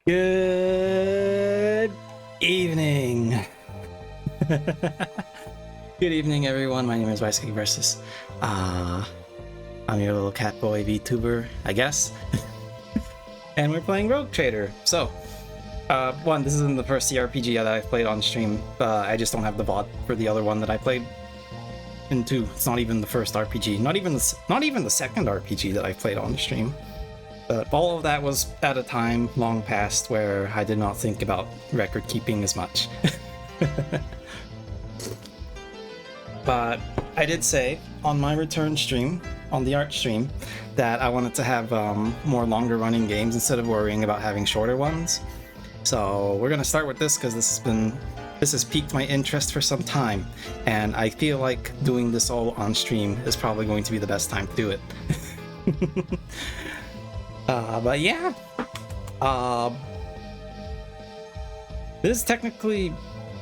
Good evening. Good evening, everyone. My name is RicecakeVS. I'm your little cat boy VTuber, I guess. And we're playing Rogue Trader. So, one, this isn't the first CRPG that I've played on stream. I just don't have the VOD for the other one that I played. And two, it's not even the first RPG. Not even the second RPG that I've played on the stream. But all of that was at a time long past where I did not think about record keeping as much. But I did say on my return stream, on the art stream, that I wanted to have more longer running games instead of worrying about having shorter ones. So we're gonna start with this because this has piqued my interest for some time, and I feel like doing this all on stream is probably going to be the best time to do it. But yeah, this is technically,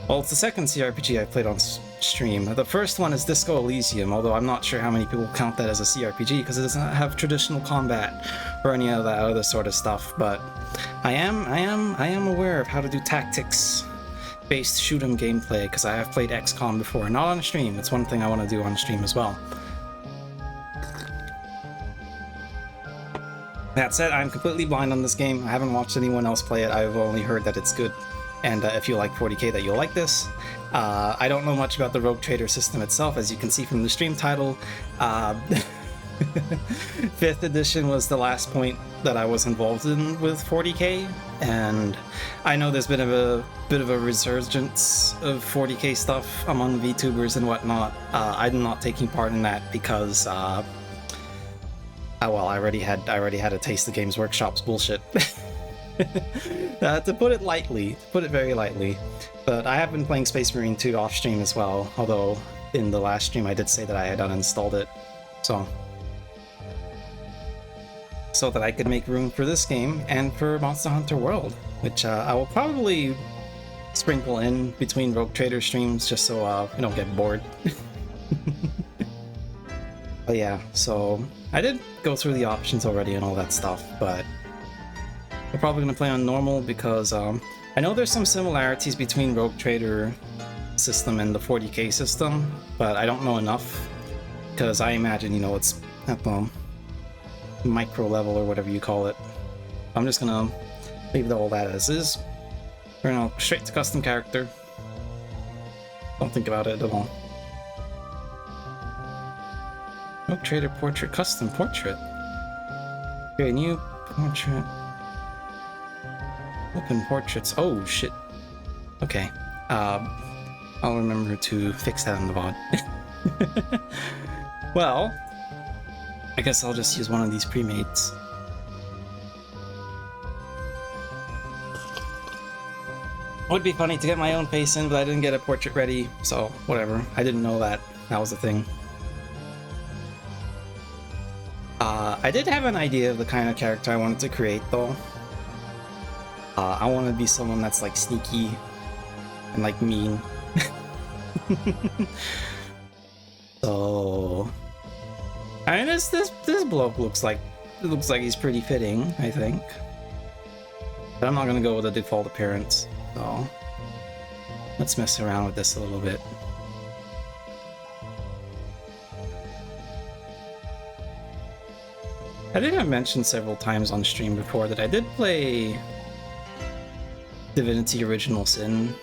well, it's the second CRPG I played on stream. The first one is Disco Elysium, although I'm not sure how many people count that as a CRPG because it doesn't have traditional combat or any of that other sort of stuff. But I am aware of how to do tactics-based shoot-'em gameplay because I have played XCOM before, not on stream. It's one thing I want to do on stream as well. That said, I'm completely blind on this game. I haven't watched anyone else play it. I've only heard that it's good. And if you like 40k, that you'll like this. I don't know much about the Rogue Trader system itself, as you can see from the stream title. 5th edition was the last point that I was involved in with 40k, and I know there's been a bit of a resurgence of 40k stuff among VTubers and whatnot. I'm not taking part in that because well, I already had a taste of Games Workshop's bullshit. To put it very lightly. But I have been playing Space Marine 2 off stream as well, although in the last stream I did say that I had uninstalled it, so that I could make room for this game and for Monster Hunter World, which I will probably sprinkle in between Rogue Trader streams just so you don't get bored. But yeah, so I did go through the options already and all that stuff, but we're probably going to play on normal because I know there's some similarities between Rogue Trader system and the 40k system, but I don't know enough because I imagine, it's at the micro level or whatever you call it. I'm just going to leave all that as is. We're going to straight to custom character. Don't think about it at all. Rogue Trader portrait, custom portrait. Okay, new portrait. Open portraits. Oh shit. Okay. I'll remember to fix that in the VOD. Well, I guess I'll just use one of these pre-mades. It would be funny to get my own face in, but I didn't get a portrait ready, so whatever. I didn't know that was a thing. I did have an idea of the kind of character I wanted to create, though. I want to be someone that's like sneaky and like mean. So, I mean, this bloke looks like he's pretty fitting, I think. But I'm not gonna go with a default appearance, so let's mess around with this a little bit. I think I've mentioned several times on stream before that I did play Divinity Original Sin,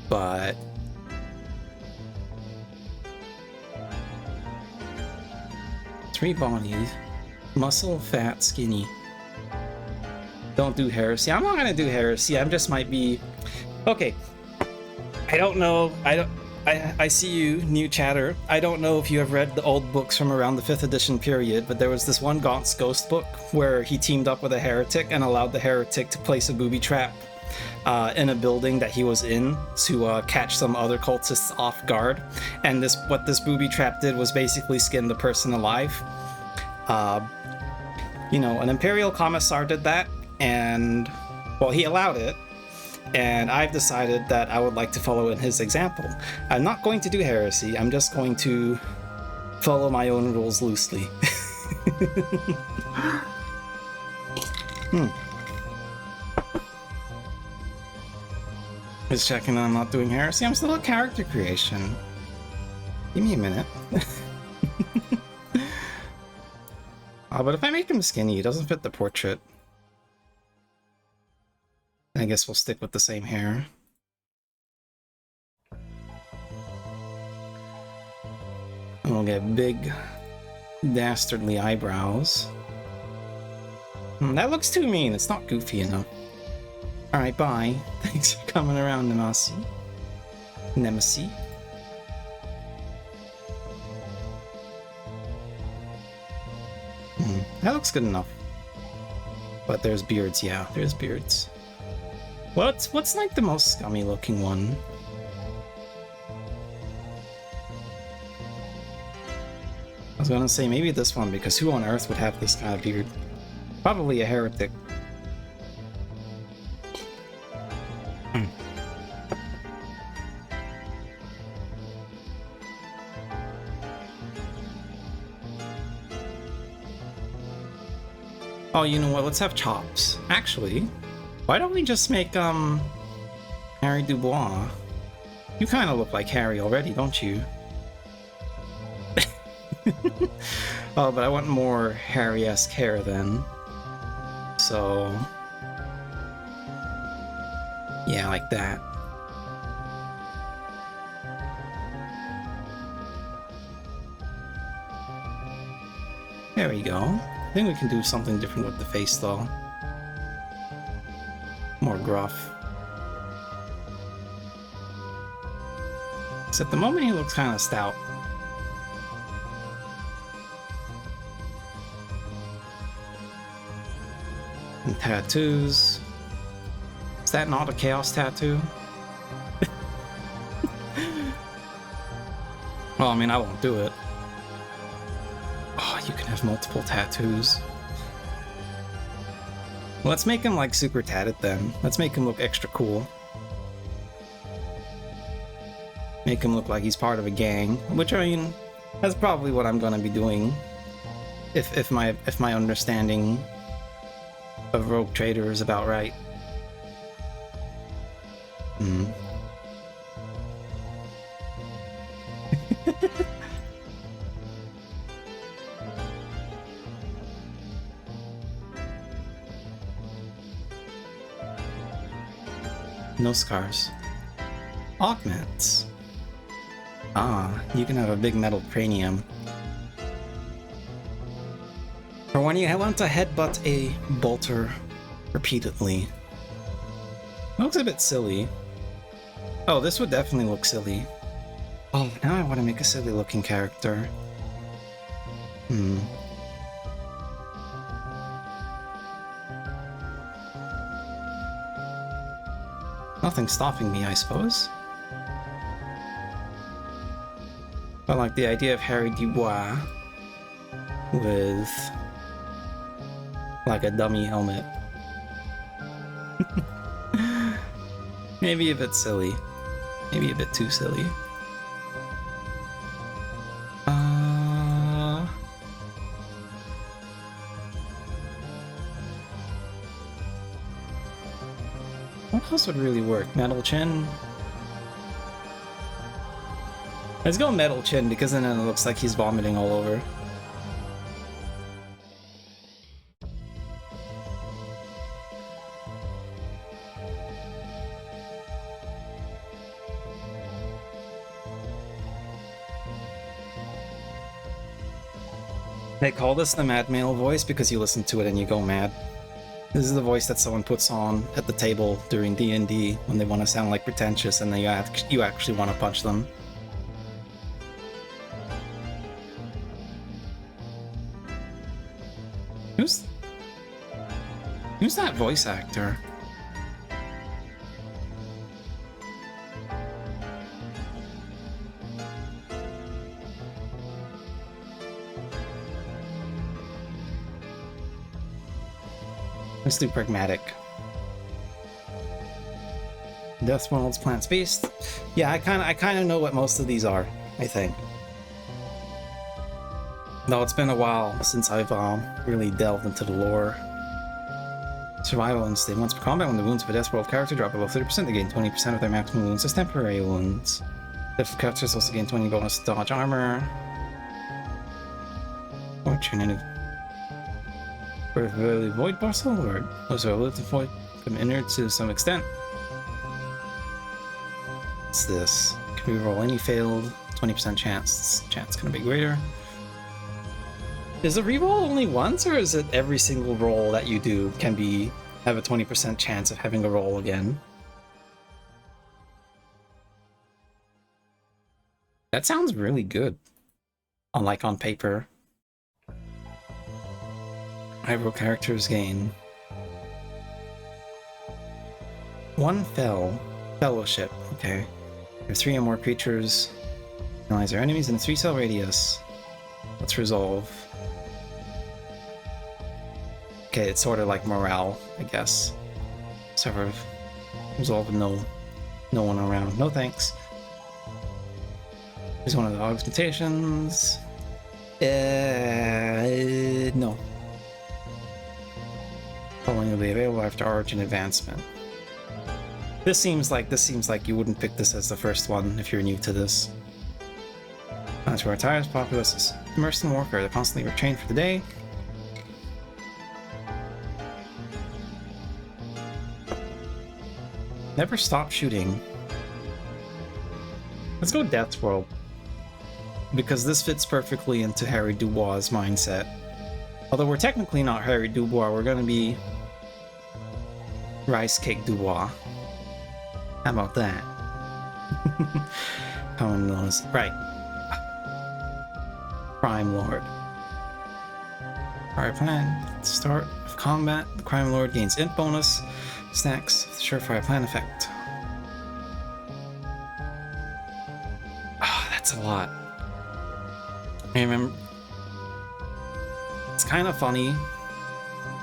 but three bodies, muscle, fat, skinny. Don't do heresy. I'm not gonna do heresy. I just might be okay. I don't know. I see you, new chatter. I don't know if you have read the old books from around the 5th edition period, but there was this one Gaunt's Ghost book where he teamed up with a heretic and allowed the heretic to place a booby trap in a building that he was in to catch some other cultists off guard. And what this booby trap did was basically skin the person alive. An Imperial Commissar did that, and, well, he allowed it. And I've decided that I would like to follow in his example. I'm not going to do heresy, I'm just going to follow my own rules loosely. Just checking that I'm not doing heresy. I'm still at character creation. Give me a minute. But if I make him skinny, he doesn't fit the portrait. I guess we'll stick with the same hair. And we'll get big, dastardly eyebrows. That looks too mean. It's not goofy enough. Alright, bye. Thanks for coming around, Nemesis. Nemesis. That looks good enough. But there's beards, yeah, there's beards. What's like the most scummy looking one? I was gonna say maybe this one, because who on earth would have this kind of beard? Probably a heretic. Oh, you know what? Let's have chops. Actually, why don't we just make Harry Dubois? You kind of look like Harry already, don't you? Oh, but I want more Harry-esque hair then. So yeah, like that. There we go. I think we can do something different with the face though. More gruff. So at the moment he looks kind of stout. And tattoos. Is that not a chaos tattoo? Well, I mean, I won't do it. Oh, you can have multiple tattoos. Let's make him like super tatted then. Let's make him look extra cool. Make him look like he's part of a gang, which I mean, that's probably what I'm gonna be doing. If my understanding of Rogue Trader is about right. No scars. Augments. Ah, you can have a big metal cranium. Or when you want to headbutt a bolter repeatedly. It looks a bit silly. Oh, this would definitely look silly. Oh, now I want to make a silly looking character. Nothing's stopping me, I suppose. I like the idea of Harry Dubois with like a dummy helmet. Maybe a bit silly. Maybe a bit too silly. What else would really work? Metal chin? Let's go metal chin, because then it looks like he's vomiting all over. They call this the mad male voice because you listen to it and you go mad. This is the voice that someone puts on at the table during D&D when they want to sound like pretentious and then you actually want to punch them. Who's that voice actor? Let's do pragmatic. Death World's Plants Beast. Yeah, I kind of know what most of these are, I think. Though it's been a while since I've really delved into the lore. Survival instinct. Once per combat, when the wounds of a Death World character drop below 30%, they gain 20% of their maximum wounds as temporary wounds. Death characters also gain 20 bonus dodge armor. Fortune void parcel, or was there a little void from inner to some extent? What's this? Can we roll any failed? 20% chance. This chance gonna be greater. Is the reroll only once, or is it every single roll that you do can have a 20% chance of having a roll again? That sounds really good. Unlike on paper. Hybrid characters gain 1 fellowship. Okay. There are 3 or more creatures. Analyze their enemies in a 3-cell radius. Let's resolve. Okay, it's sort of like morale, I guess. Sort of resolve with no one around. No thanks. Here's one of the augmentations. No. Following will be available after Origin Advancement. This seems like you wouldn't pick this as the first one if you're new to this. To our tires, populace is immersed in warfare. They're constantly retrained for the day. Never stop shooting. Let's go Death World, because this fits perfectly into Harry Dubois' mindset. Although we're technically not Harry Dubois, we're gonna be Rice Cake Dubois. How about that? How many knows? Right. Crime Lord. Alright, plan. Start of combat. The Crime Lord gains int bonus. Snacks with surefire plan effect. Oh, that's a lot. I remember. It's kind of funny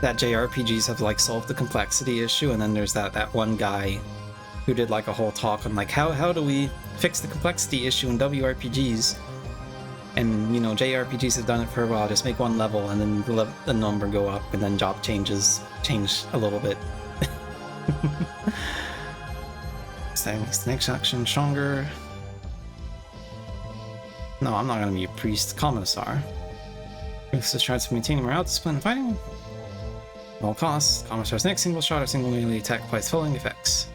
that JRPGs have like solved the complexity issue, and then there's that one guy who did like a whole talk on like how do we fix the complexity issue in WRPGs? And you know, JRPGs have done it for a while. Just make one level and then the number go up, and then job change a little bit. So that makes the next action stronger. No, I'm not gonna be a priest. Commissar. This is tries to maintain morale, discipline, and fighting. At all costs, Commissar's next single shot or single melee attack applies following effects.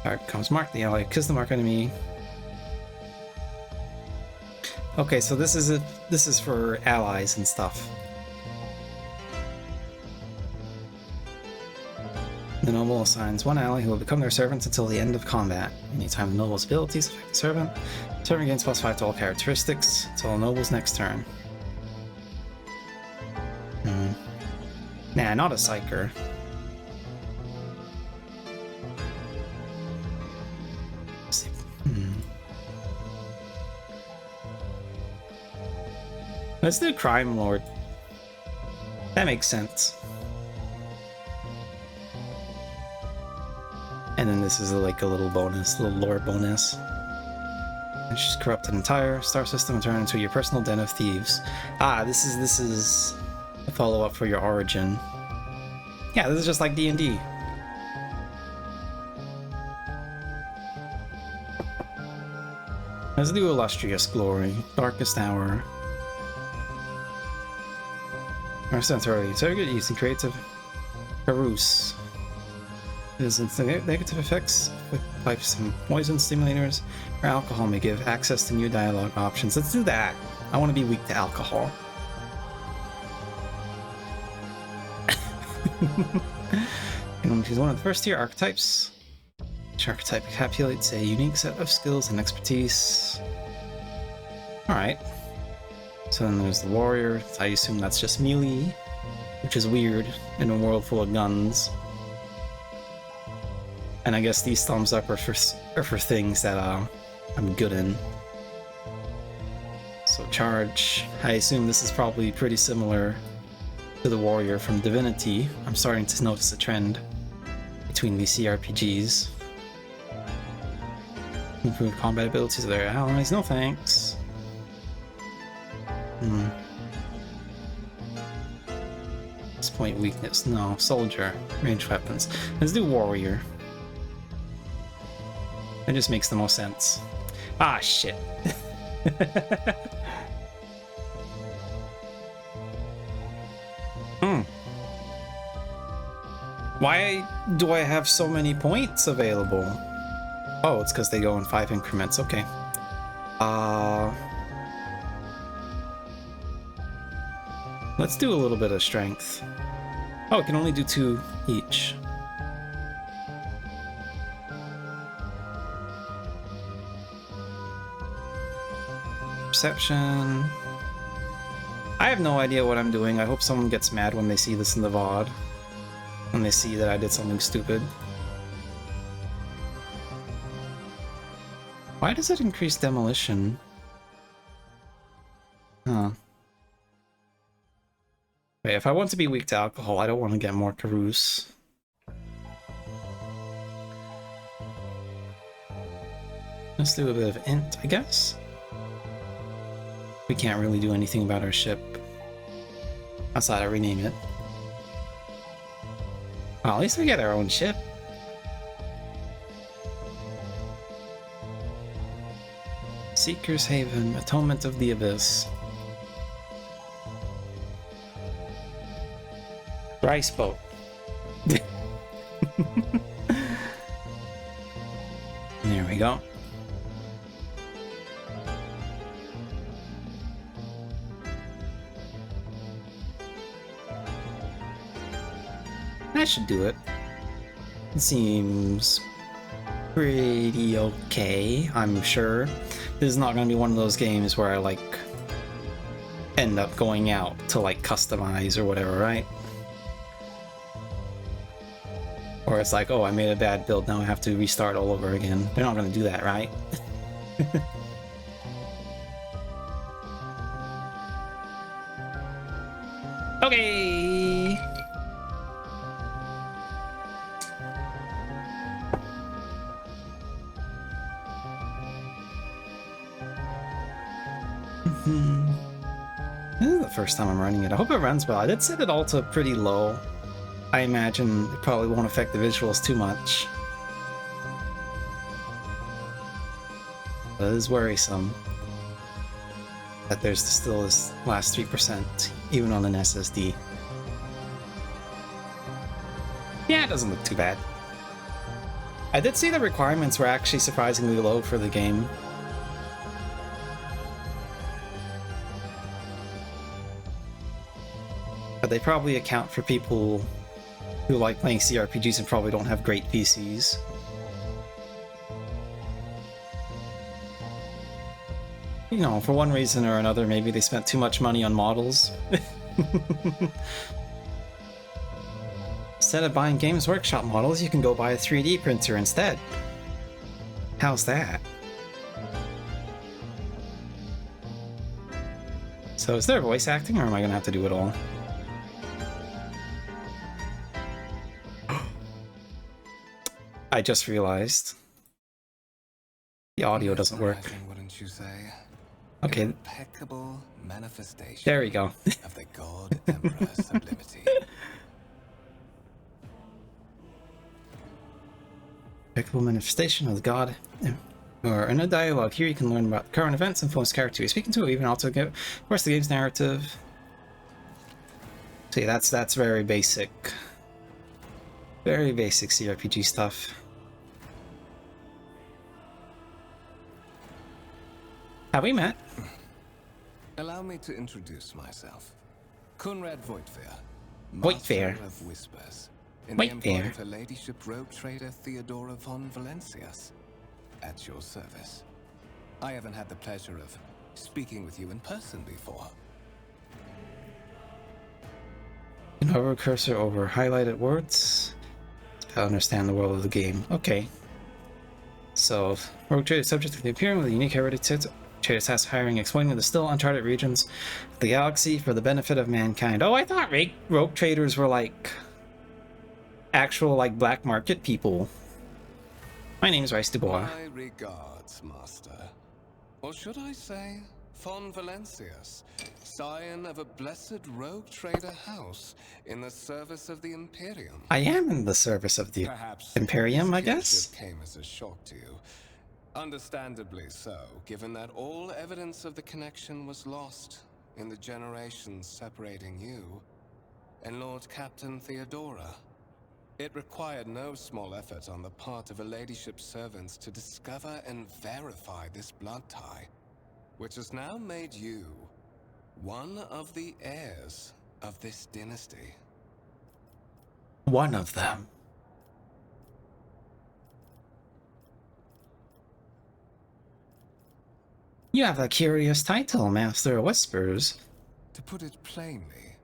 Alright, becomes marked. The ally kills the mark enemy. Okay, so this is for allies and stuff. The noble assigns one ally who will become their servant until the end of combat. Anytime the noble's abilities affect the servant, the servant gains +5 to all characteristics until the noble's next turn. Nah, not a psyker. Let's do Crime Lord. That makes sense. And then this is like a little bonus, little lore bonus. And she's corrupt an entire star system and turn into your personal den of thieves. Ah, this is a follow-up for your origin. Yeah, this is just like D&D. Let's do Illustrious Glory, Darkest Hour. Target using creative carouse. Is negative effects with pipes and poison stimulators or alcohol may give access to new dialogue options. Let's do that. I want to be weak to alcohol. And she's one of the first tier archetypes. Each archetype encapsulates a unique set of skills and expertise. Alright. So then there's the warrior. I assume that's just melee, which is weird in a world full of guns. And I guess these thumbs up are for things that I'm good in. So charge. I assume this is probably pretty similar to the warrior from Divinity. I'm starting to notice a trend between these CRPGs. Improve combat abilities of their allies. No thanks. point weakness. No, soldier. Ranged weapons. Let's do warrior. It just makes the most sense. Ah, shit. Why do I have so many points available? Oh, it's because they go in 5 increments. Okay. Let's do a little bit of strength. Oh, it can only do 2 each. Perception. I have no idea what I'm doing. I hope someone gets mad when they see this in the VOD. When they see that I did something stupid. Why does it increase demolition? Huh. Wait, if I want to be weak to alcohol, I don't want to get more carouse. Let's do a bit of int, I guess. We can't really do anything about our ship. Outside of rename it. Well, at least we get our own ship. Seeker's Haven, Atonement of the Abyss. Rice boat. There we go. That should do it. It seems pretty okay, I'm sure. This is not going to be one of those games where I, like, end up going out to, like, customize or whatever, right? Or it's like, oh, I made a bad build, now I have to restart all over again. They're not going to do that, right? Okay! This is the first time I'm running it. I hope it runs well. I did set it all to pretty low. I imagine it probably won't affect the visuals too much. But it is worrisome that there's still this last 3%, even on an SSD. Yeah, it doesn't look too bad. I did see the requirements were actually surprisingly low for the game. But they probably account for people who like playing CRPGs and probably don't have great PCs. You know, for one reason or another, maybe they spent too much money on models. Instead of buying Games Workshop models, you can go buy a 3D printer instead. How's that? So is there voice acting, or am I gonna have to do it all? I just realized the audio doesn't work. Wouldn't you say? Okay. Impeccable manifestation. There we go. Of the God Emperor sublimity. Impeccable manifestation of the god. Or in a dialogue here, you can learn about current events, influence character you're speaking to, even also give, of course, the game's narrative. See, that's very basic. Very basic CRPG stuff. Have we met? Allow me to introduce myself. Conrad Voigtfair, Voigtfair. Master of Whispers, in the employ Voigtfair. of Her Ladyship rogue trader Theodora von Valencias. At your service. I haven't had the pleasure of speaking with you in person before. You can hover a cursor over highlighted words to understand the world of the game. Okay. So, rogue trader subject to the Imperium with a unique heritage. Trader task hiring, exploiting the still uncharted regions of the galaxy for the benefit of mankind. Oh, I thought rogue traders were like actual like black market people. My name is Rice Dubois. My regards, Master. Or should I say, Von Valencius, scion of a blessed rogue trader house in the service of the Imperium. I am in the service of the Perhaps Imperium, I this guess? kinship came as a shock to you. Understandably so, given that all evidence of the connection was lost in the generations separating you and Lord Captain Theodora. It required no small effort on the part of her ladyship's servants to discover and verify this blood tie, which has now made you one of the heirs of this dynasty. One of them. You have a curious title, Master of Whispers. To put it plainly,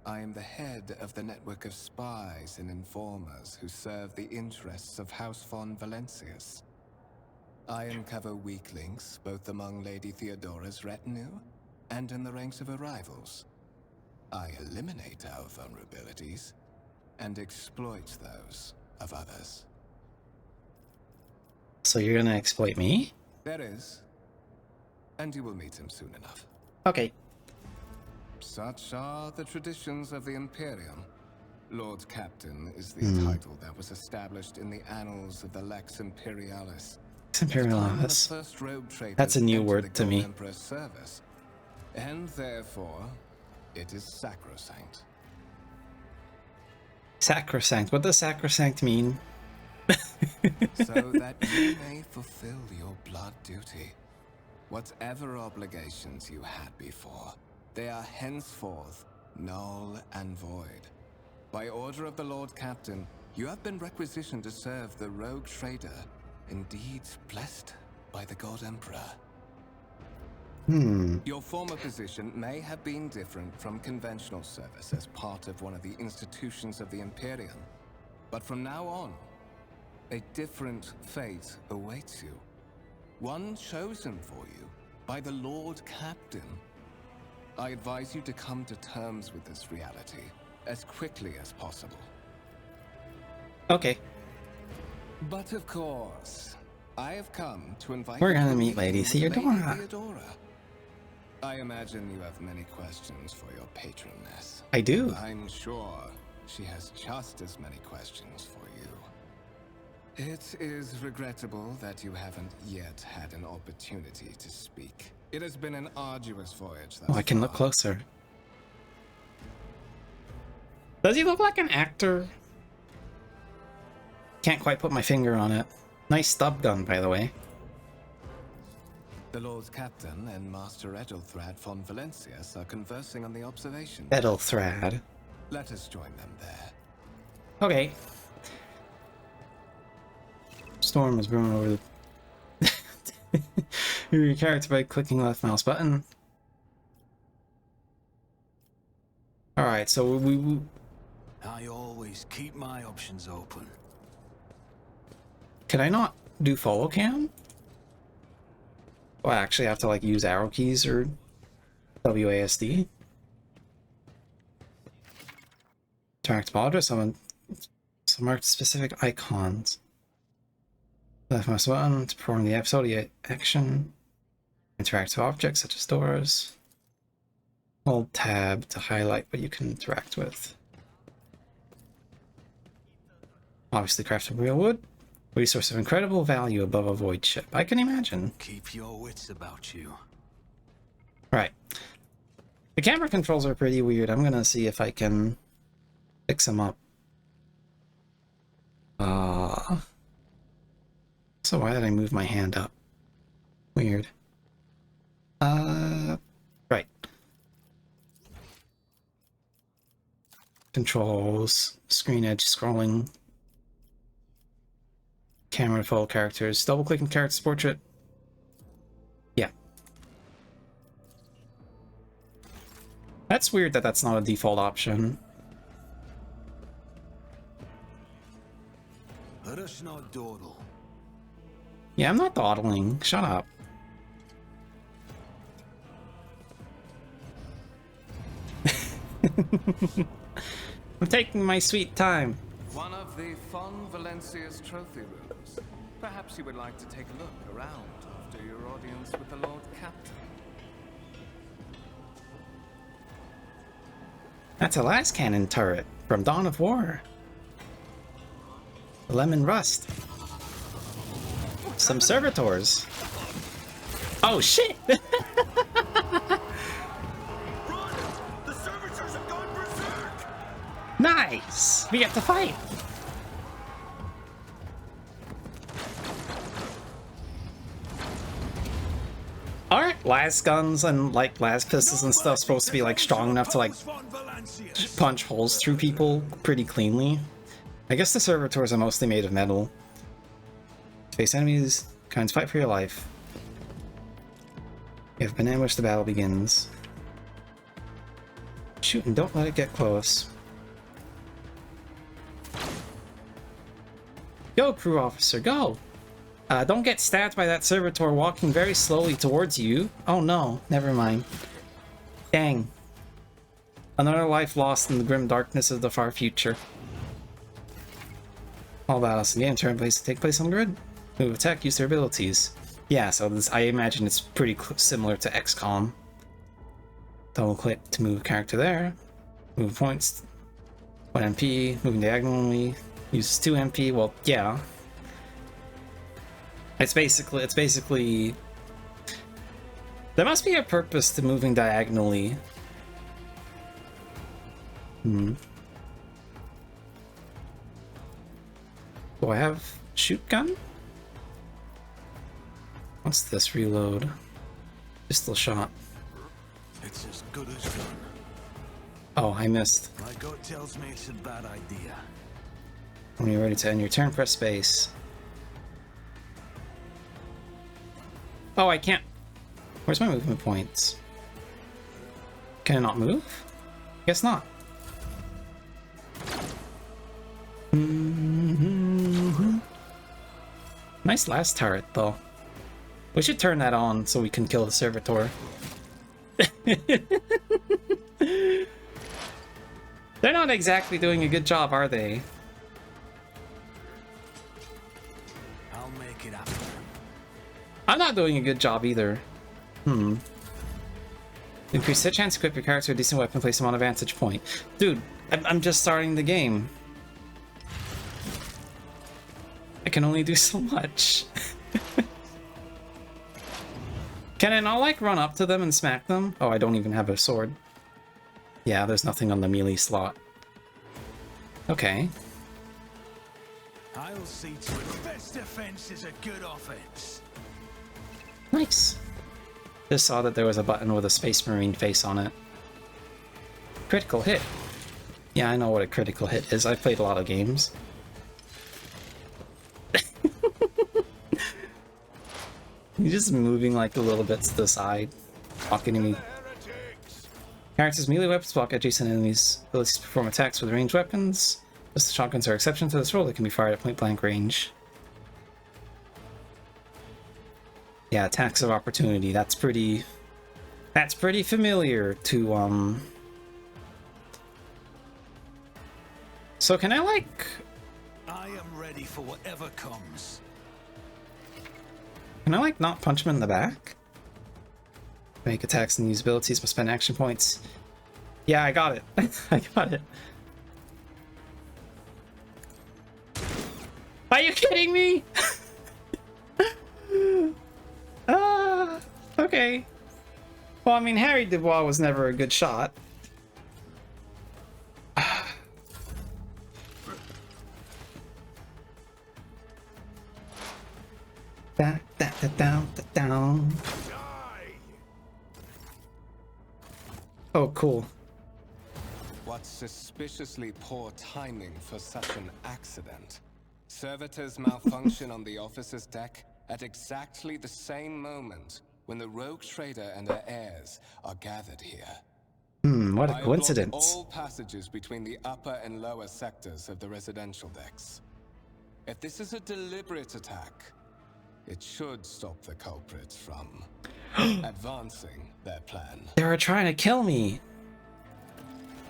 I am the head of the network of spies and informers who serve the interests of House von Valencius. I uncover weak links both among Lady Theodora's retinue and in the ranks of her rivals. I eliminate our vulnerabilities and exploit those of others. So you're gonna exploit me? There is, and you will meet him soon enough. Okay. Such are the traditions of the Imperium. Lord Captain is the title that was established in the annals of the Lex Imperialis. Imperialis. That's a new word to me. Emperor's service, and therefore, it is sacrosanct. Sacrosanct. What does sacrosanct mean? So that you may fulfill your blood duty. Whatever obligations you had before, they are henceforth null and void. By order of the Lord Captain, you have been requisitioned to serve the rogue trader, indeed blessed by the God Emperor. Your former position may have been different from conventional service as part of one of the institutions of the Imperium, but from now on, a different fate awaits you. One chosen for you by the Lord Captain. I advise you to come to terms with this reality as quickly as possible. Okay. But of course, I have come to invite We're you gonna to meet Lady Theodora. I imagine you have many questions for your patroness. I do. I'm sure she has just as many questions for you. It is regrettable that you haven't yet had an opportunity to speak. It has been an arduous voyage thus Oh, I can look far. closer. Does he look like an actor? Can't quite put my finger on it. Nice stub gun, by the way. The Lord Captain and Master Edelthrad von Valencius are conversing on the observation. Edelthrad. Let us join them there. Okay. Storm is brewing over the... your character by clicking left mouse button. Alright, so we... I always keep my options open. Can I not do follow cam? Oh, I actually have to like use arrow keys or WASD. Interact address on some marked specific icons. Left mouse button to perform the episode action. Interact with objects such as doors. Hold tab to highlight what you can interact with. Obviously crafted real wood. Resource of incredible value above a void ship. I can imagine. Keep your wits about you. Right. The camera controls are pretty weird. I'm gonna see if I can fix them up. So why did I move my hand up? Weird. Right. Controls, screen edge scrolling. Camera full characters. Double clicking character's portrait. Yeah. That's weird that that's not a default option. Let us not dawdle. Yeah, I'm not dawdling. Shut up. I'm taking my sweet time. One of the von Valencius trophy rooms. Perhaps you would like to take a look around after your audience with the Lord Captain. That's a last cannon turret from Dawn of War. Lemon Rust. Some servitors. Oh shit! Run! The servitors have gone berserk! Nice! We get to fight! Aren't las guns and like las pistols and stuff supposed to be like strong enough to like punch holes through people pretty cleanly? I guess the servitors are mostly made of metal. Face enemies, kinds fight for your life. You have been ambushed, the battle begins. Shoot and don't let it get close. Go, crew officer, go! Don't get stabbed by that servitor walking very slowly towards you. Oh no, never mind. Dang. Another life lost in the grim darkness of the far future. All battles in the game turn place to take place on the grid. Move, attack, use their abilities. Yeah, so this, I imagine it's pretty similar to XCOM. Double click to move a character there. Move points. 1 MP, moving diagonally. Uses 2 MP, well, yeah. It's basically... There must be a purpose to moving diagonally. Do I have shoot gun? What's this reload? Pistol shot. It's as good as done. Oh, I missed. My gut tells me it's a bad idea. When you're ready to end your turn, press space. Oh, I can't. Where's my movement points? Can I not move? Guess not. Nice last turret, though. We should turn that on so we can kill the servitor. They're not exactly doing a good job, are they? I'll make it happen. I'm not doing a good job either. Increase the chance to equip your character with a decent weapon, place them on a vantage point. Dude, I'm just starting the game. I can only do so much. Can I not, like, run up to them and smack them? Oh, I don't even have a sword. Yeah, there's nothing on the melee slot. Okay. I'll see to it. Best defense is a good offense. Nice. Just saw that there was a button with a Space Marine face on it. Critical hit. Yeah, I know what a critical hit is. I've played a lot of games. He's just moving like a little bit to the side, blocking me. Characters' melee weapons block adjacent enemies' abilities to perform attacks with ranged weapons. Just the shotguns are exception to this rule. They can be fired at point blank range. Yeah, attacks of opportunity. That's pretty familiar to So can I like? I am ready for whatever comes. Can I like not punch him in the back? Make attacks and use abilities, but spend action points. Yeah, I got it. I got it. Are you kidding me? Okay. Well, I mean, Harry Dubois was never a good shot. Down. Oh, cool. What suspiciously poor timing for such an accident. Servitors malfunction on the officer's deck at exactly the same moment when the rogue trader and her heirs are gathered here. What a I coincidence. blocked all passages between the upper and lower sectors of the residential decks. If this is a deliberate attack, it should stop the culprits from advancing their plan. They were trying to kill me.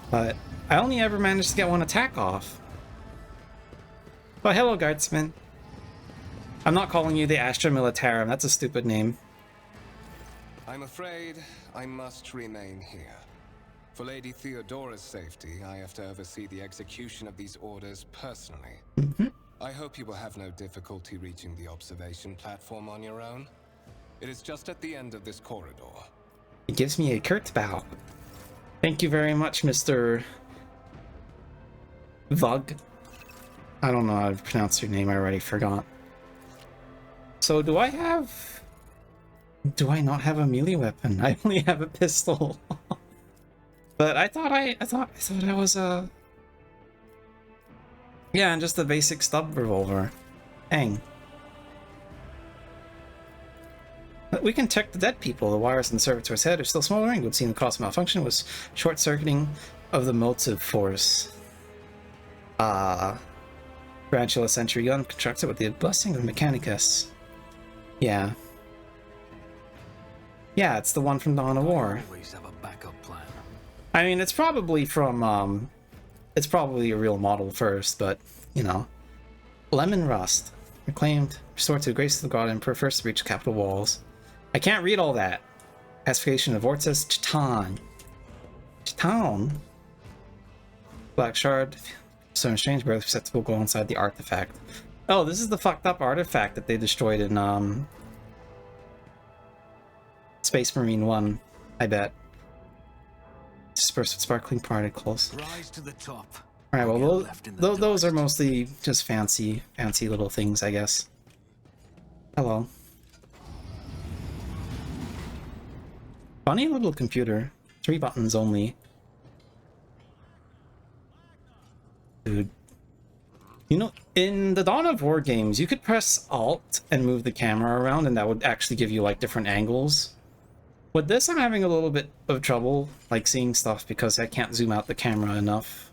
But I only ever managed to get one attack off. Oh, hello, guardsman. I'm not calling you the Astra Militarum. That's a stupid name. I'm afraid I must remain here. For Lady Theodora's safety, I have to oversee the execution of these orders personally. I hope you will have no difficulty reaching the observation platform on your own. It is just at the end of this corridor. It gives me a curt bow. Thank you very much, Mr. Vug. I don't know how to pronounce your name, I already forgot. So do I not have a melee weapon? I only have a pistol. But I thought I was yeah, and just a basic stub revolver. Dang. But we can check the dead people. The wires in the servitor's head are still smoldering. It would seem the cause of malfunction was short-circuiting of the motive force. Tarantula Sentry gun constructed with the blessing of Mechanicus. Yeah. Yeah, it's the one from Dawn of War. Always have a backup plan. I mean, it's probably from, it's probably a real model first, but, you know. Lemon Rust. Reclaimed. Restored to the grace of the God Emperor. First to reach capital walls. I can't read all that. Pacification of Vortex. Chiton. Chiton? Black Shard. So strange, barely perceptible glow inside the artifact. Oh, this is the fucked up artifact that they destroyed in, Space Marine 1, I bet. Dispersed with sparkling particles. Rise to the top. Alright, well, those are dust. mostly just fancy little things, I guess. Hello. Funny little computer. 3 buttons only. Dude. You know, in the Dawn of War games, you could press Alt and move the camera around, and that would actually give you, like, different angles. With this, I'm having a little bit of trouble, like, seeing stuff because I can't zoom out the camera enough.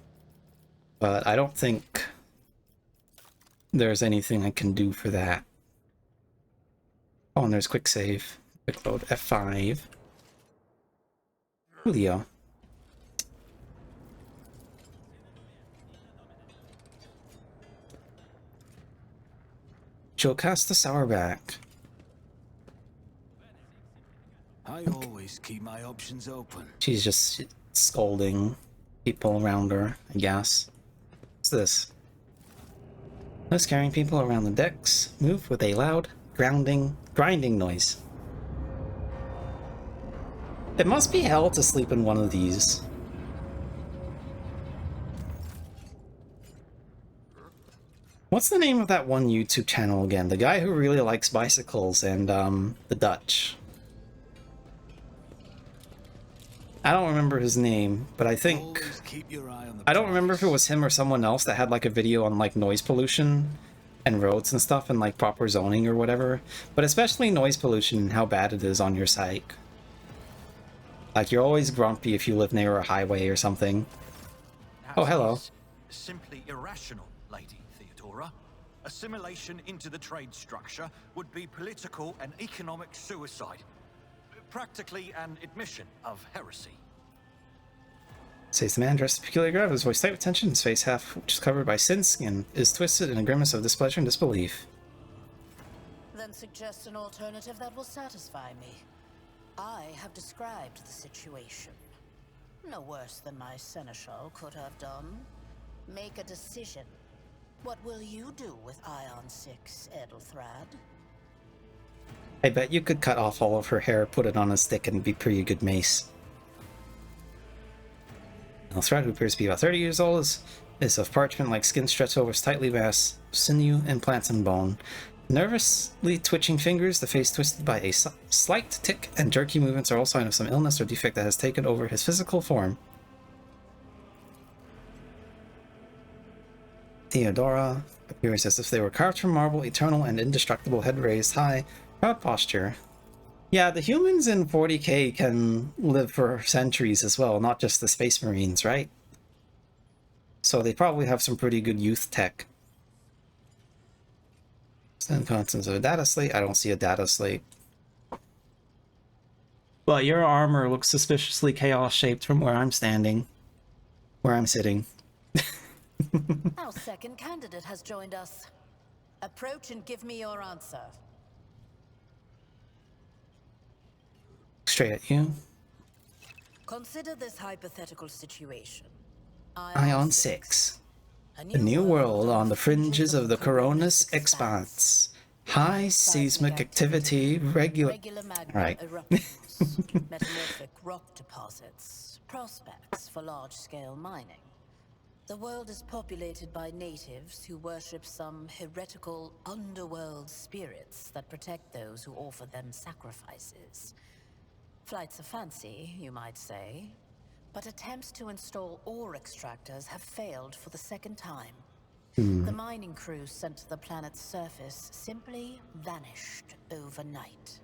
But I don't think there's anything I can do for that. Oh, and there's quick save. Quick load. F5. Julio. Jocasta Sourback. I always keep my options open. She's just scolding people around her, I guess. What's this? Those carrying people around the decks move with a loud, grinding noise. It must be hell to sleep in one of these. What's the name of that one YouTube channel again? The guy who really likes bicycles and, the Dutch. I don't remember his name, but I think... Always keep your eye on the I don't remember if it prize. was him or someone else that had like a video on like noise pollution and roads and stuff and like proper zoning or whatever, but especially noise pollution and how bad it is on your psych. Like you're always grumpy if you live near a highway or something. Oh, hello. Simply irrational, Lady Theodora. Assimilation into the trade structure would be political and economic suicide. Practically an admission of heresy. Says the man dressed in peculiar garb, his voice tight with tension, his face half which is covered by sin skin is twisted in a grimace of displeasure and disbelief. Then suggest an alternative that will satisfy me. I have described the situation. No worse than my seneschal could have done. Make a decision. What will you do with Ion 6, Edelthrad? I bet you could cut off all of her hair, put it on a stick, and be pretty good mace. Edelthrad, who appears to be about 30 years old, is of parchment-like skin stretched over tightly massed sinew, implants, and bone. Nervously twitching fingers, the face twisted by a slight tick, and jerky movements are all sign of some illness or defect that has taken over his physical form. Theodora appears as if they were carved from marble, eternal and indestructible, head raised high, proud posture. Yeah, the humans in 40k can live for centuries as well, not just the Space Marines, right? So they probably have some pretty good youth tech. Stand constants of a data slate. I don't see a data slate. But your armor looks suspiciously chaos-shaped from where I'm standing. Where I'm sitting. Our second candidate has joined us. Approach and give me your answer. Straight at you. Consider this hypothetical situation. Ion 6. A new world on the fringes of the Coronis expanse. High seismic activity, regular magma Right. eruptions, metamorphic rock deposits, prospects for large-scale mining. The world is populated by natives who worship some heretical underworld spirits that protect those who offer them sacrifices. Flights of fancy, you might say, but attempts to install ore extractors have failed for the second time. The mining crews sent to the planet's surface simply vanished overnight.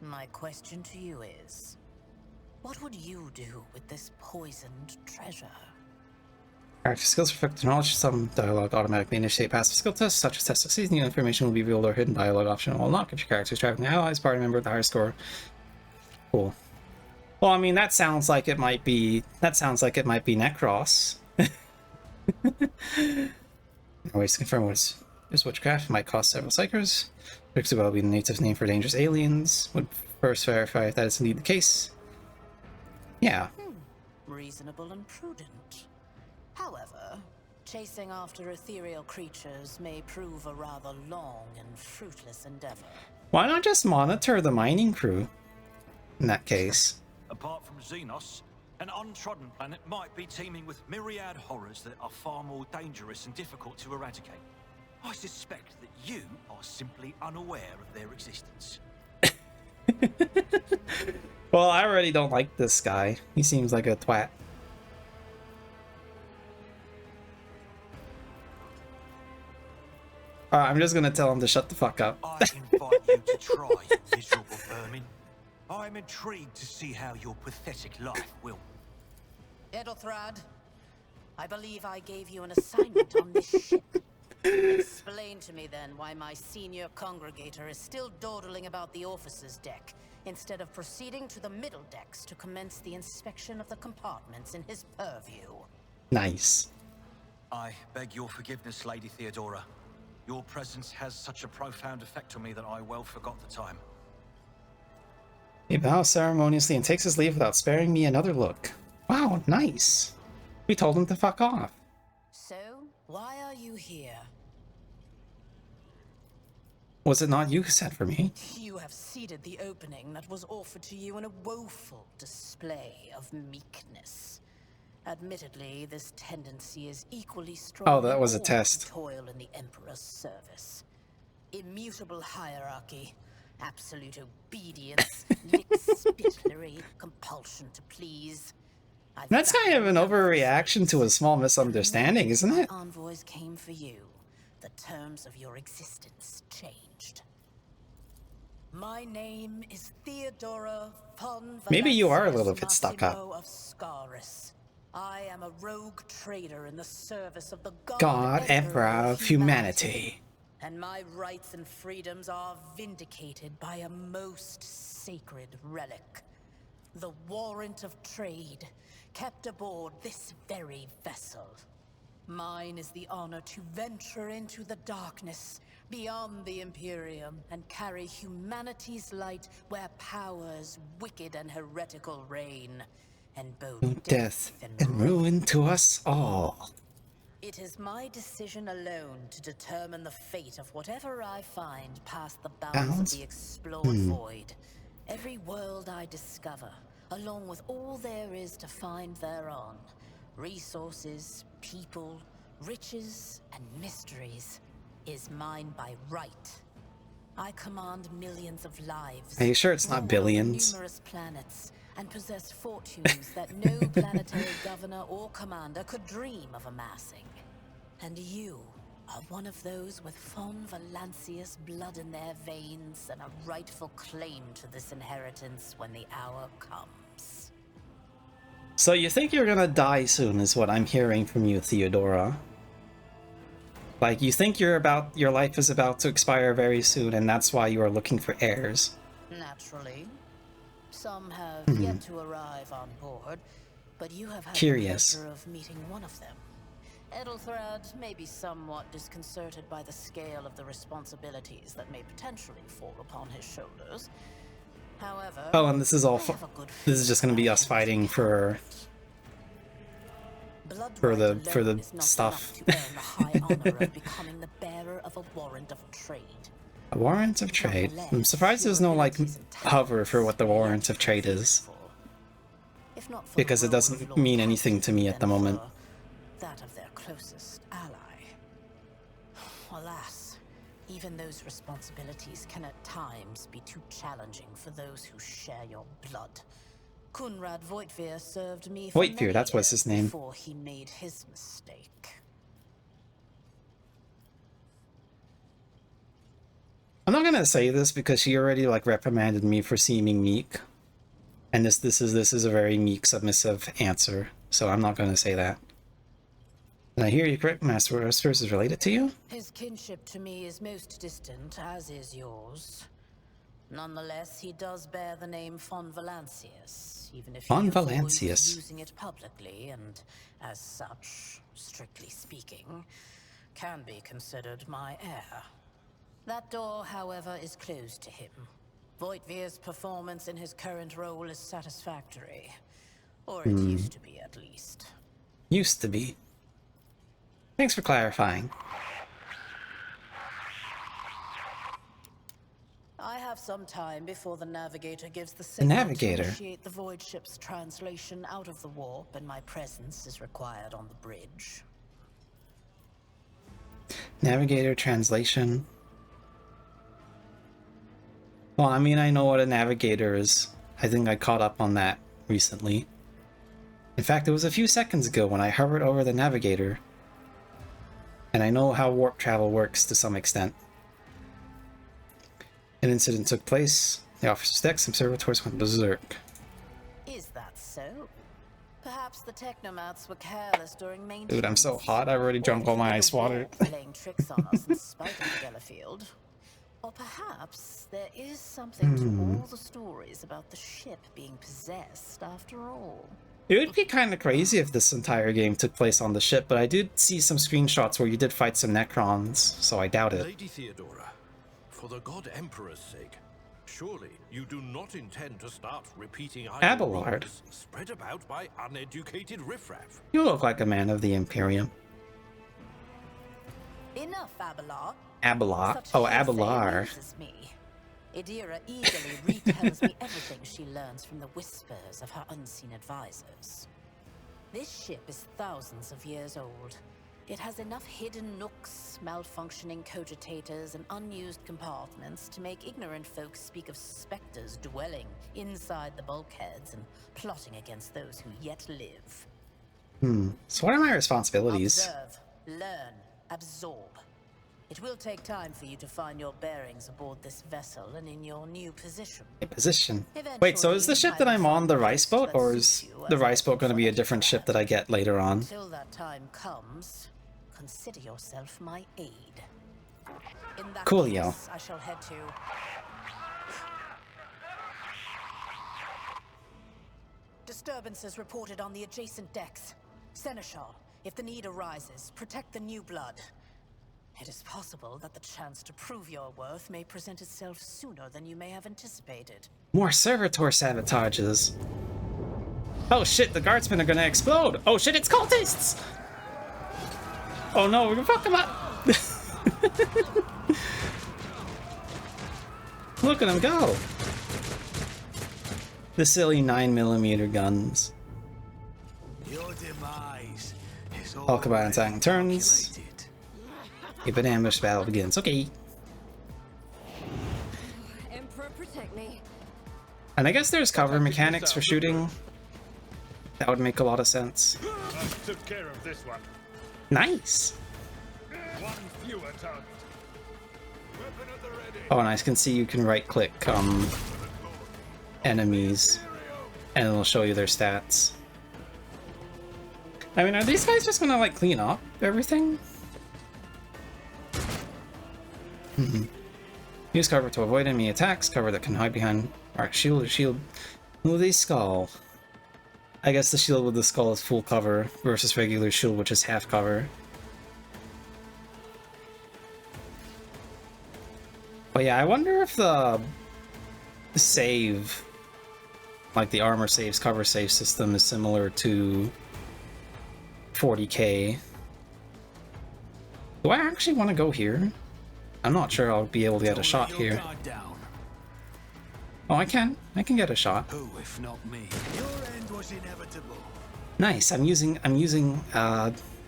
My question to you is, what would you do with this poisoned treasure? Character skills reflect knowledge. Some dialogue automatically initiate passive skill tests, such as test succeeds. New information will be revealed or hidden. Dialogue option will unlock if your character is traveling allies, party member with the higher score. Cool. Well, I mean, that sounds like it might be. That sounds like it might be Necros. Ways to confirm what is witchcraft might cost several psychers. Predicts will be the native name for dangerous aliens. Would first verify if that is indeed the case. Yeah. Reasonable and prudent. However, chasing after ethereal creatures may prove a rather long and fruitless endeavor. Why not just monitor the mining crew? In that case. Apart from Xenos, an untrodden planet might be teeming with myriad horrors that are far more dangerous and difficult to eradicate. I suspect that you are simply unaware of their existence. Well, I already don't like this guy. He seems like a twat. I'm just gonna tell him to shut the fuck up. I invite you to try, miserable vermin. I am intrigued to see how your pathetic life will... Edelthrad, I believe I gave you an assignment on this ship. Explain to me then why my senior congregator is still dawdling about the officer's deck, instead of proceeding to the middle decks to commence the inspection of the compartments in his purview. Nice. I beg your forgiveness, Lady Theodora. Your presence has such a profound effect on me that I well forgot the time. He bows ceremoniously and takes his leave without sparing me another look. Wow, nice. We told him to fuck off. So, why are you here? Was it not you who sent for me? You have ceded the opening that was offered to you in a woeful display of meekness. Admittedly, this tendency is equally strong. Oh, that was a in all test. who toil in the Emperor's service. Immutable hierarchy, absolute obedience, lick-spittlery, compulsion to please. That's kind of an overreaction to a small misunderstanding, isn't it? My envoys came for you. The terms of your existence changed. My name is Theodora von Maybe you are a Valancius little bit stuck up. Massimo of Scaris. I am a rogue trader in the service of the God Emperor of humanity. And my rights and freedoms are vindicated by a most sacred relic. The warrant of trade, kept aboard this very vessel. Mine is the honor to venture into the darkness, beyond the Imperium, and carry humanity's light where powers wicked and heretical reign, and bode Death and ruin to us all. It is my decision alone to determine the fate of whatever I find past the bounds of the explored void. Every world I discover, along with all there is to find thereon, resources, people, riches, and mysteries, is mine by right. I command millions of lives. Are you sure it's not rule billions? Numerous planets, and possess fortunes that no planetary governor or commander could dream of amassing. And you are one of those with von Valancius blood in their veins and a rightful claim to this inheritance when the hour comes. So you think you're gonna die soon is what I'm hearing from you, Theodora. Like, you think your life is about to expire very soon, and that's why you are looking for heirs. Naturally. Some have yet to arrive on board, but you have had Curious. the pleasure of meeting one of them. Edelthrad may be somewhat disconcerted by the scale of the responsibilities that may potentially fall upon his shoulders. However, Oh, and this is all. I have a good This is just gonna be us fighting for the stuff. To earn the high honor of becoming the bearer of a warrant of trade. A warrant of trade. I'm surprised there's no like hover for what the warrant of trade is, If not for because the it role doesn't of Lord mean anything to Captain, me at the then moment. for that of their closest ally. Alas, even those responsibilities can at times be too challenging for those who share your blood. Kunrad Voitvir served me for Voitvir, many that's what's years his name. before he made his mistake. I'm not gonna say this because she already like reprimanded me for seeming meek, and this is a very meek, submissive answer. So I'm not gonna say that. And I hear you correct, Master Roasters is related to you? His kinship to me is most distant, as is yours. Nonetheless, he does bear the name Von Valancius, even if Von he avoids Valancius. using it publicly, and as such, strictly speaking, can be considered my heir. That door, however, is closed to him. Voitvir's performance in his current role is satisfactory. Or it used to be, at least. Used to be. Thanks for clarifying. I have some time before the Navigator gives the signal Navigator? to initiate the Void Ship's translation out of the warp, and my presence is required on the bridge. Navigator translation. Well, I mean, I know what a navigator is. I think I caught up on that recently. In fact, it was a few seconds ago when I hovered over the navigator. And I know how warp travel works to some extent. An incident took place. The officer's decks observatories went berserk. Is that so? Perhaps the technomats were careless during maintenance. Dude, I'm so hot. I already drank all my ice water. Playing tricks on us in spite of the Gellerfield. Or perhaps there is something to all the stories about the ship being possessed after all. It would be kind of crazy if this entire game took place on the ship, but I did see some screenshots where you did fight some Necrons, so I doubt it. Lady Theodora, for the God Emperor's sake, surely you do not intend to start repeating idle Abelard. rumors spread about by uneducated riffraff. You look like a man of the Imperium. Enough, Abelard. Abelar. Such Oh, hearsay Abelar. amuses me. Idira eagerly retells me everything she learns from the whispers of her unseen advisors. This ship is thousands of years old. It has enough hidden nooks, malfunctioning cogitators, and unused compartments to make ignorant folks speak of specters dwelling inside the bulkheads and plotting against those who yet live. So what are my responsibilities? Observe, learn, absorb. It will take time for you to find your bearings aboard this vessel and in your new position. Position. Wait, so is the ship that I'm on the rice boat, or is the rice boat going to be a different ship that I get later on? Until that time comes, consider yourself my aid. In that Coolio. case, I shall head to... Disturbances reported on the adjacent decks. Seneschal, if the need arises, protect the new blood. It is possible that the chance to prove your worth may present itself sooner than you may have anticipated. More servitor sabotages. Oh shit, the guardsmen are gonna explode. Oh shit, it's cultists! Oh no, we're gonna fuck them up! Look at them go! The silly 9mm guns. Your demise is All combined attacking turns. calculated. If an ambush battle begins. Okay. Emperor, protect me. And I guess there's cover mechanics for shooting. That would make a lot of sense. I took care of this one. Nice! One fewer target. Oh, and I can see you can right click enemies and it'll show you their stats. I mean, are these guys just gonna like clean up everything? Use cover to avoid enemy attacks. Cover that can hide behind our shield or shield with a skull. I guess the shield with the skull is full cover versus regular shield, which is half cover. But yeah, I wonder if the save, like the armor saves, cover save system is similar to 40k. Do I actually want to go here? I'm not sure I'll be able to get a shot here. Oh, I can get a shot. Who, if not me? Your end was inevitable. Nice. I'm using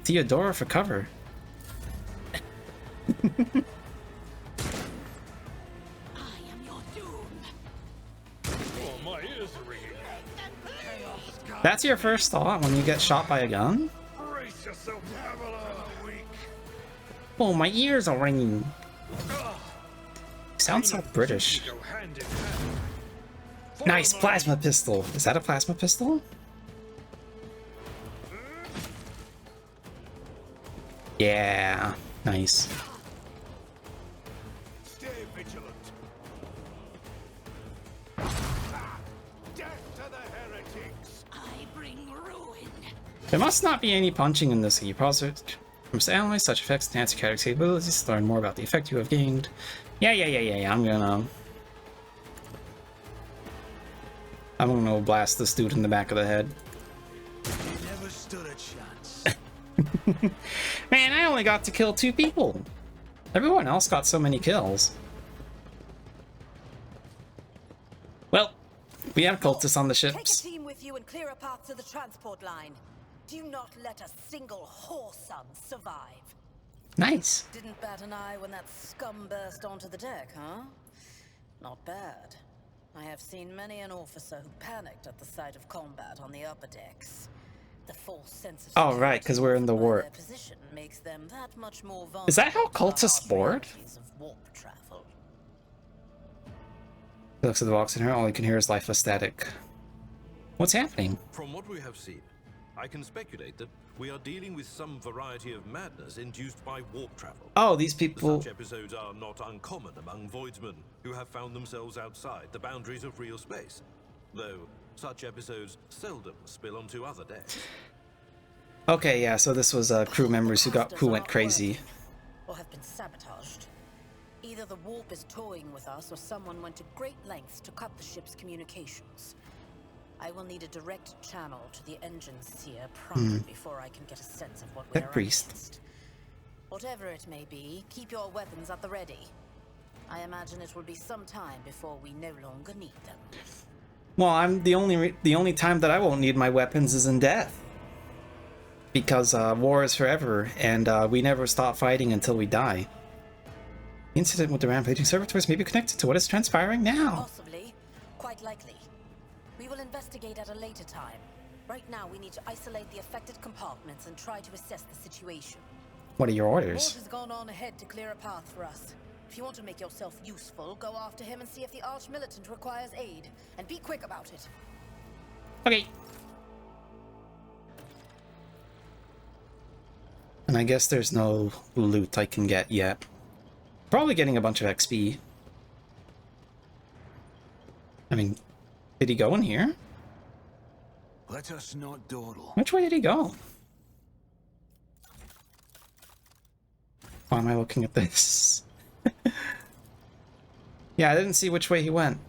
Theodora for cover. Oh, my ears are ringing. That's your first thought when you get shot by a gun? Brace yourself, Traveler. Oh, my ears are ringing. Sounds so British. Go hand in hand. Nice plasma pistol. Is that a plasma pistol? Yeah, nice. Stay vigilant. Death to the heretics. I bring ruin. There must not be any punching in this. You must analyze such effects to enhance your character's capabilities to learn more about the effect you have gained. Yeah. I'm gonna blast this dude in the back of the head. Never stood a chance. Man, I only got to kill 2 people. Everyone else got so many kills. Well, we have cultists on the Take a ships. team with you and clear a path to the transport line. Do not let a single whoreson survive. Nice. Didn't bat an eye when that scum burst onto the deck, huh? Not bad. I have seen many an officer who panicked at the sight of combat on the upper decks. The false sense of Oh, right, 'cause we're in the security warp. by their position makes them that much more vulnerable. Is that how to the cultists harsh board? realities of warp travel. He looks at the box in here. All you can hear is lifeless static. What's happening? From what we have seen, I can speculate that we are dealing with some variety of madness induced by warp travel. Oh, these people. Such episodes are not uncommon among voidsmen who have found themselves outside the boundaries of real space, though such episodes seldom spill onto other decks. Okay, yeah. So this was crew members who went crazy. Or have been sabotaged. Either the warp is toying with us, or someone went to great lengths to cut the ship's communications. I will need a direct channel to the engine seer prompt before I can get a sense of what That we're up priest. against. Whatever it may be, keep your weapons at the ready. I imagine it will be some time before we no longer need them. Well, I'm the only time that I won't need my weapons is in death. Because war is forever, and we never stop fighting until we die. The incident with the rampaging servitors may be connected to what is transpiring now. Possibly. Quite likely. We will investigate at a later time. Right now, we need to isolate the affected compartments and try to assess the situation. What are your Ward orders? has gone on ahead to clear a path for us. If you want to make yourself useful, go after him and see if the Arch-Militant requires aid. And be quick about it. Okay. And I guess there's no loot I can get yet. Probably getting a bunch of XP. I mean, did he go in here? Let us not dawdle. Which way did he go? Why am I looking at this? Yeah, I didn't see which way he went.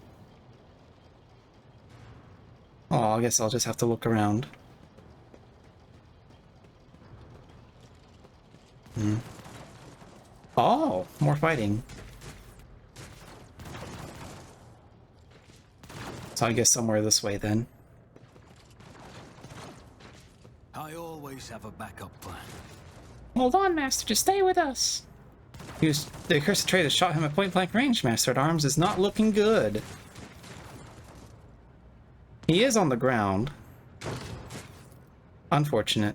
Oh, I guess I'll just have to look around. Oh, more fighting. So I guess somewhere this way then. I always have a backup plan. Hold on, Master, just stay with us. The accursed traitor shot him at point-blank range, Master at Arms. Is not looking good. He is on the ground. Unfortunate.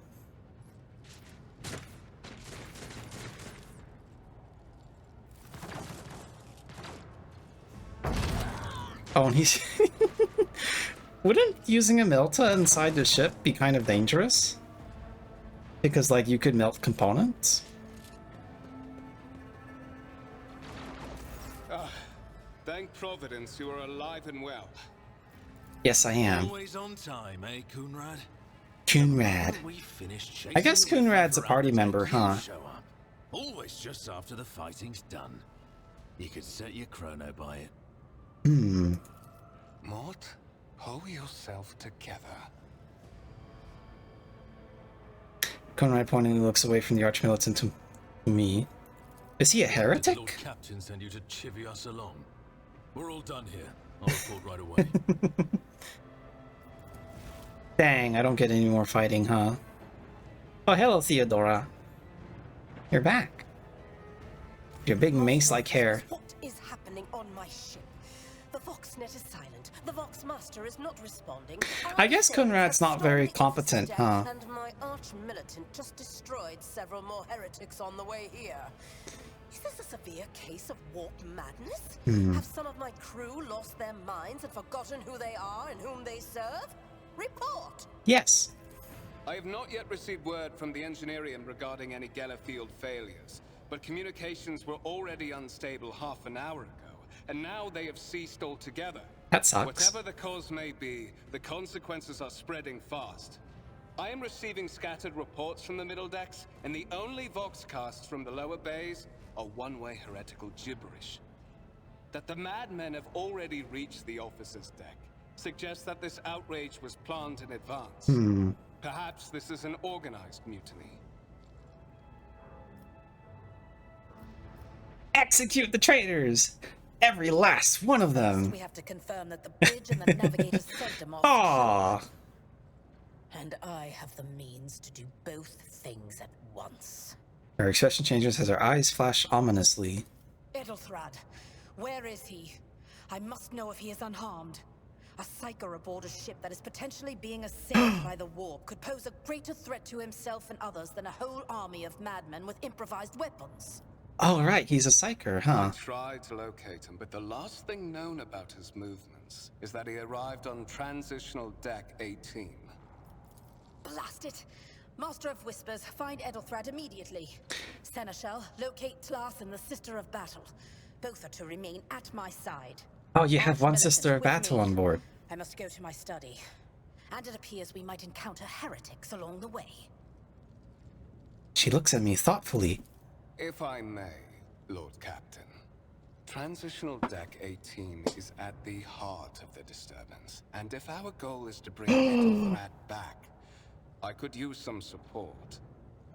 Oh, and he's... Wouldn't using a melta inside the ship be kind of dangerous? Because, like, you could melt components? Thank Providence you are alive and well. Yes, I am. Always on time, eh, Coonrad? Coonrad. We finished I guess chasing the Coonrad's a river party out member, until huh? you show up. Always just after the fighting's done. You could set your chrono by it. Mort, pull yourself together. Conrad pointedly looks away from the arch-militant to me. Is he a Did the heretic? Lord Captain send you to chivvy us along? We're all done here. I'll report right away. Dang, I don't get any more fighting, huh? Oh, hello, Theodora. You're back. Your big mace-like hair. What is happening on my ship? The Voxnet is silent. The Vox Master is not responding. I guess Conrad's not very competent, huh? And my arch-militant just destroyed several more heretics on the way here. Is this a severe case of warp madness? Have some of my crew lost their minds and forgotten who they are and whom they serve? Report! Yes. I have not yet received word from the Engineerium regarding any Gellerfield failures, but communications were already unstable half an hour ago, and now they have ceased altogether. That sucks. Whatever the cause may be, the consequences are spreading fast. I am receiving scattered reports from the middle decks, and the only voxcasts from the lower bays are one-way heretical gibberish. That the madmen have already reached the officers' deck suggests that this outrage was planned in advance. Perhaps this is an organized mutiny. Execute the traitors! Every last one of them! We have to confirm that the bridge and the navigator's septum are Aww! secure. And I have the means to do both things at once. Her expression changes as her eyes flash ominously. Edelthrad, where is he? I must know if he is unharmed. A psyker aboard a ship that is potentially being assailed by the warp could pose a greater threat to himself and others than a whole army of madmen with improvised weapons. Oh, right, he's a psyker, huh? I tried to locate him, but the last thing known about his movements is that he arrived on Transitional Deck 18. Blast it! Master of Whispers, find Edelthrad immediately. Seneschal, locate Tlas and the Sister of Battle. Both are to remain at my side. Oh, you have one Arch-militant sister of with battle me. on board. I must go to my study. And it appears we might encounter heretics along the way. She looks at me thoughtfully. If I may, Lord Captain, Transitional Deck 18 is at the heart of the disturbance, and if our goal is to bring Edelthrad back, I could use some support.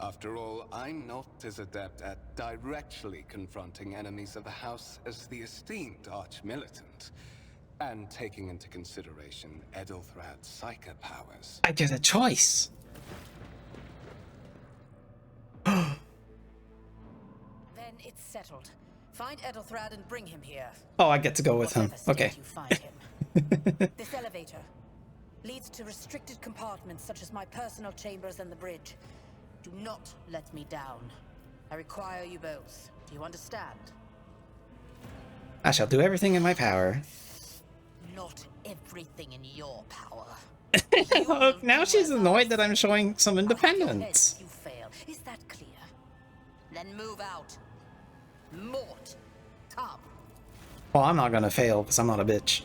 After all, I'm not as adept at directly confronting enemies of the House as the esteemed Arch-Militant, and taking into consideration Edelthrad's psychic powers. I get a choice! Then it's settled. Find Edelthrad and bring him here. Oh, I get to go with him. Whatever state Okay. you find him. This elevator leads to restricted compartments such as my personal chambers and the bridge. Do not let me down. I require you both. Do you understand? I shall do everything in my power. Not everything in your power. Look, now she's annoyed that I'm showing some independence. You fail. Is that clear? Then move out. Mort. Come. Well, I'm not gonna fail because I'm not a bitch.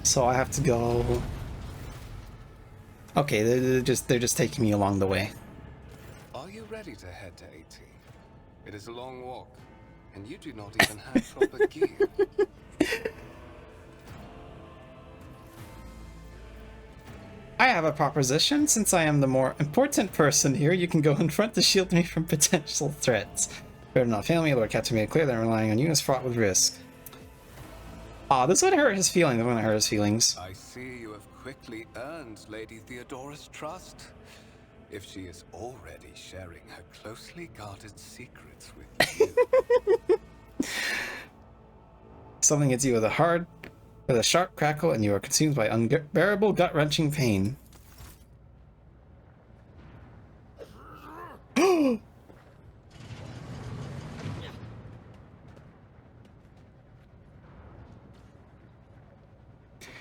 So I have to go. Okay, they're just taking me along the way. Are you ready to head to 18? It is a long walk, and you do not even have proper gear. I have a proposition. Since I am the more important person here, you can go in front to shield me from potential threats. Better not fail me, Lord Captain made it clear that I'm relying on you is fraught with risk. Aw, this would hurt his feelings. This would hurt his feelings. I see you have quickly earned Lady Theodora's trust. If she is already sharing her closely guarded secrets with you. Something hits you with a sharp crackle, and you are consumed by unbearable gut-wrenching pain.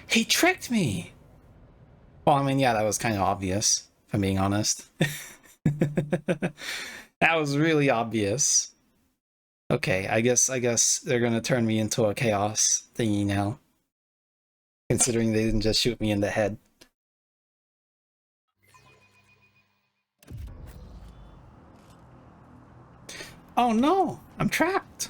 He tricked me! Well, I mean, yeah, that was kind of obvious, if I'm being honest. That was really obvious. Okay, I guess they're gonna turn me into a chaos thingy now. Considering they didn't just shoot me in the head. Oh no, I'm trapped.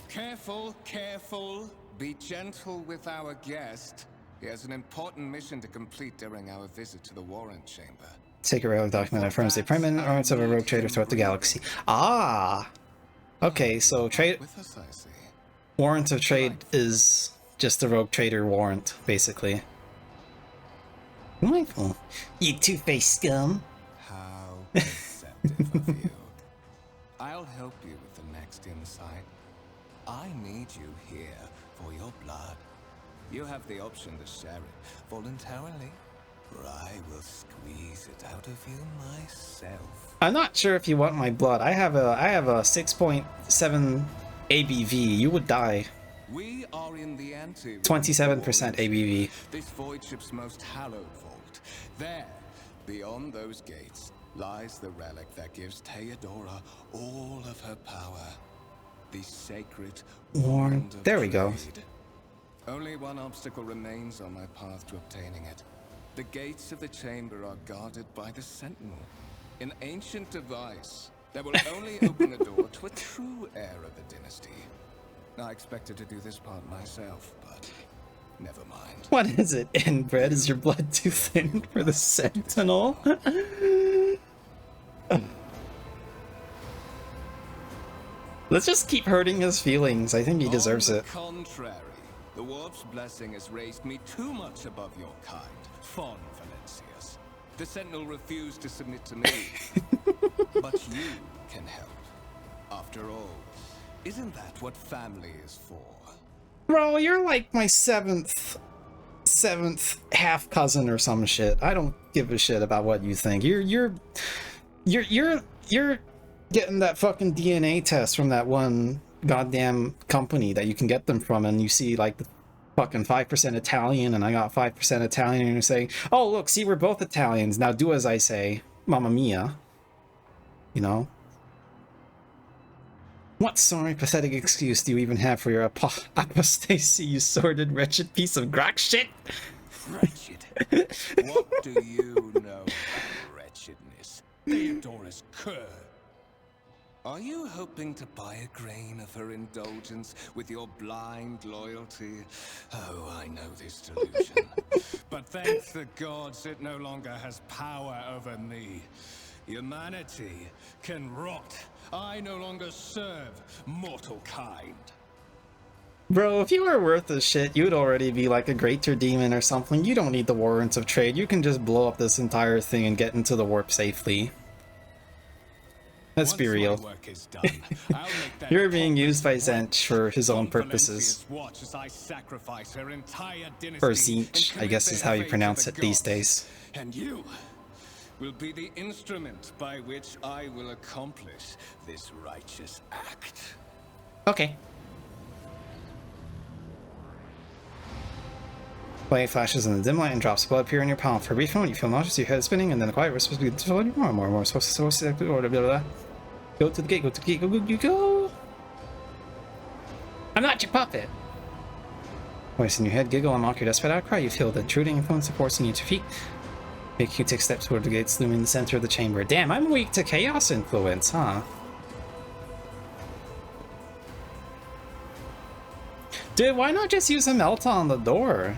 Careful, careful. Be gentle with our guest. He has an important mission to complete during our visit to the Warrant Chamber. Secret relic document affirms the permanent rights of a rogue trader throughout the galaxy. Ah! Okay, so trade With us, I see. warrant of trade is just a rogue trader warrant, basically. Delightful. You two-faced scum. How perceptive of you. I'll help you with the next insight. I need you here for your blood. You have the option to share it voluntarily, or I will squeeze it out of you myself. I'm not sure if you want my blood. I have a 6.7 ABV. You would die. We are in the anteroom. 27% ABV. This void ship's most hallowed vault. There, beyond those gates, lies the relic that gives Theodora all of her power. The sacred wand of There we go. trade. Only one obstacle remains on my path to obtaining it. The gates of the chamber are guarded by the Sentinel, an ancient device that will only open the door to a true heir of the dynasty. I expected to do this part myself, but never mind. What is it? Inbred? Is your blood too thin for the Sentinel? Let's just keep hurting his feelings. I think he deserves On it. the contrary, the Warp's blessing has raised me too much above your kind, Fon Valencius. The Sentinel refused to submit to me, but you can help. After all, isn't that what family is for? Bro, you're like my seventh half cousin or some shit. I don't give a shit about what you think. You're getting that fucking DNA test from that one goddamn company that you can get them from, and you see like the fucking 5% Italian, and I got 5% Italian, and you're saying, oh look, see, we're both Italians, now do as I say, mamma mia. You know? What sorry, pathetic excuse do you even have for your apostasy, you sordid, wretched piece of grok shit? Wretched? What do you know about wretchedness? Theodora's cur. Are you hoping to buy a grain of her indulgence with your blind loyalty? Oh, I know this delusion. But thanks the gods, it no longer has power over me. Humanity can rot. I no longer serve mortal kind. Bro, if you were worth a shit, you'd already be like a greater demon or something. You don't need the warrants of trade. You can just blow up this entire thing and get into the warp safely. Let's be real. Work is done, I'll make that You're being used by point. Zench for his own Fon purposes. Valencius watch as I sacrifice her entire dynasty Or and Zench, I commit guess is their how you fate to pronounce the it these gods. days. And you will be the instrument by which I will accomplish this righteous act. Okay. Light flashes in the dim light and drops of blood appear in your palm. For a brief moment, you feel nauseous, your head is spinning, and then a quiet whisper begins to fill you more and more and more. Supposed to blah, blah, blah. Go to the gate, go to the gate, go. I'm not your puppet. Voice in your head, giggle and mock your desperate outcry. You feel the intruding influence forcing you to feet. Make you take steps toward the gates looming in the center of the chamber. Damn, I'm weak to chaos influence, huh? Dude, why not just use a melt on the door?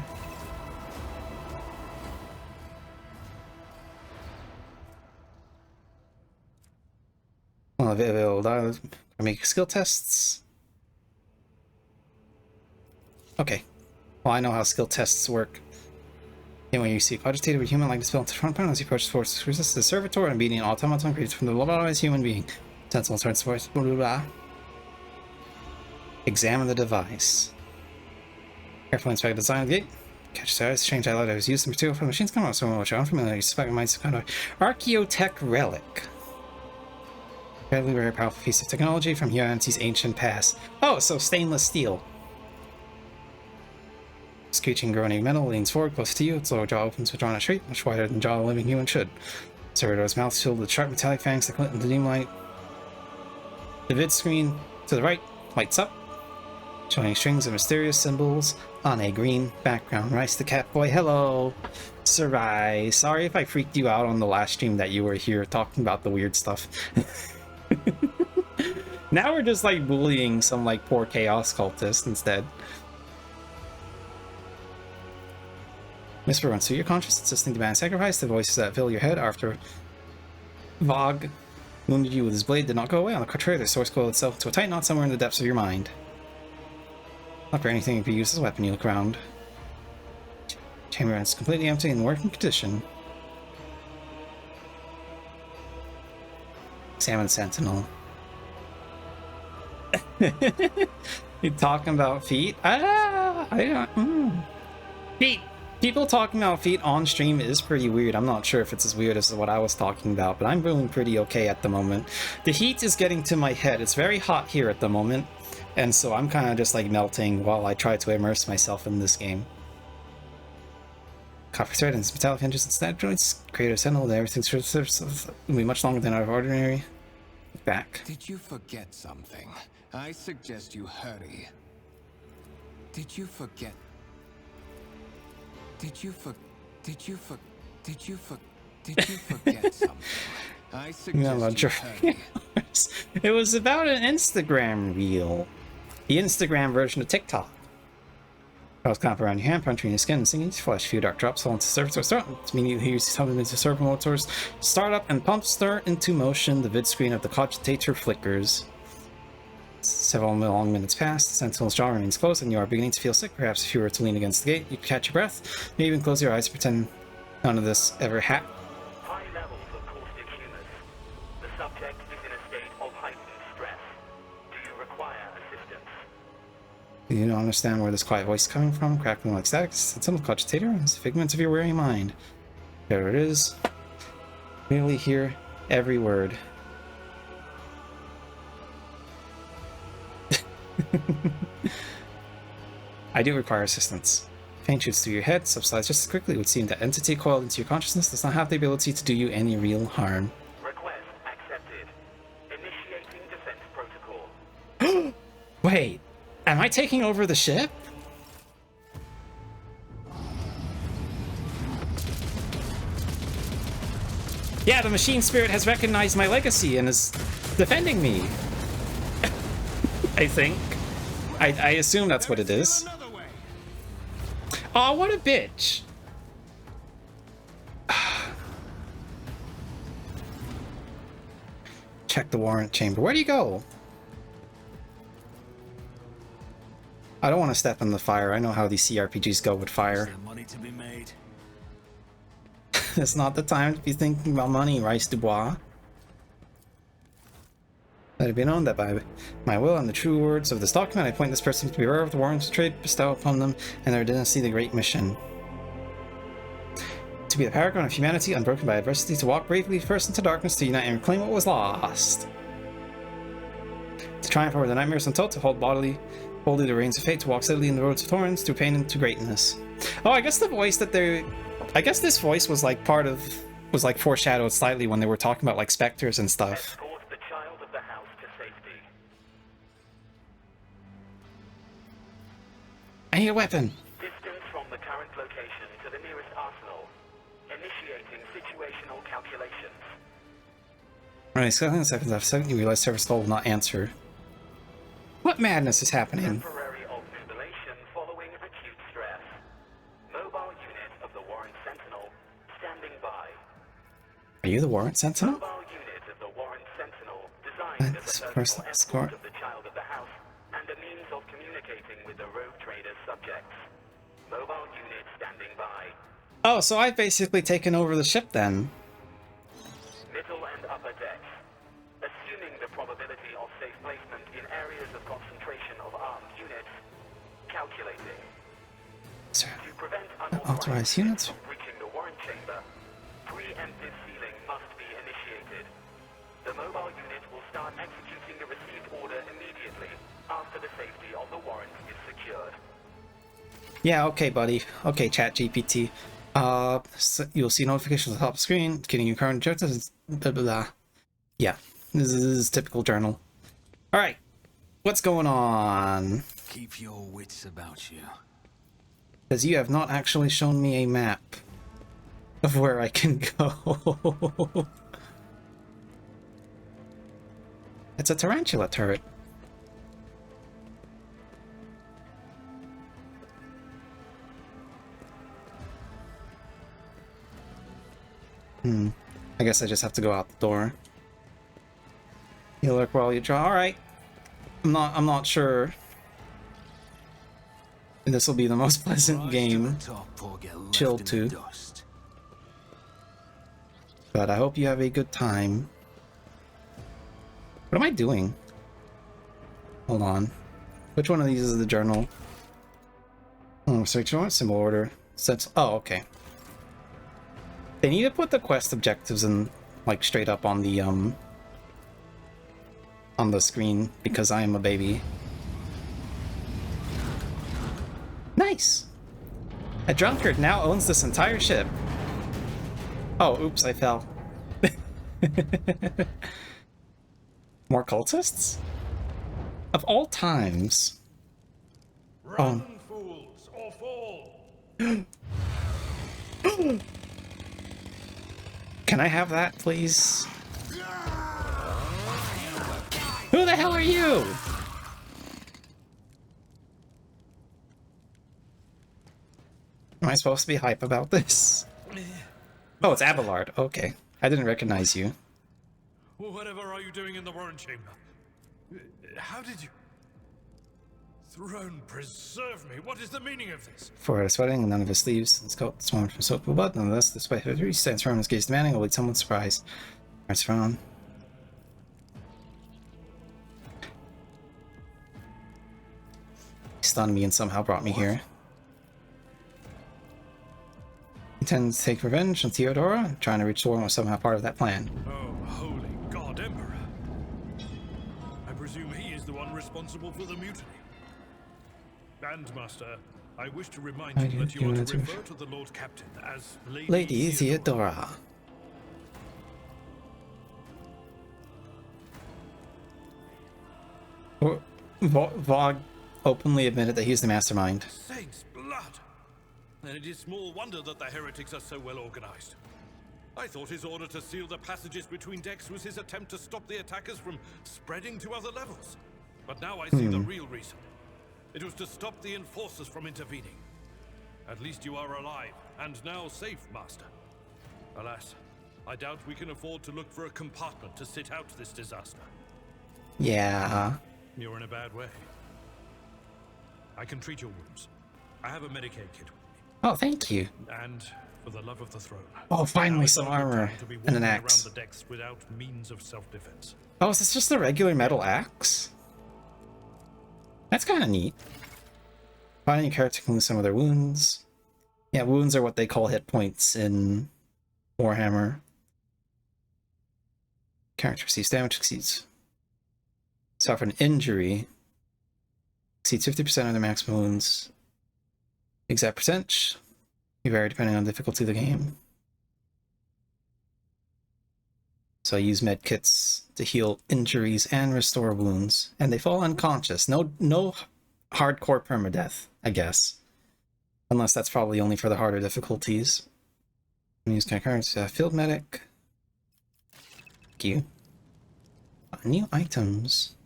Well, make skill tests. Okay. Well, I know how skill tests work. And when you see a cogitated with human like this built to front panel as you approach force resist the servitor and beating an automaton created from the lobotomized human being. Sentinel turns force blah blah blah. Examine the device. Carefully inspect the design of the gate. Catch the eyes, strange highlight I was used in material from the machine's camera, so much unfamiliar, you suspect it might be some kind of archaeotech relic. Incredibly very powerful piece of technology from humanity's ancient past. Oh, so stainless steel. Screeching, groaning metal leans forward close to you. Its lower jaw opens, withdrawn a straight, much wider than the jaw a living human should. Servitor's mouth filled with sharp metallic fangs that glint in the dim light. The vid screen to the right lights up. showing strings of mysterious symbols on a green background. Rice the cat boy, hello! Sarai, sorry if I freaked you out on the last stream that you were here talking about the weird stuff. Now we're just like bullying some like poor chaos cultist instead. Whisper runs through your conscious, insisting demand sacrifice. The voices that fill your head after Vogue wounded you with his blade did not go away. On the contrary, the source coiled itself into a tight knot somewhere in the depths of your mind. Not for anything to be used as a weapon. You look around. Chamber is completely empty and in working condition. Examine Sentinel. You talking about feet? Feet! People talking about feet on stream is pretty weird. I'm not sure if it's as weird as what I was talking about, but I'm feeling pretty okay at the moment. The heat is getting to my head. It's very hot here at the moment, and so I'm kind of just like melting while I try to immerse myself in this game. Copper thread and its metallic hinges and snap joints create a sentinel that everything's will be much longer than out of ordinary. Back. Did you forget something? I suggest you hurry. Did you forget? Did you forget something? I suggest you hurry. It was about an Instagram reel. The Instagram version of TikTok. I was clamping around your hand, puncturing your skin, and singing into flesh. A few dark drops fall into the surface or start. It's immediately you see something into servo motors. Start up and pump stir into motion. The vid screen of the cogitator flickers. Several long minutes pass, the sentinel's jaw remains closed, and you are beginning to feel sick. Perhaps if you were to lean against the gate, you could catch your breath. Maybe even close your eyes, pretend none of this ever happened. High levels of caustic humus. The subject is in a state of heightened stress. Do you require assistance? Do you not understand where this quiet voice is coming from? Crackling like static. Sentinel cogitator is a figment of your weary mind. There it is. Clearly hear every word. I do require assistance. Pain shoots through your head, subsides just as quickly. It would seem that entity coiled into your consciousness does not have the ability to do you any real harm. Request accepted. Initiating defense protocol. Wait, am I taking over the ship? Yeah, the machine spirit has recognized my legacy and is defending me. I think. I assume that's what it is. Oh, what a bitch. Check the warrant chamber. Where do you go? I don't want to step in the fire. I know how these CRPGs go with fire. Is there money to be made? It's not the time to be thinking about money, Rice Dubois. Let it be known that by my will and the true words of this document, I appoint this person to be bearer of the warrants of trade bestowed upon them and their dynasty the great mission. To be the paragon of humanity, unbroken by adversity, to walk bravely first into darkness, to unite and reclaim what was lost. To triumph over the nightmares untold, to hold boldly the reins of fate, to walk steadily in the roads of thorns, through pain into greatness. Oh, I guess the voice that they... I guess this voice was like part of... was like foreshadowed slightly when they were talking about like specters and stuff. I need a weapon. Distance from the current location to the nearest arsenal. Initiating situational calculations. Alright, 7 seconds after 7, you realize service call will not answer. What madness is happening? Temporary obnubilation following acute stress. Mobile unit of the Warrant Sentinel standing by. Are you the Warrant Sentinel? Mobile unit of the Warrant Sentinel designed as a personal escort of the child of the house and a means of communicating with the rogue trader's subjects. Mobile unit standing by. Oh, so I've basically taken over the ship then. Middle and upper decks. Assuming the probability of safe placement in areas of concentration of armed units. Calculating. Sir, To prevent authorized units? from breaching the warrant chamber, preemptive sealing must be initiated. The mobile unit will start executing the received order immediately after the safety of the warrant is secured. Yeah, okay, buddy. Okay, ChatGPT. So you'll see notifications at the top of the screen, getting your current objectives, blah, blah, blah. Yeah, this is typical journal. Alright, what's going on? Keep your wits about you. Because you have not actually shown me a map of where I can go. It's a tarantula turret. I guess I just have to go out the door. You look while you draw. Alright. I'm not sure this will be the most pleasant game chill to. But I hope you have a good time. What am I doing? Hold on. Which one of these is the journal? Oh, search on symbol order. Sets. Oh, okay. They need to put the quest objectives in, like, straight up on the screen because I am a baby. Nice. A drunkard now owns this entire ship. Oh, oops, I fell. More cultists? Of all times. Run, fools, or fall. Can I have that, please? Who the hell are you? Am I supposed to be hype about this? Oh, it's Abelard. Okay. I didn't recognize you. Whatever are you doing in the Warren Chamber? How did you... Throne preserve me. What is the meaning of this? For sweating, none of his sleeves. His coat swarmed from soap and blood. Nonetheless, despite victory, he stands firm, his gaze demanding, will lead someone surprised. Arts frown. He stunned me and somehow brought me here. Intends to take revenge on Theodora. Trying to reach Warren was somehow part of that plan. Oh, holy God, Emperor. I presume he is the one responsible for the mutiny. And, Master, I wish to remind you that you are to refer to the Lord Captain as Lady Theodora. Vogue openly admitted that he's the mastermind. Saints' blood! And it is small wonder that the heretics are so well organized. I thought his order to seal the passages between decks was his attempt to stop the attackers from spreading to other levels. But now I see the real reason. It was to stop the enforcers from intervening. At least you are alive, and now safe, Master. Alas, I doubt we can afford to look for a compartment to sit out this disaster. Yeah. You're in a bad way. I can treat your wounds. I have a Medicaid kit with me. Oh, thank you. And for the love of the throne. Oh, finally some armor and an axe. Around the decks without means of self-defense. Oh, is this just a regular metal axe? That's kind of neat. Finding a character can lose some of their wounds. Yeah, wounds are what they call hit points in Warhammer. Character receives damage exceeds. Suffer an injury. Exceeds 50% of their maximum wounds. Exact percentage. May vary depending on the difficulty of the game. So I use med kits to heal injuries and restore wounds. And they fall unconscious. No hardcore permadeath, I guess. Unless that's probably only for the harder difficulties. Use cards. Field medic. Thank you. New items.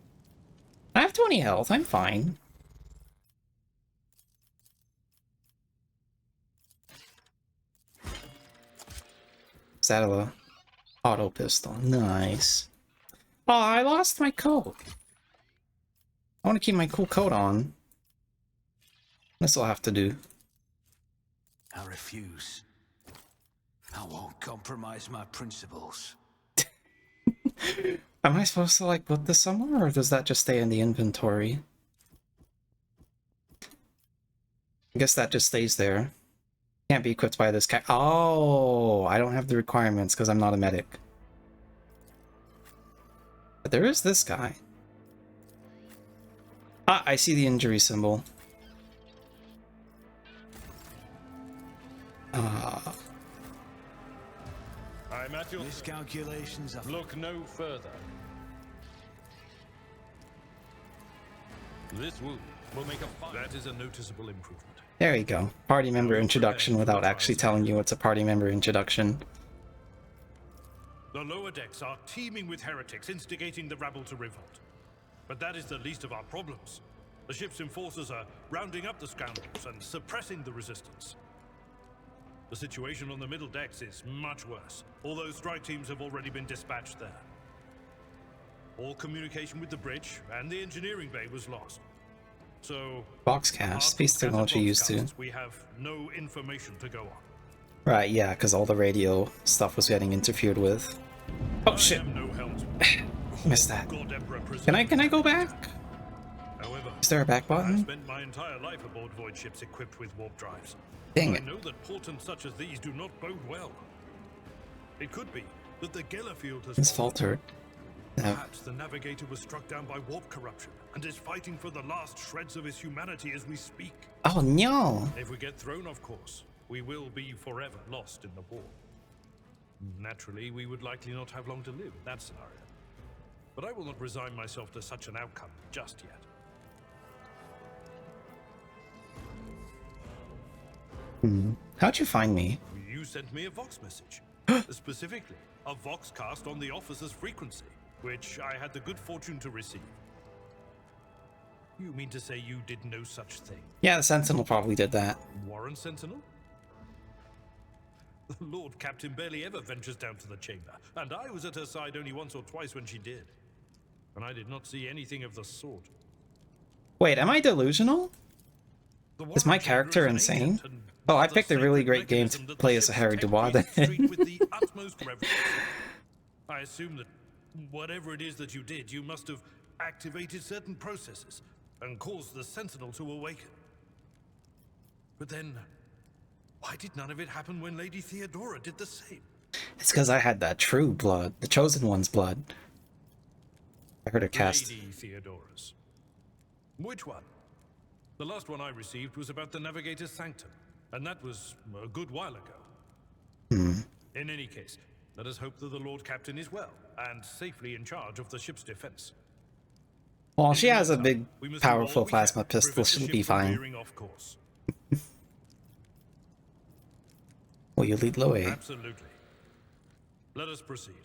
I have 20 health. I'm fine. Saddle auto pistol. Nice. Oh, I lost my coat. I want to keep my cool coat on. This will have to do. I refuse. I won't compromise my principles. Am I supposed to, like, put this somewhere, or does that just stay in the inventory? I guess that just stays there. Can't be equipped by this guy. Oh, I don't have the requirements because I'm not a medic. But there is this guy. Ah, I see the injury symbol. I'm at your Miscalculations are... Look no further. This wound We'll make a fine. That is a noticeable improvement. There you go. Party member introduction without actually telling you it's a party member introduction. The lower decks are teeming with heretics instigating the rabble to revolt. But that is the least of our problems. The ship's enforcers are rounding up the scoundrels and suppressing the resistance. The situation on the middle decks is much worse, although strike teams have already been dispatched there. All communication with the bridge and the engineering bay was lost. So, Boxcast, space technology used to. We have no information to go on. Right, yeah, because all the radio stuff was getting interfered with. Oh shit! No Missed that. Can I go back? However, is there a back button? I've spent my entire life aboard void ships equipped with warp drives. Dang it. I know that portents such as these do not bode well. It could be that the Gellerfield has faltered. No. Perhaps the navigator was struck down by warp corruption and is fighting for the last shreds of his humanity as we speak. Oh no! If we get thrown off course, we will be forever lost in the war. Naturally, we would likely not have long to live in that scenario. But I will not resign myself to such an outcome just yet. How'd you find me? You sent me a Vox message. Specifically, a Vox cast on the officer's frequency, which I had the good fortune to receive. You mean to say you did no such thing? Yeah, the Sentinel probably did that. Warren Sentinel? The Lord Captain barely ever ventures down to the chamber, and I was at her side only once or twice when she did. And I did not see anything of the sort. Wait, am I delusional? Is my character insane? Oh, I picked a really great game to play as a Harry Dubois then. I assume that whatever it is that you did, you must have activated certain processes and caused the Sentinel to awaken. But then, why did none of it happen when Lady Theodora did the same? It's because I had that true blood, the Chosen One's blood. I heard her cast. Lady Theodora's. Which one? The last one I received was about the Navigator's Sanctum, and that was a good while ago. In any case, let us hope that the Lord Captain is well, and safely in charge of the ship's defense. Well, she has a big, powerful plasma pistol, she'll be fine. Will you lead Loe? Absolutely. Let us proceed.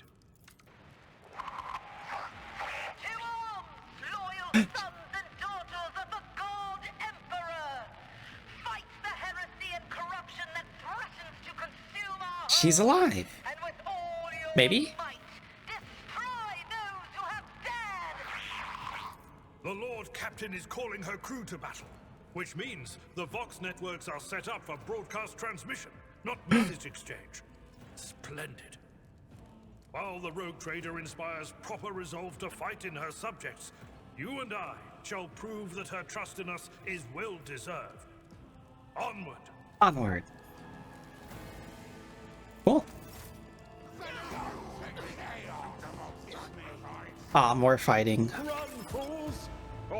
Loyal sons and daughters of the God Emperor! Fight the heresy and corruption that threatens to consume our She's alive. and with all your Maybe? might, destroy those who have dared! The Lord Captain is calling her crew to battle, which means the Vox networks are set up for broadcast transmission, not message exchange. Splendid. While the rogue trader inspires proper resolve to fight in her subjects, you and I shall prove that her trust in us is well deserved. Onward. Onward. Cool. Ah, more fighting.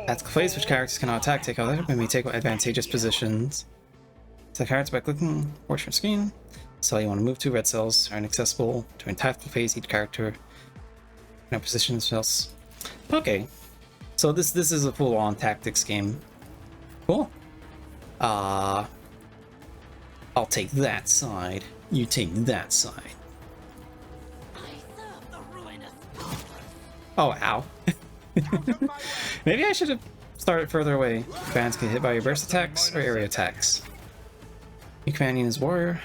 Tactical phase, which characters cannot attack, take other, and may take advantageous positions. Select characters by clicking portion of screen. Cell you want to move to, red cells are inaccessible. During tactical phase, each character no position cells. Okay. So this is a full-on tactics game. Cool. I'll take that side. You take that side. Oh, ow. Maybe I should have started further away. Commands get hit by your burst attacks or area attacks. Your commanding is warrior.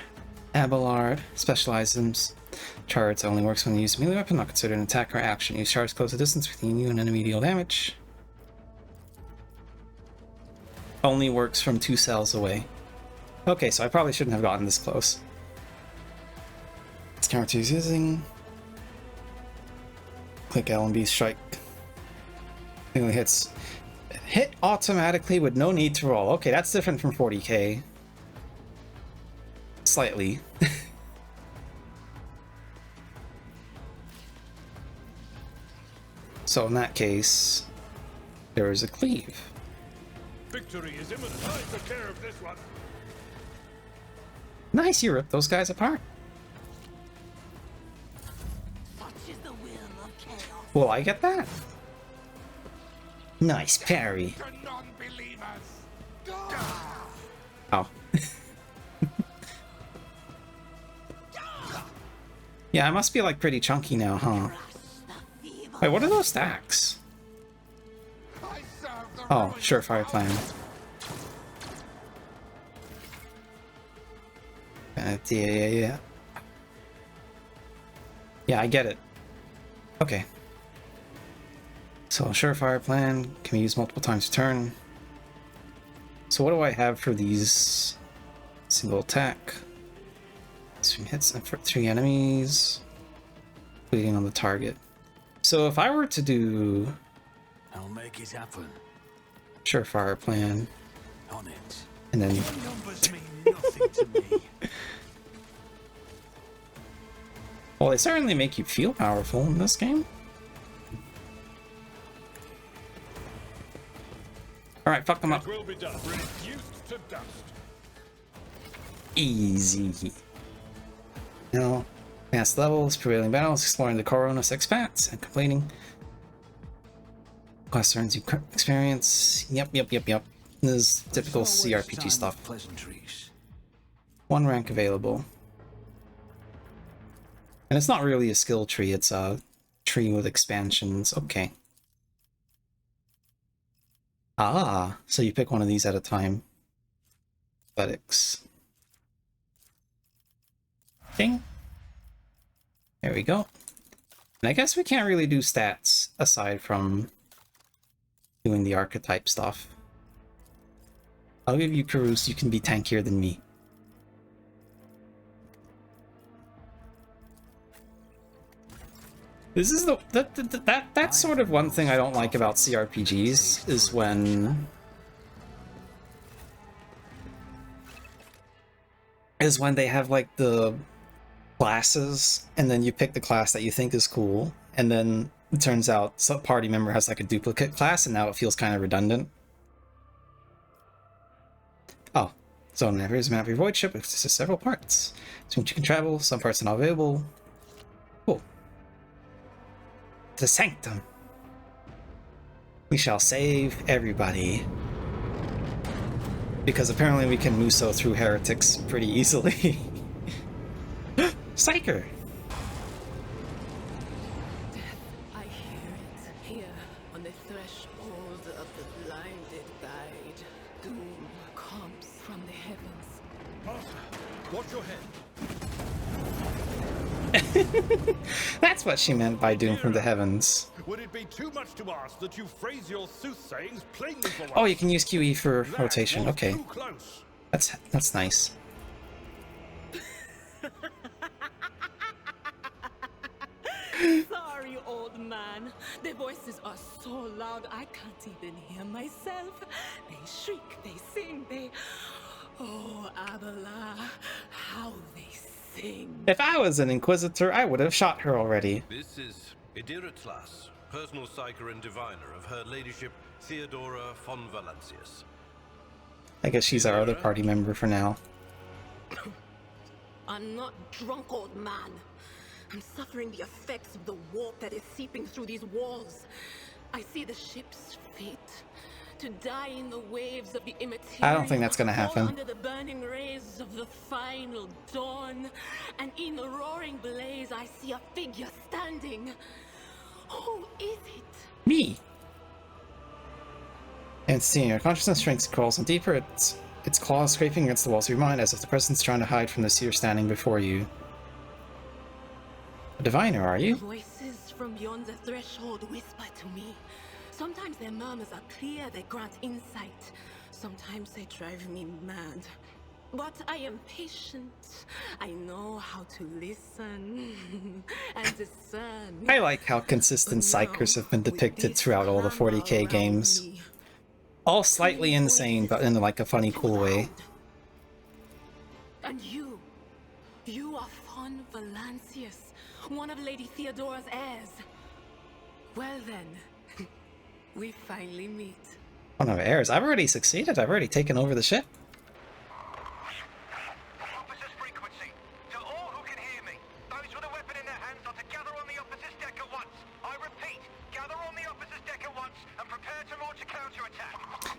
Aeldari. Specializes. Charge only works when you use a melee weapon, not considered an attack or action. Use charge close to distance between you and enemy deal damage. Only works from 2 cells away. Okay, so I probably shouldn't have gotten this close. This character is using. Click L and B strike. Only hits. Hit automatically with no need to roll. Okay, that's different from 40k. Slightly. So in that case, there is a cleave. Victory is imminent. I took care of this one. Nice, you ripped those guys apart. Will I get that? Nice parry. Oh. Yeah, I must be like pretty chunky now, huh? Wait, what are those stacks? Oh, surefire plan. Yeah. Yeah, I get it. Okay. So, surefire plan can be used multiple times per turn. So what do I have for these? Single attack. 3 hits and for 3 enemies. Bleeding on the target. So if I were to do... I'll make it happen. Surefire plan. On it. And then... Numbers mean nothing to me. Well, they certainly make you feel powerful in this game. Alright, fuck them up. Will be done. Reduced to dust. Easy. Now, advanced levels, prevailing battles, exploring the Coronas expats, and completing. Class earns you experience. Yep. This is typical CRPG stuff. Pleasantries. 1 rank available. And it's not really a skill tree, it's a tree with expansions. Okay. Ah, so you pick one of these at a time. Athletics. Ding. There we go. And I guess we can't really do stats aside from doing the archetype stuff. I'll give you Karus, you can be tankier than me. This is that's sort of one thing I don't like about CRPGs is when they have like the classes and then you pick the class that you think is cool and then it turns out some party member has like a duplicate class and now it feels kind of redundant. Oh, so now here's a map of your void ship, which is several parts. So you can travel, some parts are not available. Cool. The Sanctum. We shall save everybody. Because apparently we can Muso through heretics pretty easily. Psyker! I hear it here on the threshold of the blinded guide. Doom comes from the heavens. Master, watch your head. That's what she meant by Doom from the heavens. Would it be too much to ask that you phrase your soothsayings plainly for once? Oh, you can use QE for rotation. was Okay. too close. That's nice. Sorry, old man. Their voices are so loud I can't even hear myself. They shriek, they sing, they... Oh, Abela, how they sing. If I was an Inquisitor, I would have shot her already. This is Idiratlas, personal psyker and diviner of Her Ladyship Theodora von Valancius. I guess she's our other party member for now. I'm not drunk, old man. I'm suffering the effects of the warp that is seeping through these walls. I see the ship's fate. To die in the waves of the immaterial. I don't think that's gonna happen. Under the burning rays of the final dawn. And in the roaring blaze, I see a figure standing. Who is it? Me! And seeing your consciousness shrinks, crawls on deeper, its claws scraping against the walls of your mind as if the person's trying to hide from the seer standing before you. A diviner, are you? Voices from beyond the threshold whisper to me. Sometimes their murmurs are clear, they grant insight. Sometimes they drive me mad. But I am patient. I know how to listen and discern. I like how consistent psychers have been depicted throughout all the 40k games. All slightly insane, but in like a funny, cool way. And you are von Valancius, one of Lady Theodora's heirs. Well then, we finally meet. One of heirs. I've already succeeded. I've already taken over the ship. Officer's frequency. To all who can hear me. Those with a weapon in their hands are to gather on the officer's deck at once. I repeat, gather on the officer's deck at once and prepare to launch a counterattack.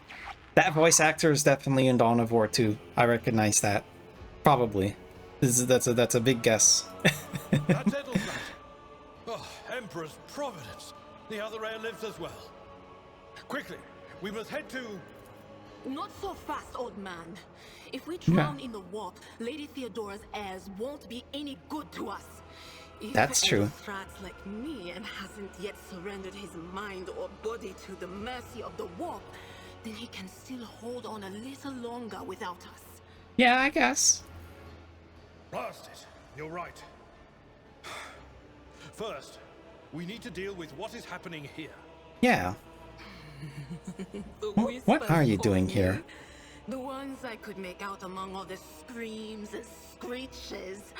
That voice actor is definitely in Dawn of War 2. I recognize that. Probably. That's a big guess. That's Edelman. Oh, Emperor's Providence. The other heir lives as well. Quickly, we must head to... Not so fast, old man. If we drown in the warp, Lady Theodora's heirs won't be any good to us. If That's true. Strats like me and hasn't yet surrendered his mind or body to the mercy of the warp, then he can still hold on a little longer without us. Yeah, I guess. Blast it. You're right. First, we need to deal with what is happening here. Yeah. What are you doing here? The ones I could make out among all the screams and screeches.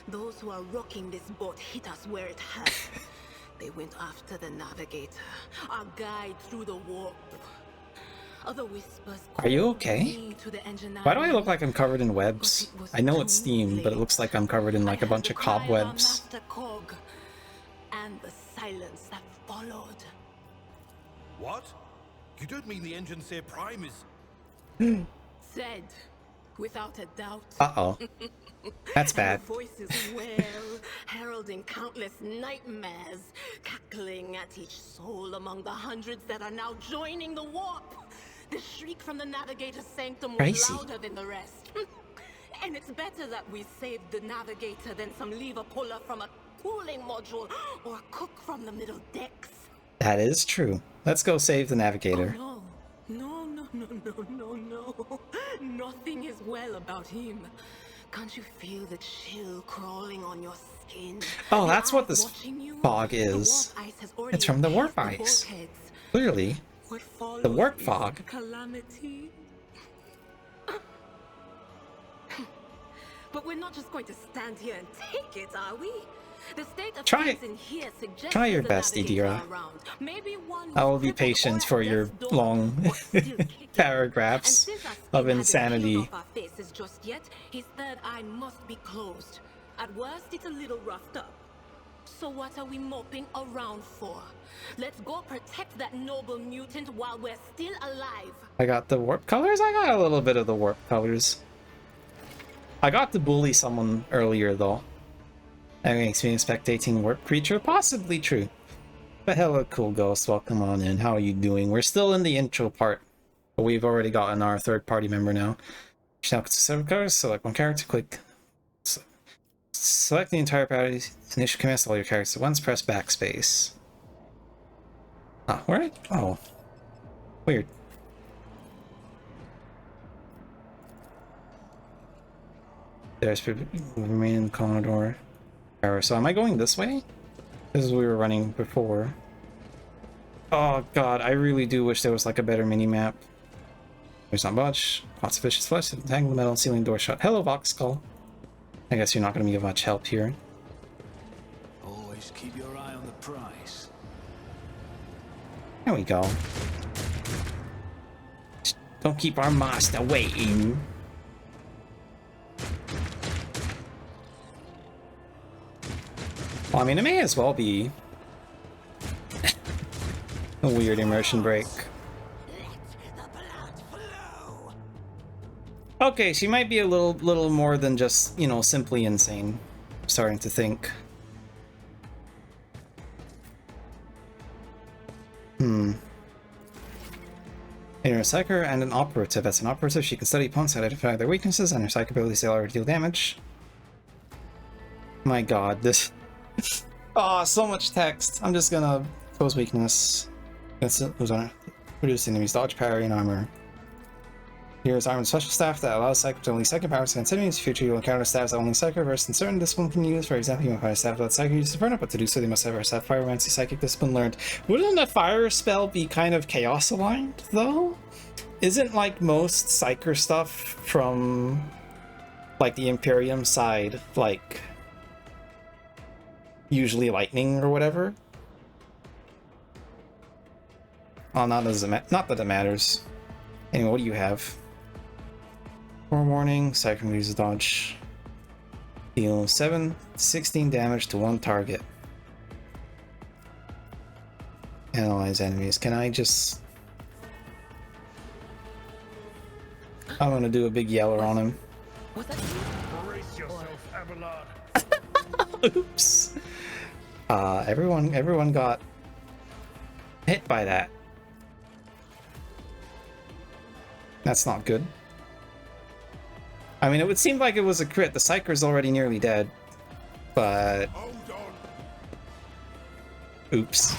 Those who are rocking this boat hit us where it hurt. They went after the navigator, our guide through the warp. Other whispers. Are you okay? Why do I look like I'm covered in webs? I know it's steam, but it looks like I'm covered in like a bunch of cobwebs. And the silence that followed. What? You don't mean the Engineer Prime is... Said, without a doubt. Uh-oh. That's bad. And the voices wail, heralding countless nightmares, cackling at each soul among the hundreds that are now joining the warp. The shriek from the navigator's sanctum was louder than the rest. And it's better that we saved the navigator than some lever puller from a cooling module or a cook from the middle decks. That is true. Let's go save the navigator. Oh, no. No. Nothing is well about him. Can't you feel the chill crawling on your skin? Oh, that's what this fog is. It's from the warp ice. Clearly. The warp fog. Calamity. But we're not just going to stand here and take it, are we? The state of things in here suggests try your best, Idira. I will be patient for your long paragraphs of insanity. Just yet, his third eye must be closed. At worst, it's a little roughed up. So what are we moping around for? Let's go protect that noble mutant while we're still alive. I got the warp colors? I got a little bit of the warp colors. I got to bully someone earlier, though. That makes me a spectating warp creature? Possibly true. But hello, cool ghost. Welcome on in. How are you doing? We're still in the intro part, but we've already gotten our third-party member now. Now, several colors. Select one character. Click. Select the entire party. Initial command all your characters at once. Press backspace. Ah, where? Oh, weird. There's remain in the Commodore. So am I going this way? This is where we were running before. Oh god, I really do wish there was like a better mini-map. There's not much. Lots of vicious flesh, tangled metal, ceiling door shut. Hello, Vox Skull. I guess you're not going to be of much help here. Always keep your eye on the prize. There we go. Just don't keep our master waiting. Well, I mean, it may as well be a weird immersion break. Okay, she might be a little more than just, you know, simply insane. I'm starting to think. In her psyker and an operative. As an operative, she can study opponents, identify their weaknesses, and her psych abilities allow her to deal damage. My god, this... Oh, so much text. I'm just gonna close weakness. Reduce enemies dodge, parry, and armor. Here's armored special staff that allows Psyker to only second powers against enemies. In the future, you'll encounter staffs that only Psyker versus in certain discipline can use. For example, you might find a staff that Psyker uses to burn up, but to do so, they must have a staff Pyromancy Psychic Discipline learned. Wouldn't a fire spell be kind of chaos aligned, though? Isn't like most Psyker stuff from like the Imperium side, like usually lightning or whatever? Oh, not that it matters. Anyway, what do you have? Forewarning, Psyker uses dodge. Deal 16 damage to one target. Analyze enemies. Can I just... I'm gonna do a big yeller on him. Brace yourself, Abelard. Oops. Everyone got hit by that. That's not good. I mean, it would seem like it was a crit. The Psyker's already nearly dead. But... Oops.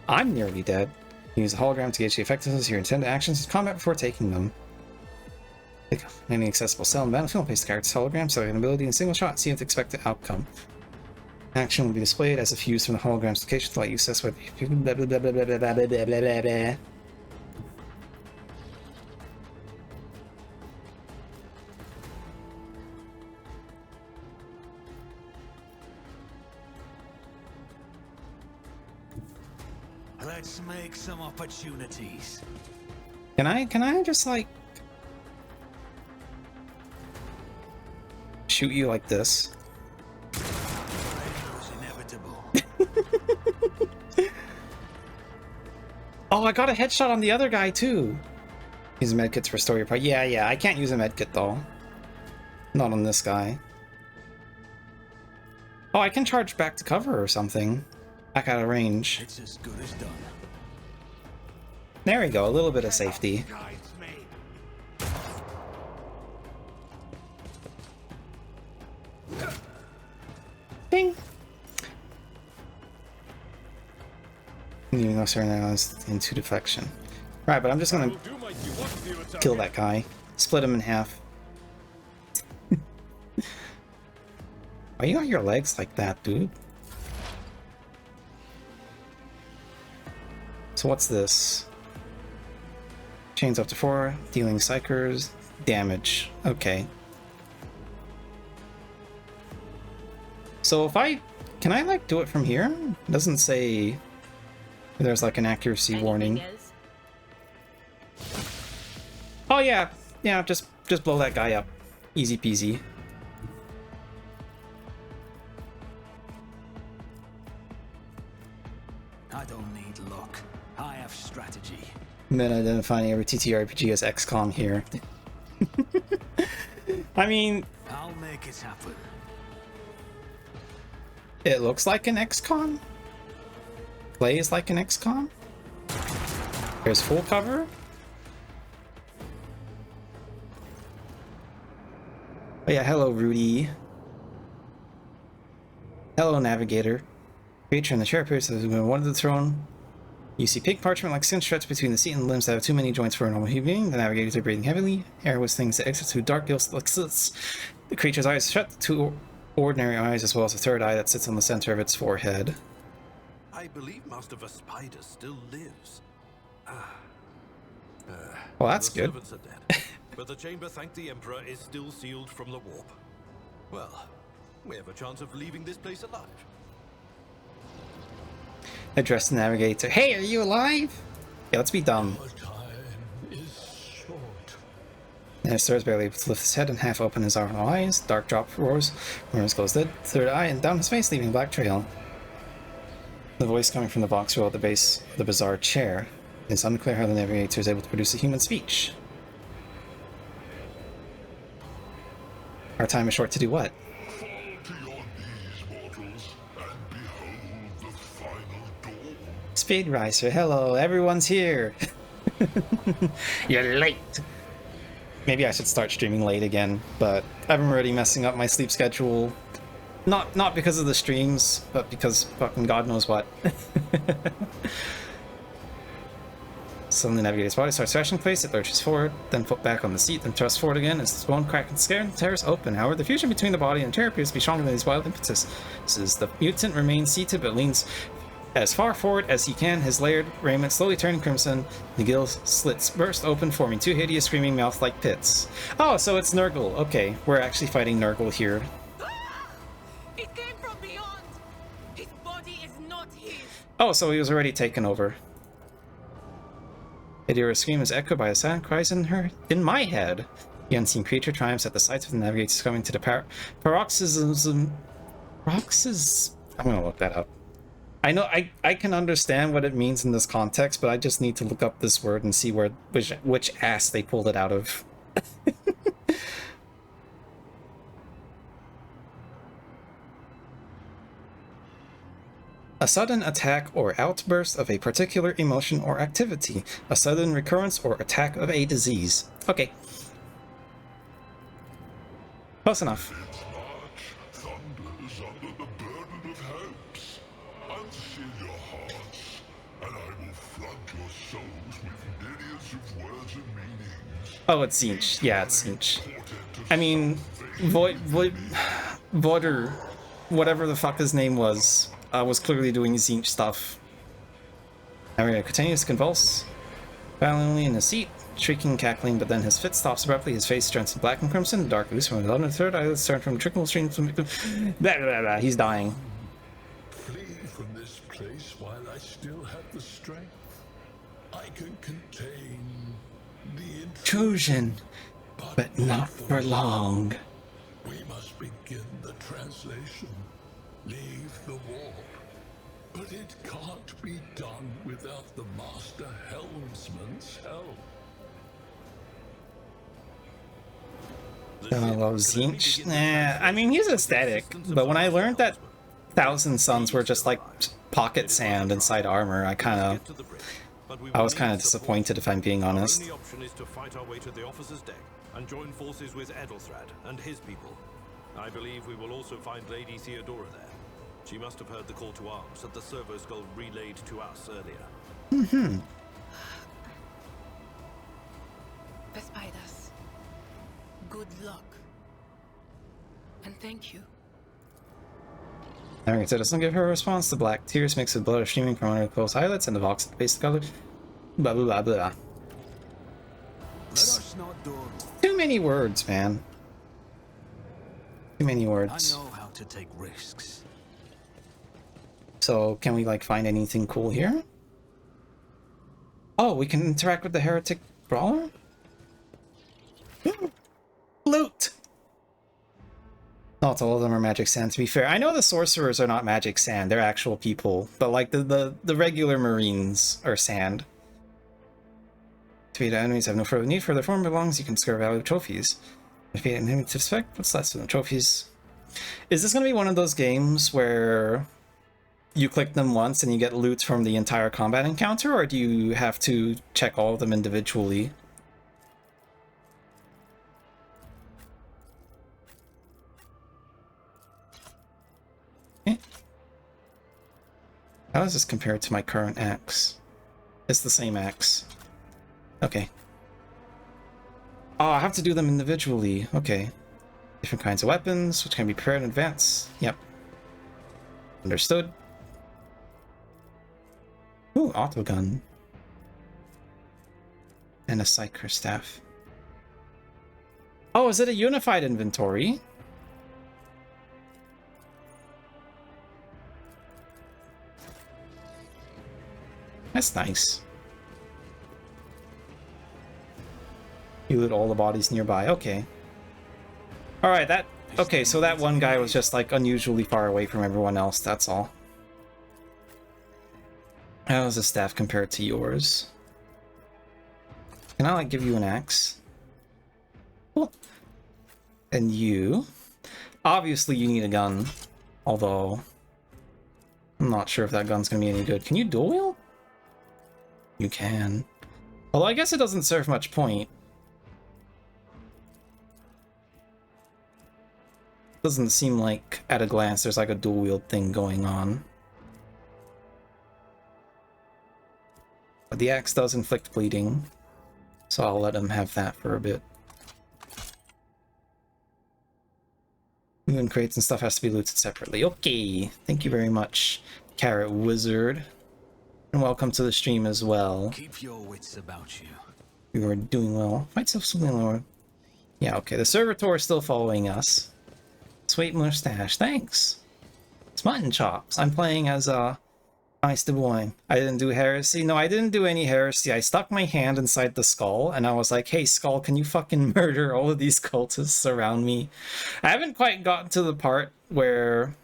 I'm nearly dead. Use the hologram to gauge the effectiveness of your intended actions in combat before taking them. Pick any accessible cell in the battlefield, place the character's hologram, so an ability in a single shot, see if the expected outcome. Action will be displayed as if used from the hologram's location to let you assess whether you blah blah blah blah blah blah blah blah blah blah. Let's make some opportunities. Can I just like shoot you like this? Oh, I got a headshot on the other guy too. Use a medkit to restore your part. Yeah, I can't use a medkit though. Not on this guy. Oh, I can charge back to cover or something. Back out of range. It's as good as done. There we go, a little bit of safety. Bing! Even though certain allies into deflection. Right, but I'm just gonna kill that guy. Split him in half. Why you got your legs like that, dude? So what's this? Chains up to 4, dealing psychers, damage. Okay. So if can I like do it from here? It doesn't say there's like an accuracy warning. Oh yeah, just blow that guy up. Easy peasy. I don't need luck. I have strategy. And then identifying every TTRPG as XCOM here. I mean, I'll make it happen. It looks like an XCOM. Plays like an XCOM. There's full cover. Oh yeah, hello Rudy. Hello Navigator. Creature in the chair appears to have been one of the throne. You see pink parchment like skin stretched between the seat and limbs that have too many joints for a normal human being. The navigators are breathing heavily. Air was things that exit through dark gills. The creature's eyes shut, two ordinary eyes as well as a third eye that sits on the center of its forehead. I believe Master of a Spider still lives. Well, that's the good. servants are dead, but the chamber, thank the Emperor, is still sealed from the warp. Well, we have a chance of leaving this place alive. Address the navigator. Hey, are you alive? Yeah, let's be dumb. And stirs barely able to lift his head and half open his eyes. Dark drop roars. Rumors goes dead. Third eye and down his face, leaving a black trail. The voice coming from the box roll at the base of the bizarre chair. It's unclear how the navigator is able to produce a human speech. Our time is short to do what? Speed Ricer, hello, everyone's here. You're late. Maybe I should start streaming late again, but I'm already messing up my sleep schedule. Not because of the streams, but because fucking God knows what. Suddenly navigator's body starts thrashing place, it lurches forward, then foot back on the seat, then thrusts forward again as the bone crack and scare and tears open. However, the fusion between the body and chair appears to be stronger than his wild impetus. The mutant remains seated but leans as far forward as he can, his layered raiment slowly turning crimson. The gill slits burst open, forming two hideous screaming mouth-like pits. Oh, so it's Nurgle. Okay, we're actually fighting Nurgle here. It came from beyond. His body is not his. Oh, so he was already taken over. Idira's scream is echoed by a sound cries in my head. The unseen creature triumphs at the sights of the navigators coming to the paroxysm. Paroxysm. I'm gonna look that up. I know I can understand what it means in this context, but I just need to look up this word and see which ass they pulled it out of. A sudden attack or outburst of a particular emotion or activity. A sudden recurrence or attack of a disease. Okay. Close enough. Oh, it's Zinch. Yeah, it's Zinch. I mean, Voider, whatever the fuck his name was clearly doing Zinch stuff. Now continues to convulse, violently in his seat, shrieking and cackling, but then his fit stops abruptly, his face turns to black and crimson, the dark ooze from his other third eyelids turn from trickle streams from... Blah, blah, blah. He's dying. Flee from this place while I still have the strength. I can contain the intrusion, but not for long. We must begin the translation. Leave the warp. But it can't be done without the Master Helmsman's help. Love Zinch? Nah, I mean, he's aesthetic, but when I learned that Thousand Suns were just like pocket sand inside armor, I was kind of disappointed, if I'm being honest. Our only option is to fight our way to the officer's deck and join forces with Aeldari and his people. I believe we will also find Lady Theodora there. She must have heard the call to arms that the servo skull relayed to us earlier. Mm-hmm. Vespidas, good luck. And thank you. Navigator doesn't give her a response. The black tears mixed with blood are streaming from under the closed eyelids, and the vox at the base of the color. Blah blah blah blah. Let us not dawdle. Too many words, man. Too many words. I know how to take risks. So, can we, like, find anything cool here? Oh, we can interact with the heretic brawler? Loot! Not all of them are magic sand, to be fair. I know the sorcerers are not magic sand, they're actual people. But, like, the regular marines are sand. Defeated enemies have no further need for their form belongs. You can discover valuable trophies. Defeat an enemy to suspect. What's less than the trophies? Is this going to be one of those games where you click them once and you get loot from the entire combat encounter, or do you have to check all of them individually? Okay. How does this compare to my current axe? It's the same axe. Okay. Oh, I have to do them individually. Okay. Different kinds of weapons, which can be prepared in advance. Yep. Understood. Ooh, autogun. And a psyker staff. Oh, is it a unified inventory? That's nice. You loot all the bodies nearby. Okay. Alright, that... Okay, so that one guy was just, like, unusually far away from everyone else, that's all. How is the staff compared to yours? Can I, like, give you an axe? Cool. And you? Obviously you need a gun. Although... I'm not sure if that gun's gonna be any good. Can you dual wield? You can. Although I guess it doesn't serve much point. Doesn't seem like, at a glance, there's like a dual wield thing going on. But the axe does inflict bleeding, so I'll let him have that for a bit. Moon crates and stuff has to be looted separately. Okay, thank you very much, Carrot Wizard. And welcome to the stream as well. Keep your wits about you. You are doing well. Might still something lower. Yeah, okay, the servitor is still following us. Sweet mustache, thanks. It's mutton chops. I'm playing as Nice to boy. I didn't do heresy. No, I didn't do any heresy. I stuck my hand inside the skull and I was like, hey, skull, can you fucking murder all of these cultists around me? I haven't quite gotten to the part where...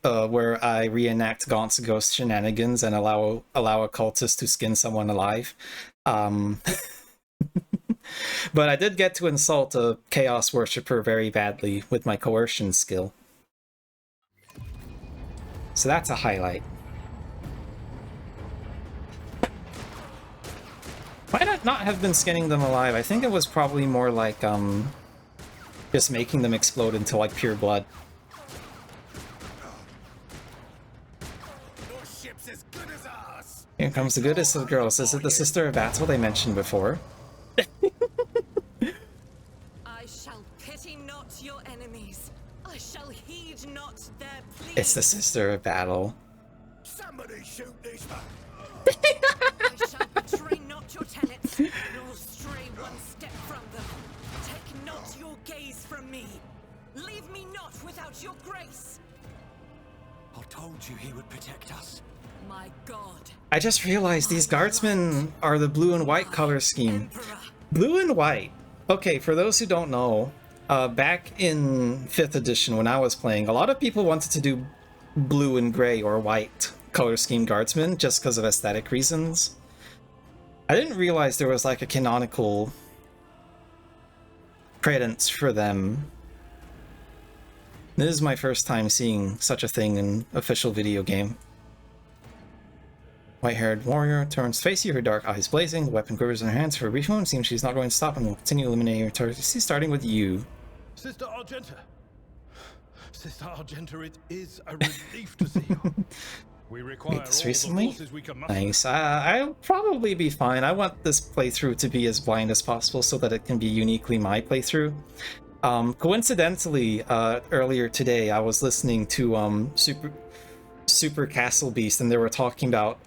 where I reenact Gaunt's ghost shenanigans and allow a cultist to skin someone alive. But I did get to insult a Chaos Worshipper very badly with my coercion skill. So that's a highlight. Might not have been skinning them alive. I think it was probably more like, just making them explode into, like, pure blood. Here comes the goodest of girls. Is it the Sister of Battle they mentioned before? I shall pity not your enemies. I shall heed not their pleas. It's the Sister of Battle. Somebody shoot this man. I shall betray not your tenets, nor stray one step from them. Take not your gaze from me. Leave me not without your grace. I told you he would protect us. My God. I just realized these guardsmen are the blue and white color scheme. Blue and white. Okay, for those who don't know, back in 5th edition when I was playing, a lot of people wanted to do blue and gray or white color scheme guardsmen just because of aesthetic reasons. I didn't realize there was like a canonical credence for them. This is my first time seeing such a thing in official video game. White-haired warrior turns face you, her dark eyes blazing, the weapon quivers in her hands for a brief moment. Seems she's not going to stop and will continue eliminating your targets, starting with you. Sister Argenta! Sister Argenta, it is a relief to see you. We require all the forces we can muster. Nice. I'll probably be fine. I want this playthrough to be as blind as possible so that it can be uniquely my playthrough. Coincidentally, earlier today, I was listening to Super Castle Beast, and they were talking about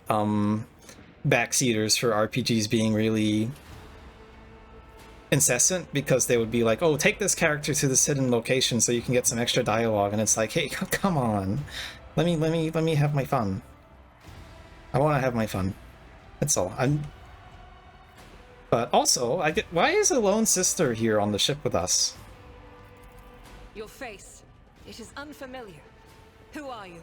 backseaters for RPGs being really incessant because they would be like, oh, take this character to this hidden location so you can get some extra dialogue, and it's like, hey, come on, let me have my fun. I want to have my fun. That's all. But also, why is a lone sister here on the ship with us? Your face. It is unfamiliar. Who are you?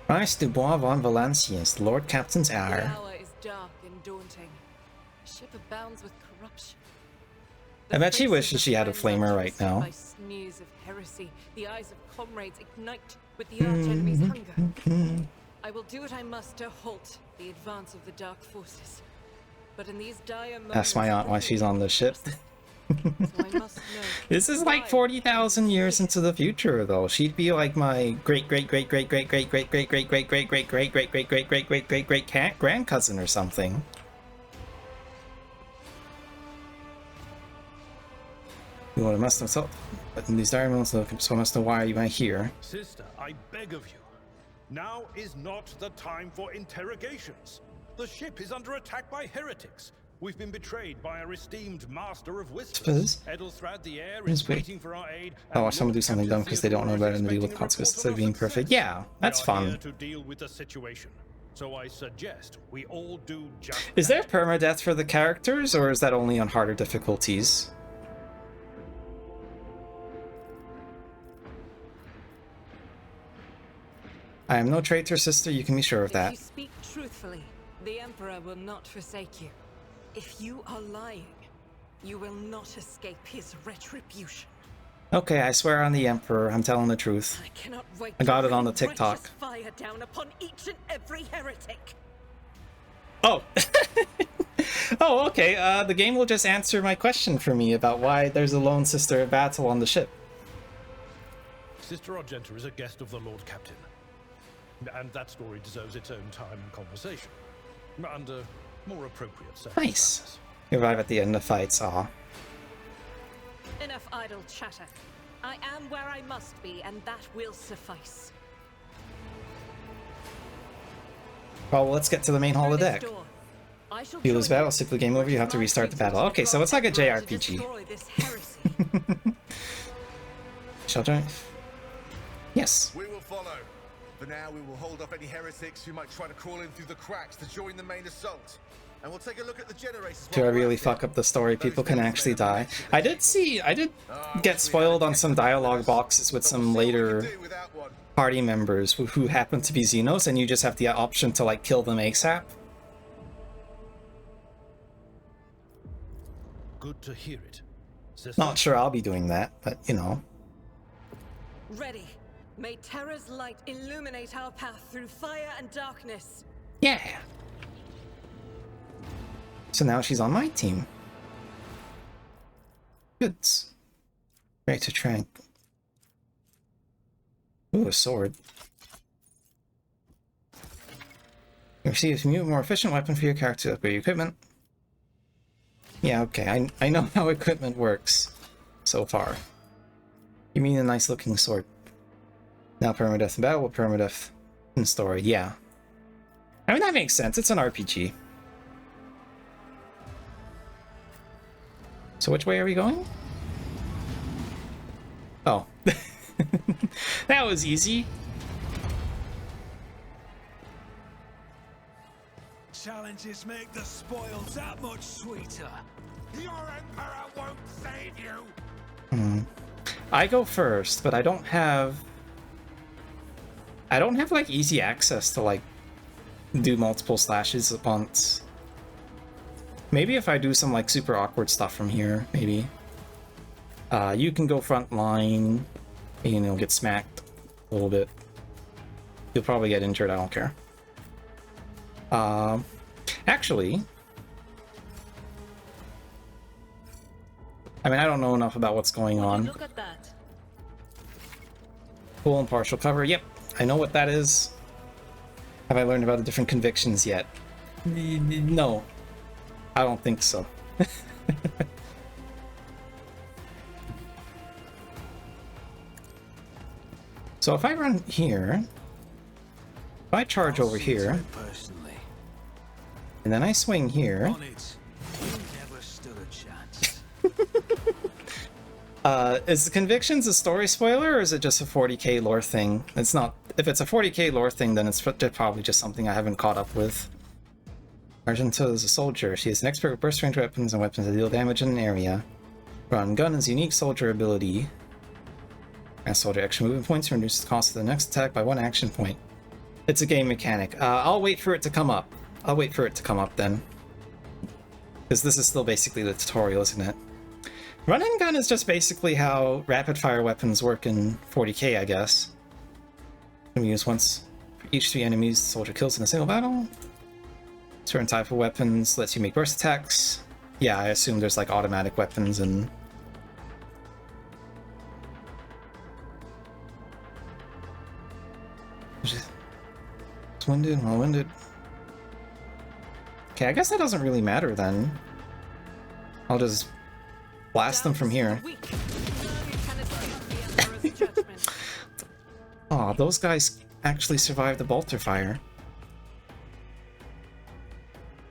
Rice Dubois von Valenciennes, the Lord Captain's heir. The hour is dark and daunting. A ship abounds with corruption. I bet she wishes she had a flamer right now. By sneers of heresy, the eyes of comrades ignite with the arch enemy's hunger. I will do what I must to halt the advance of the dark forces. But in these dire moments, ask my aunt why she's on the ship. so I must know. This is like 40,000 years into the future, though. She'd be like my great grand cousin or something. You want to must have but in these dire moments, so I must know why you are here. Sister, I beg of you. Now is not the time for interrogations. The ship is under attack by heretics. We've been betrayed by our esteemed master of whispers. Aeldari the heir is waiting for our aid. Oh, watch someone do something dumb because they don't know better than to deal with consequences of being perfect. Yeah, that's fun. To deal with the situation. So I suggest we all do just Is there permadeath for the characters, or is that only on harder difficulties? I am no traitor, sister, you can be sure of that. If you speak truthfully, the Emperor will not forsake you. If you are lying, you will not escape his retribution. Okay, I swear on the Emperor, I'm telling the truth. I cannot wait. I got it on the to TikTok. righteous fire down upon each and every heretic. Oh. Oh, okay. The game will just answer my question for me about why there's a lone sister of battle on the ship. Sister Argenta is a guest of the Lord Captain. And that story deserves its own time and conversation. Under more appropriate circumstances. Nice. You arrive at the end of fights, aw. Enough idle chatter. I am where I must be, and that will suffice. Well, let's get to the main hall of deck. I shall If you lose join battle, you. simply game over, you have to restart the battle. Okay, so it's like a JRPG. Destroy this heresy. Children? Yes. We will follow. For now, we will hold off any heretics who might try to crawl in through the cracks to join the main assault. And we'll take a look at the generators. Do I really fuck up the story? People can actually die. I did get spoiled on some dialogue boxes with some later party members who happen to be Xenos, and you just have the option to like kill them ASAP. Good to hear it. Not sure I'll be doing that, but you know. Ready. May Terra's light illuminate our path through fire and darkness. Yeah. So now she's on my team. Good. Ready to trank. Ooh, a sword. You receive a new, more efficient weapon for your character to upgrade your equipment. Yeah, okay, I know how equipment works so far. You mean a nice looking sword. Now permadeath in battle, permadeath in story, yeah. I mean, that makes sense, it's an RPG. So which way are we going? Oh. That was easy. Challenges make the spoils that much sweeter. Your Emperor won't save you! I go first, but I don't have like easy access to like do multiple slashes at once. Maybe if I do some like super awkward stuff from here, maybe. You can go front line, and you'll get smacked a little bit. You'll probably get injured, I don't care. Actually, I mean, I don't know enough about what's going on. Look at that. Full and partial cover, yep, I know what that is. Have I learned about the different convictions yet? No, I don't think so. So if I run here, if I charge over here, and then I swing here, is the convictions a story spoiler, or is it just a 40k lore thing? It's not. If it's a 40k lore thing, then it's probably just something I haven't caught up with. Argento is a soldier. She is an expert with burst range weapons and weapons that deal damage in an area. Run gun is unique soldier ability. As soldier extra movement points reduces the cost of the next attack by 1 action point. It's a game mechanic. I'll wait for it to come up. I'll wait for it to come up then. Because this is still basically the tutorial, isn't it? Run and gun is just basically how rapid fire weapons work in 40k, I guess. Can be used once for each 3 enemies the soldier kills in a single battle. Certain type of weapons lets you make burst attacks. Yeah, I assume there's like automatic weapons and... It's winded, well winded. Okay, I guess that doesn't really matter then. I'll just blast them from here. Aw, those guys actually survived the bolter fire.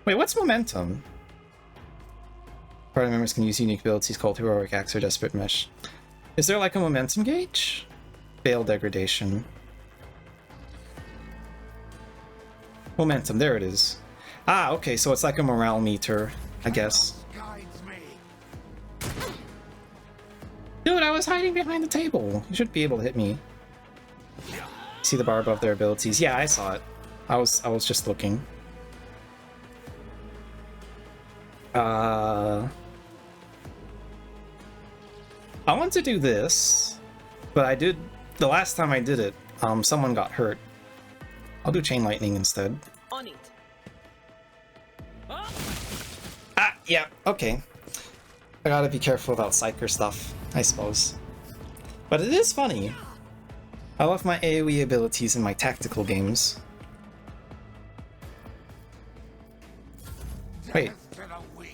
Wait, what's momentum? Party members can use unique abilities called Heroic Axe or Desperate Mesh. Is there like a momentum gauge? Veil Degradation. Momentum, there it is. Ah, okay, so it's like a morale meter, I guess. Dude, I was hiding behind the table. You should be able to hit me. See the bar above their abilities. Yeah, I saw it. I was just looking. I want to do this, but I did the last time I did it, someone got hurt. I'll do Chain Lightning instead. On it. Ah, yeah, okay. I gotta be careful about Psyker stuff, I suppose. But it is funny. I love my AoE abilities in my tactical games. Wait,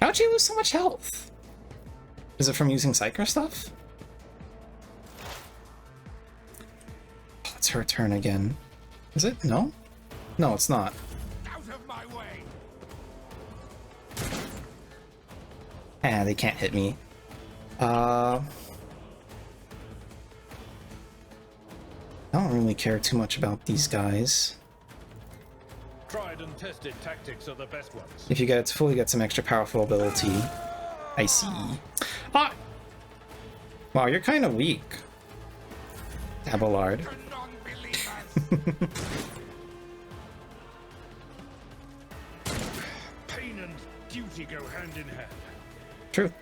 how'd you lose so much health? Is it from using Psyker stuff? Oh, it's her turn again. Is it? No? No, it's not. Out of my way. Ah, they can't hit me. I don't really care too much about these guys. Tried and tested tactics are the best ones. If you get to fully get some extra powerful ability. I see. Ah! Wow, you're kind of weak. Aeldari. Pain and duty go hand in hand. True.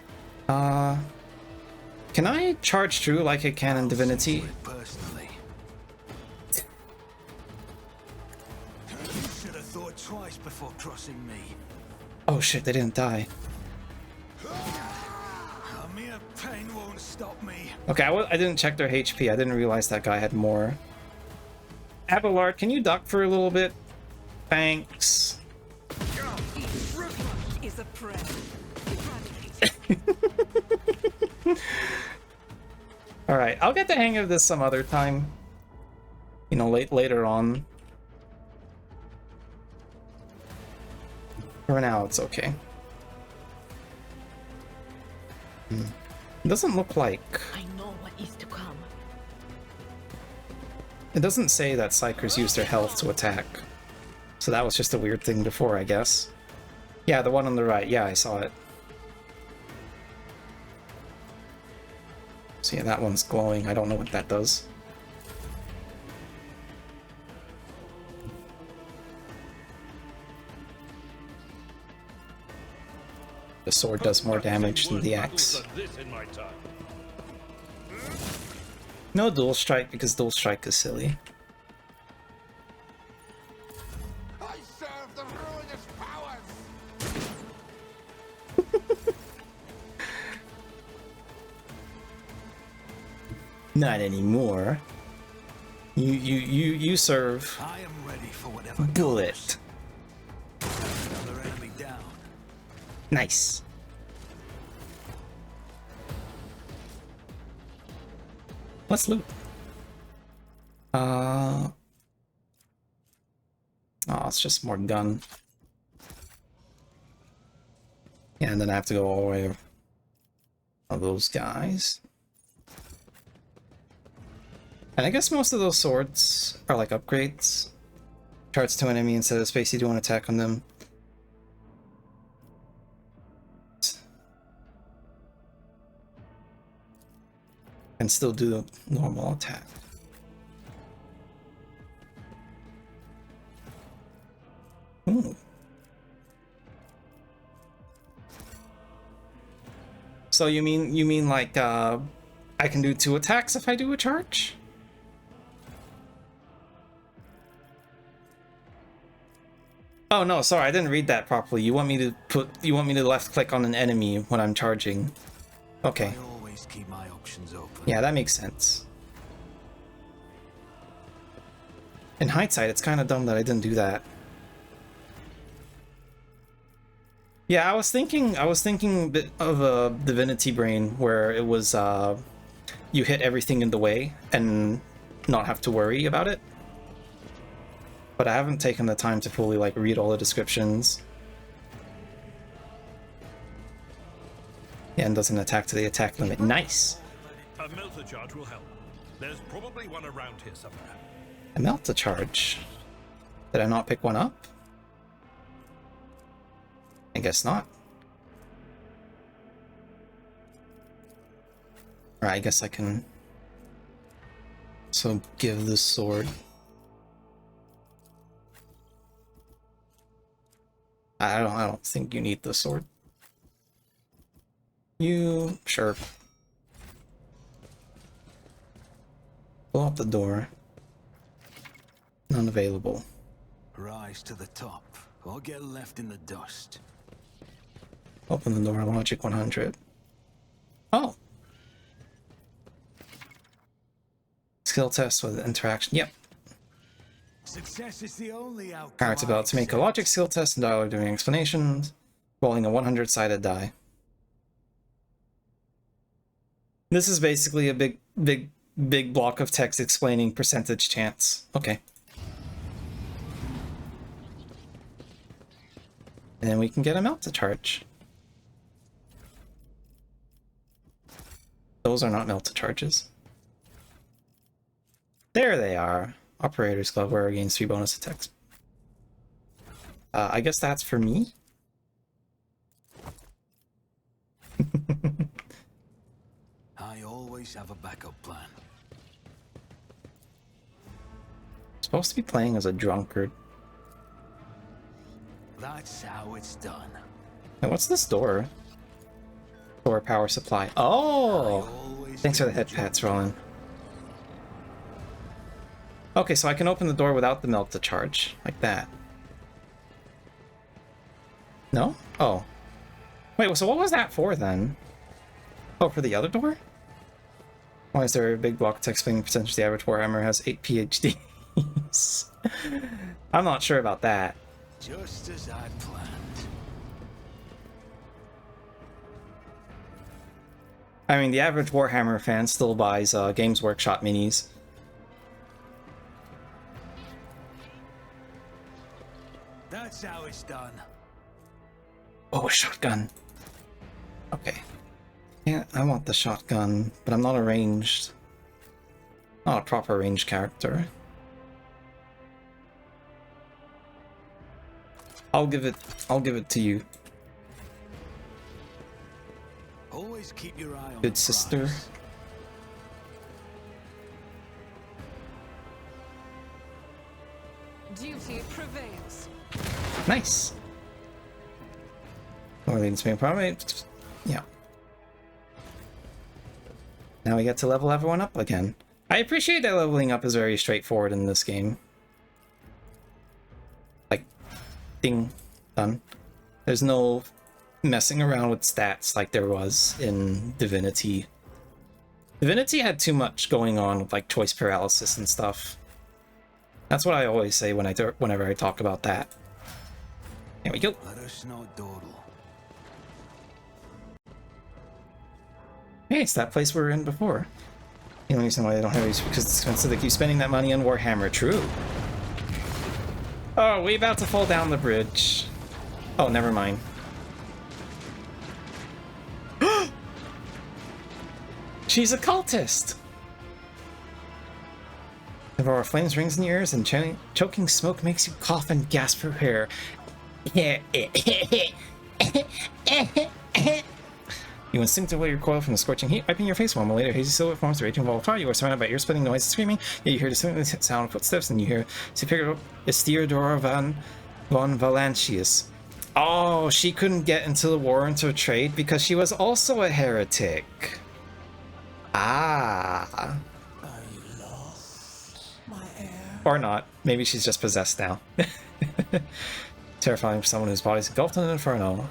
Can I charge through like I can in Divinity? Personally. You should have thought twice before crossing me. Oh shit, they didn't die. Mere pain won't stop me. Okay, I didn't check their HP. I didn't realize that guy had more. Aeldari, can you duck for a little bit? Thanks. Is a prayer. Alright, I'll get the hang of this some other time. You know, later on. For now, it's okay. It doesn't look like... I know what is to come. It doesn't say that Psychers use their health to attack. So that was just a weird thing before, I guess. Yeah, the one on the right. Yeah, I saw it. So yeah, that one's glowing. I don't know what that does. The sword does more damage than the axe. No dual strike because dual strike is silly. I serve the ruinous powers! Not anymore. You serve. I am ready for whatever. Bullet. Another enemy down. Nice. Let's loot. Oh, it's just more gun. Yeah, and then I have to go all the way of those guys. And I guess most of those swords are like upgrades. Charge to enemy instead of space you do an attack on them. And still do the normal attack. Ooh. So you mean like I can do 2 attacks if I do a charge? Oh no, sorry, I didn't read that properly. You want me to left click on an enemy when I'm charging. Okay. I always keep my options open. Yeah, that makes sense. In hindsight, it's kind of dumb that I didn't do that. Yeah, I was thinking a bit of a Divinity brain where it was you hit everything in the way and not have to worry about it. But I haven't taken the time to fully like read all the descriptions. Yeah, and doesn't attack to the attack limit. Nice. A melter charge will help. There's probably one around here somewhere. A melter charge. Did I not pick one up? I guess not. Alright, I guess I can so give this sword. I don't think you need the sword. You sure. Pull up the door. None available. Rise to the top, or get left in the dust. Open the door, logic 100. Oh! Skill test with interaction. Yep. Success is the only outcome. Alright, about to make a logic skill test and dialogue doing explanations. Rolling a 100-sided die. This is basically a big block of text explaining percentage chance. Okay. And then we can get a melter charge. Those are not melta charges. There they are. Operator's Glove, where gains 3 bonus attacks. I guess that's for me. I always have a backup plan. Supposed to be playing as a drunkard. That's how it's done. Now, what's this door? Door power supply. Oh! Thanks for the head pats, Roland. Okay, so I can open the door without the melta charge. Like that. No? Oh. Wait, so what was that for then? Oh, for the other door? Why is there a big block to explain potentially the average Warhammer has 8 PhDs? I'm not sure about that. Just as I planned. I mean, the average Warhammer fan still buys Games Workshop minis. That's how it's done. Oh, a shotgun. Okay. Yeah, I want the shotgun, but I'm not a ranged. Not a proper ranged character. I'll give it to you. Always keep your eye on Good the sister. prize. Duty prevails. Nice. Orleans being probably, yeah. Now we get to level everyone up again. I appreciate that leveling up is very straightforward in this game. Like, ding, done. There's no messing around with stats like there was in Divinity. Divinity had too much going on with like choice paralysis and stuff. That's what I always say when whenever I talk about that. There we go. Let us not dawdle. Hey, it's that place we were in before. The only reason why they don't have these is because it's expensive. They keep spending that money on Warhammer. True. Oh, we about to fall down the bridge. Oh, never mind. She's a cultist! The roar of flames rings in your ears, and choking smoke makes you cough and gasp for air. You instinctively recoil from the scorching heat, wiping your face. 1 moment later, hazy silver forms the raging ball of fire. You are surrounded by ear-splitting noise and screaming. Yet you hear the sound of footsteps, and you hear Theodora von Valancius. Oh, she couldn't get into the warrant of trade because she was also a heretic. Ah. Are you lost, my heir? Or not. Maybe she's just possessed now. Terrifying for someone whose body's engulfed in an inferno.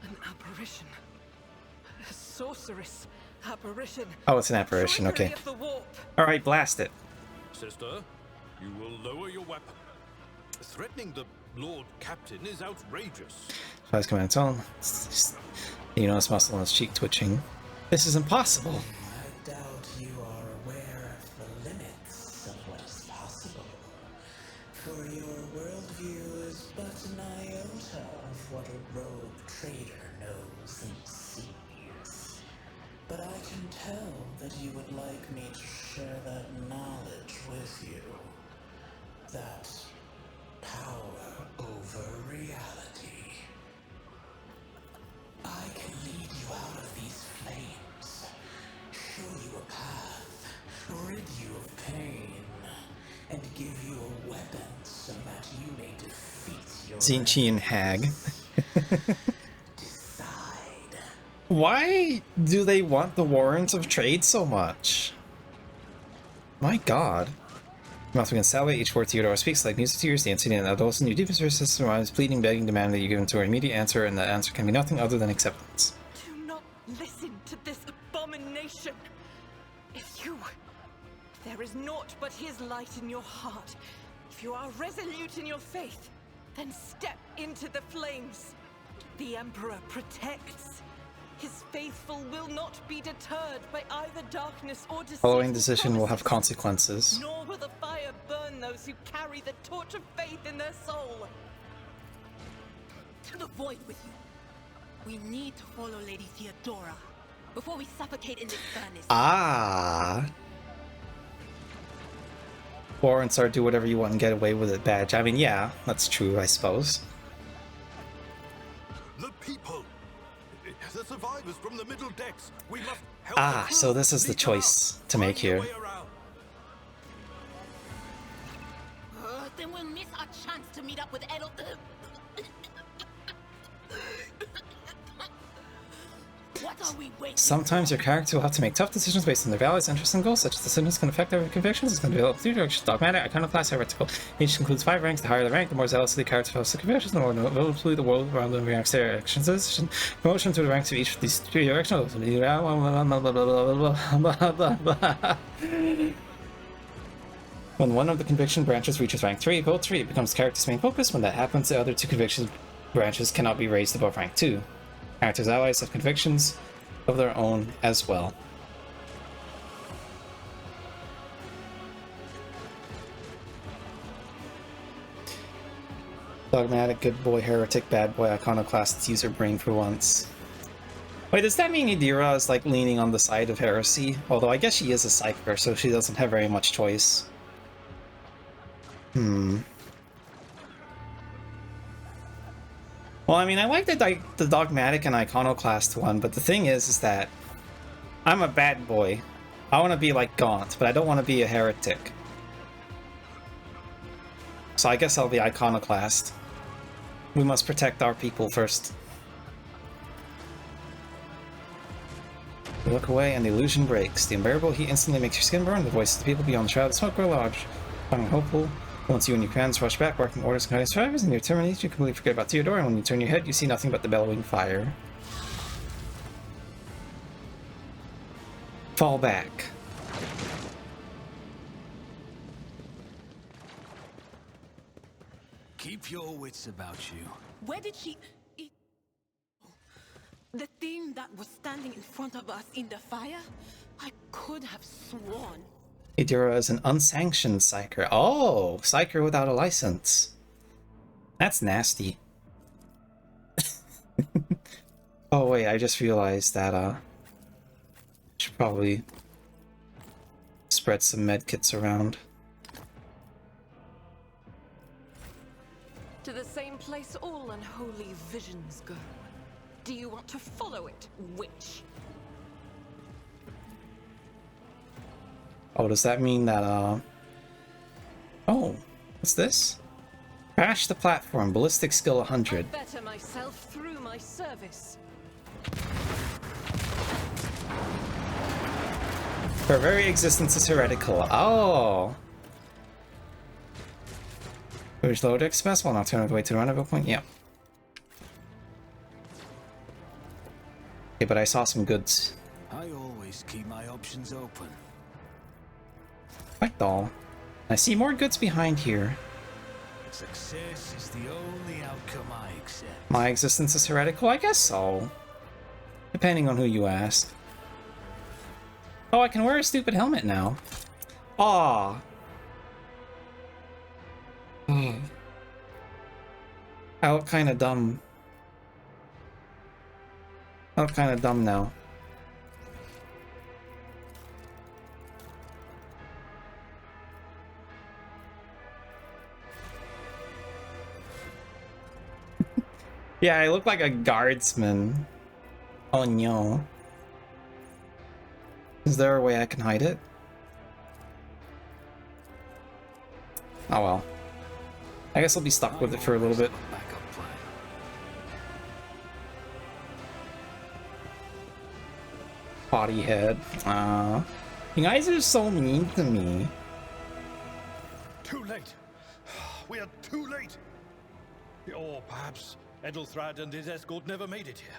An apparition. A sorceress apparition. Oh, it's an apparition, okay. Of the warp. Alright, blast it. Sister, you will lower your weapon. Threatening the Lord Captain is outrageous. Flies command tone. You notice muscle on his cheek twitching. This is impossible. I doubt you are aware of the limits of what is possible. For your worldview is but an iota of what a rogue trader knows and sees. But I can tell that you would like me to share that knowledge with you. That power over reality. I can lead you out of these flames, show you a path, rid you of pain, and give you a weapon so that you may defeat your Zinchian hag. Decide. Why do they want the warrant of trade so much? My god. Mouth against salvate, each word Theodora speaks like music to your ears, the incident and adults in your deepest recesses arrives, pleading, begging, demanding that you give him to her immediate answer, and the answer can be nothing other than acceptance. Do not listen to this abomination. If there is naught but his light in your heart, if you are resolute in your faith, then step into the flames. The Emperor protects. His faithful will not be deterred by either darkness or deceit. Following decision will have consequences. Nor will the fire burn those who carry the torch of faith in their soul. To the void with you. We need to follow Lady Theodora before we suffocate in this furnace. Ah. Warrants are do whatever you want and get away with it badge. I mean, yeah, that's true, I suppose. The people! The survivors from the middle decks! We must help Ah, the so crew. this is the Lead them choice out. to make Find a here. way around. Then we'll miss our chance to meet up with Aeldari. What are we waiting Sometimes your character will have to make tough decisions based on their values, interests, and goals. Such decisions can affect their convictions. It's going to develop three directions: dogmatic, iconoclast, heretical. Each includes 5 ranks. The higher the rank, the more zealously the character follows the convictions, the more notably the world around them reacts to their actions. Promotion through the ranks of each of these 3 directions. When one of the conviction branches reaches rank 3, vote 3. It becomes the character's main focus. When that happens, the other 2 conviction branches cannot be raised above rank 2. Characters' allies have convictions of their own as well. Dogmatic, good boy, heretic, bad boy, iconoclast. Let's use her brain for once. Wait, does that mean Idira is like leaning on the side of heresy? Although I guess she is a psyker, so she doesn't have very much choice. Well, I mean, I like the dogmatic and iconoclast one, but the thing is that I'm a bad boy. I want to be like Gaunt, but I don't want to be a heretic. So I guess I'll be iconoclast. We must protect our people first. You look away and the illusion breaks. The unbearable heat instantly makes your skin burn. The voices of the people beyond the shroud of smoke grow large. Finding hopeful. Once you and your friends rush back, barking orders and guiding survivors, and you're terminated, you completely forget about Theodora, and when you turn your head, you see nothing but the bellowing fire. Fall back. Keep your wits about you. Where did she... The thing that was standing in front of us in the fire? I could have sworn. Idira is an unsanctioned psyker. Oh, psyker without a license. That's nasty. Oh wait, I just realized that should probably spread some medkits around. To the same place all unholy visions go. Do you want to follow it, witch? Oh, does that mean that, oh, what's this? Crash the platform, ballistic skill 100. I better myself through my service. Her very existence is heretical. Oh! Which load express while not turning the way to the rendezvous point? Yep. Okay, but I saw some goods. I always keep my options open. Fight doll. I see more goods behind here. Success is the only outcome I accept. My existence is heretical? I guess so. Depending on who you ask. Oh, I can wear a stupid helmet now. Aw. I look kinda dumb. I look kinda dumb now. Yeah, I look like a guardsman. Oh no. Is there a way I can hide it? Oh well. I guess I'll be stuck with it for a little bit. Body head. You guys are so mean to me. Too late. We are too late. Or perhaps Aeldari and his escort never made it here.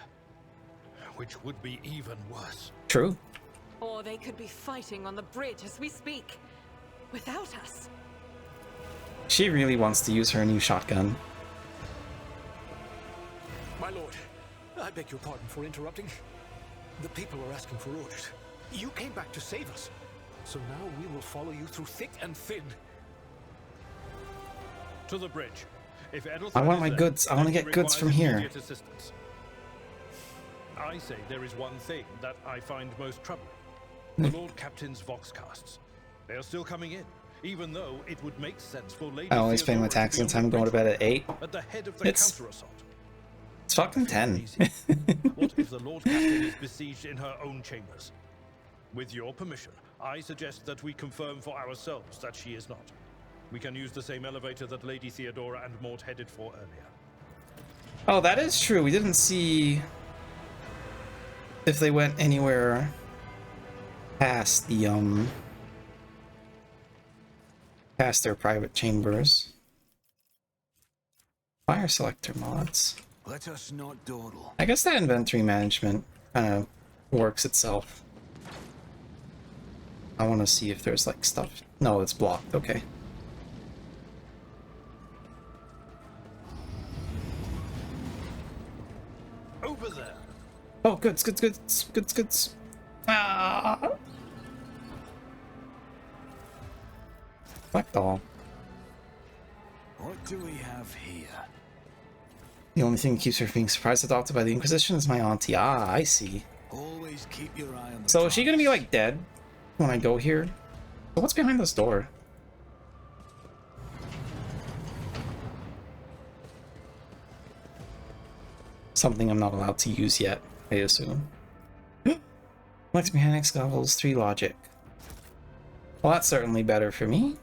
Which would be even worse. True. Or they could be fighting on the bridge as we speak, without us. She really wants to use her new shotgun. My lord, I beg your pardon for interrupting. The people are asking for orders. You came back to save us. So now we will follow you through thick and thin. To the bridge. If I want my goods. I want to get goods from here. I say there is one thing that I find most troubling. The Lord Captain's Voxcasts. They are still coming in, even though it would make sense for Lady I always pay my taxes on time, going to bed at 8. at the head of the counter-assault. It's fucking 10. What if the Lord Captain is besieged in her own chambers? With your permission, I suggest that we confirm for ourselves that she is not. We can use the same elevator that Lady Theodora and Mort headed for earlier. Oh, that is true. We didn't see if they went anywhere past the past their private chambers. Fire selector mods. Let us not dawdle. I guess that inventory management kind of works itself. I want to see if there's like stuff. No, it's blocked. Okay. Over there. Oh, goods. Ah! Select all. What do we have here? The only thing that keeps her from being surprised adopted by the Inquisition is my auntie. Ah, I see. Always keep your eye on the So is she gonna be like dead when I go here? So what's behind this door? Something I'm not allowed to use yet, I assume. Flex mechanics levels 3 logic. Well, that's certainly better for me.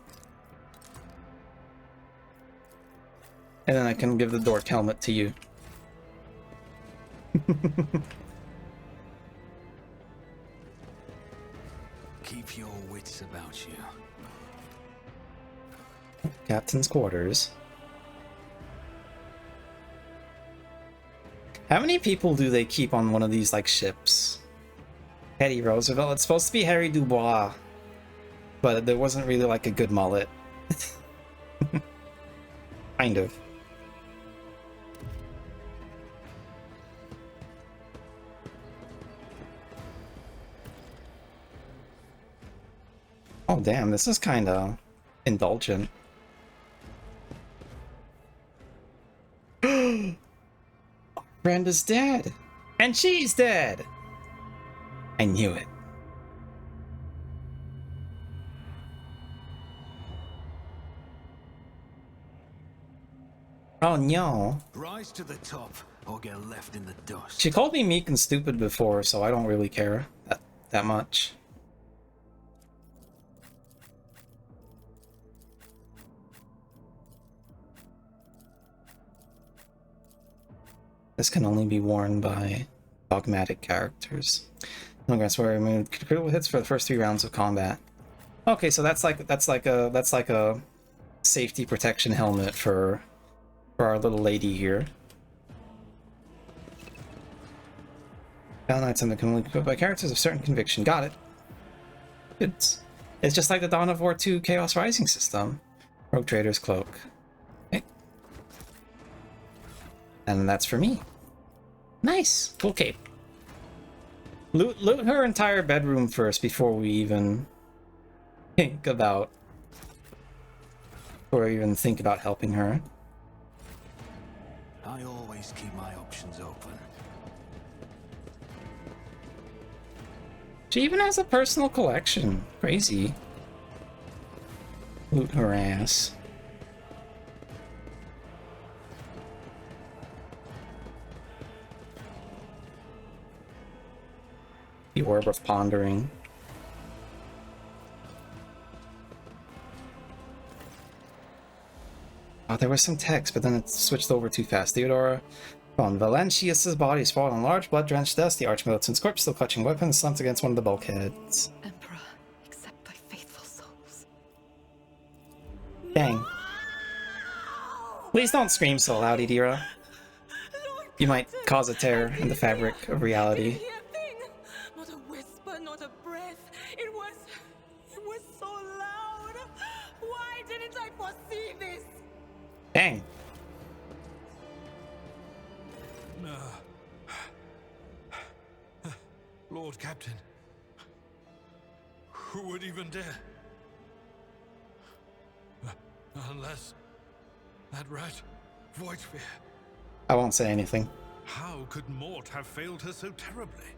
And then I can give the dork helmet to you. Keep your wits about you. Captain's quarters. How many people do they keep on one of these, like, ships? Teddy Roosevelt. It's supposed to be Harry Dubois. But there wasn't really, like, a good mullet. Kind of. Oh, damn. This is kind of indulgent. Brenda's dead. And she's dead. I knew it. Oh no. Rise to the top or get left in the dust. She called me meek and stupid before, so I don't really care that much. This can only be worn by dogmatic characters. No grants where removed critical hits for the first 3 rounds of combat. Okay, so that's like a safety protection helmet for our little lady here. Down item that can only be equipped by characters of certain conviction. Got it. It's just like the Dawn of War 2 Chaos Rising system. Rogue Trader's Cloak. Okay. And that's for me. Nice. Cool cape. Loot her entire bedroom first before we even think about helping her. I always keep my options open. She even has a personal collection. Crazy. Loot her ass. The Orb of Pondering. Oh, there was some text, but then it switched over too fast. Theodora found Valentius's body sprawled on large blood-drenched dust. The Archmilitant's corpse, still clutching weapons, slumped against one of the bulkheads. Emperor, accept thy faithful souls. Dang. Please don't scream so loud, Idira. You might cause a tear in the fabric of reality. Not a whisper, not a breath. It was so loud. Why didn't I foresee this? Dang. Lord Captain. Who would even dare? Unless that rat, Voidsphere. I won't say anything. How could Mort have failed her so terribly?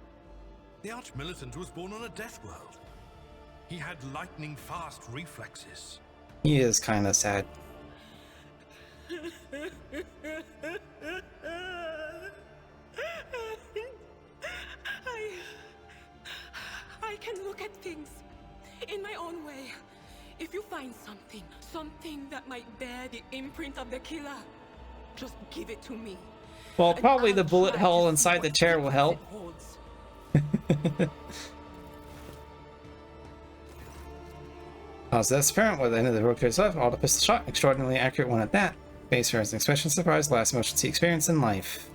The Arch-Militant was born on a death world. He had lightning-fast reflexes. He is kind of sad. I can look at things in my own way. If you find something that might bear the imprint of the killer, just give it to me. Well, probably the bullet hole inside the chair will help. So that's apparent by the end of the road carries left. All the pistol shot, extraordinarily accurate one at that. Face for an expression of surprise, last motion see experience in life.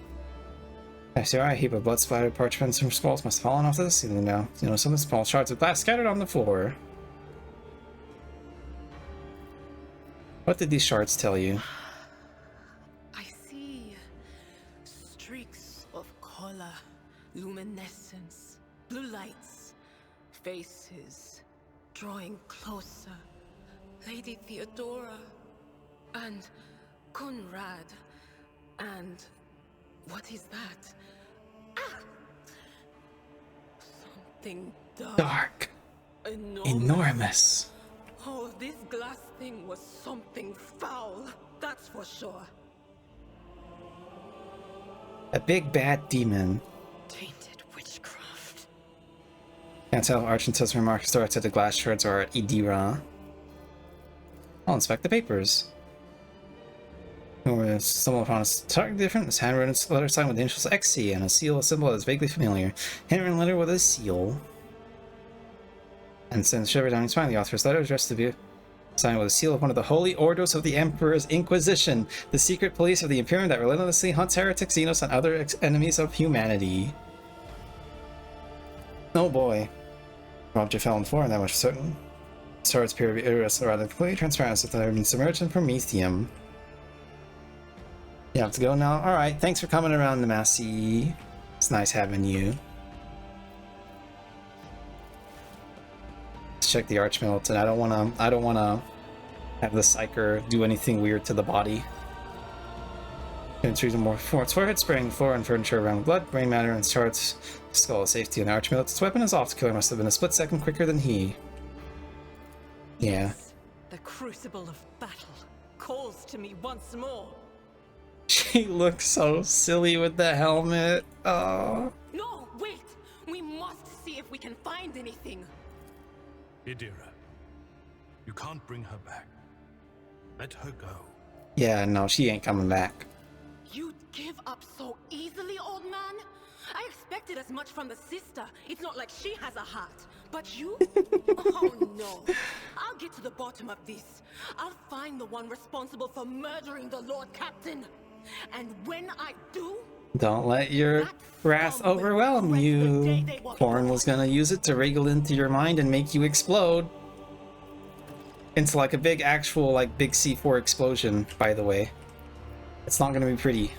I see a heap of blood splattered parchments from skulls must have fallen off to the ceiling now. You know, some small shards of glass scattered on the floor. What did these shards tell you? I see streaks of color, luminescence, blue lights, faces drawing closer. Lady Theodora and Conrad and what is that? Ah! Something Dark. Enormous. Oh, this glass thing was something foul, that's for sure. A big bad demon. Tainted witchcraft. Can't tell if Argenta's remark starts at the glass shards or at Idira. I'll inspect the papers. Or stumble upon a slightly different. This handwritten letter signed with the initials XC and a seal, a symbol that is vaguely familiar. Handwritten letter with a seal. And sends shiver down his spine. The author's letter addressed to view. Signed with a seal of one of the holy orders of the Emperor's Inquisition, the secret police of the Imperium that relentlessly hunts heretics, Xenos, and other enemies of humanity. Oh boy. Object fell on the floor, and that much for certain. Swords appear to be irresolute, rather completely transparent, as if they had been submerged in Prometheum. You have to go now? Alright, thanks for coming around, Nemasi. It's nice having you. Let's check the Arch-Militant. I don't wanna have the Psyker do anything weird to the body. Treat more for its forehead, spraying the floor and furniture around with blood, brain matter, and shards. Skull of safety, and the Arch-Militant's weapon is off. The killer must have been a split second quicker than he. Yeah. The crucible of battle calls to me once more. She looks so silly with the helmet. Oh. No, wait! We must see if we can find anything. Idira, you can't bring her back. Let her go. Yeah, no, she ain't coming back. You'd give up so easily, old man? I expected as much from the sister. It's not like she has a heart. But you? Oh no. I'll get to the bottom of this. I'll find the one responsible for murdering the Lord Captain. And when I do... Don't let your wrath overwhelm you. Korn was gonna use it to wriggle into your mind and make you explode. Into like a big actual, like, big C4 explosion, by the way. It's not gonna be pretty.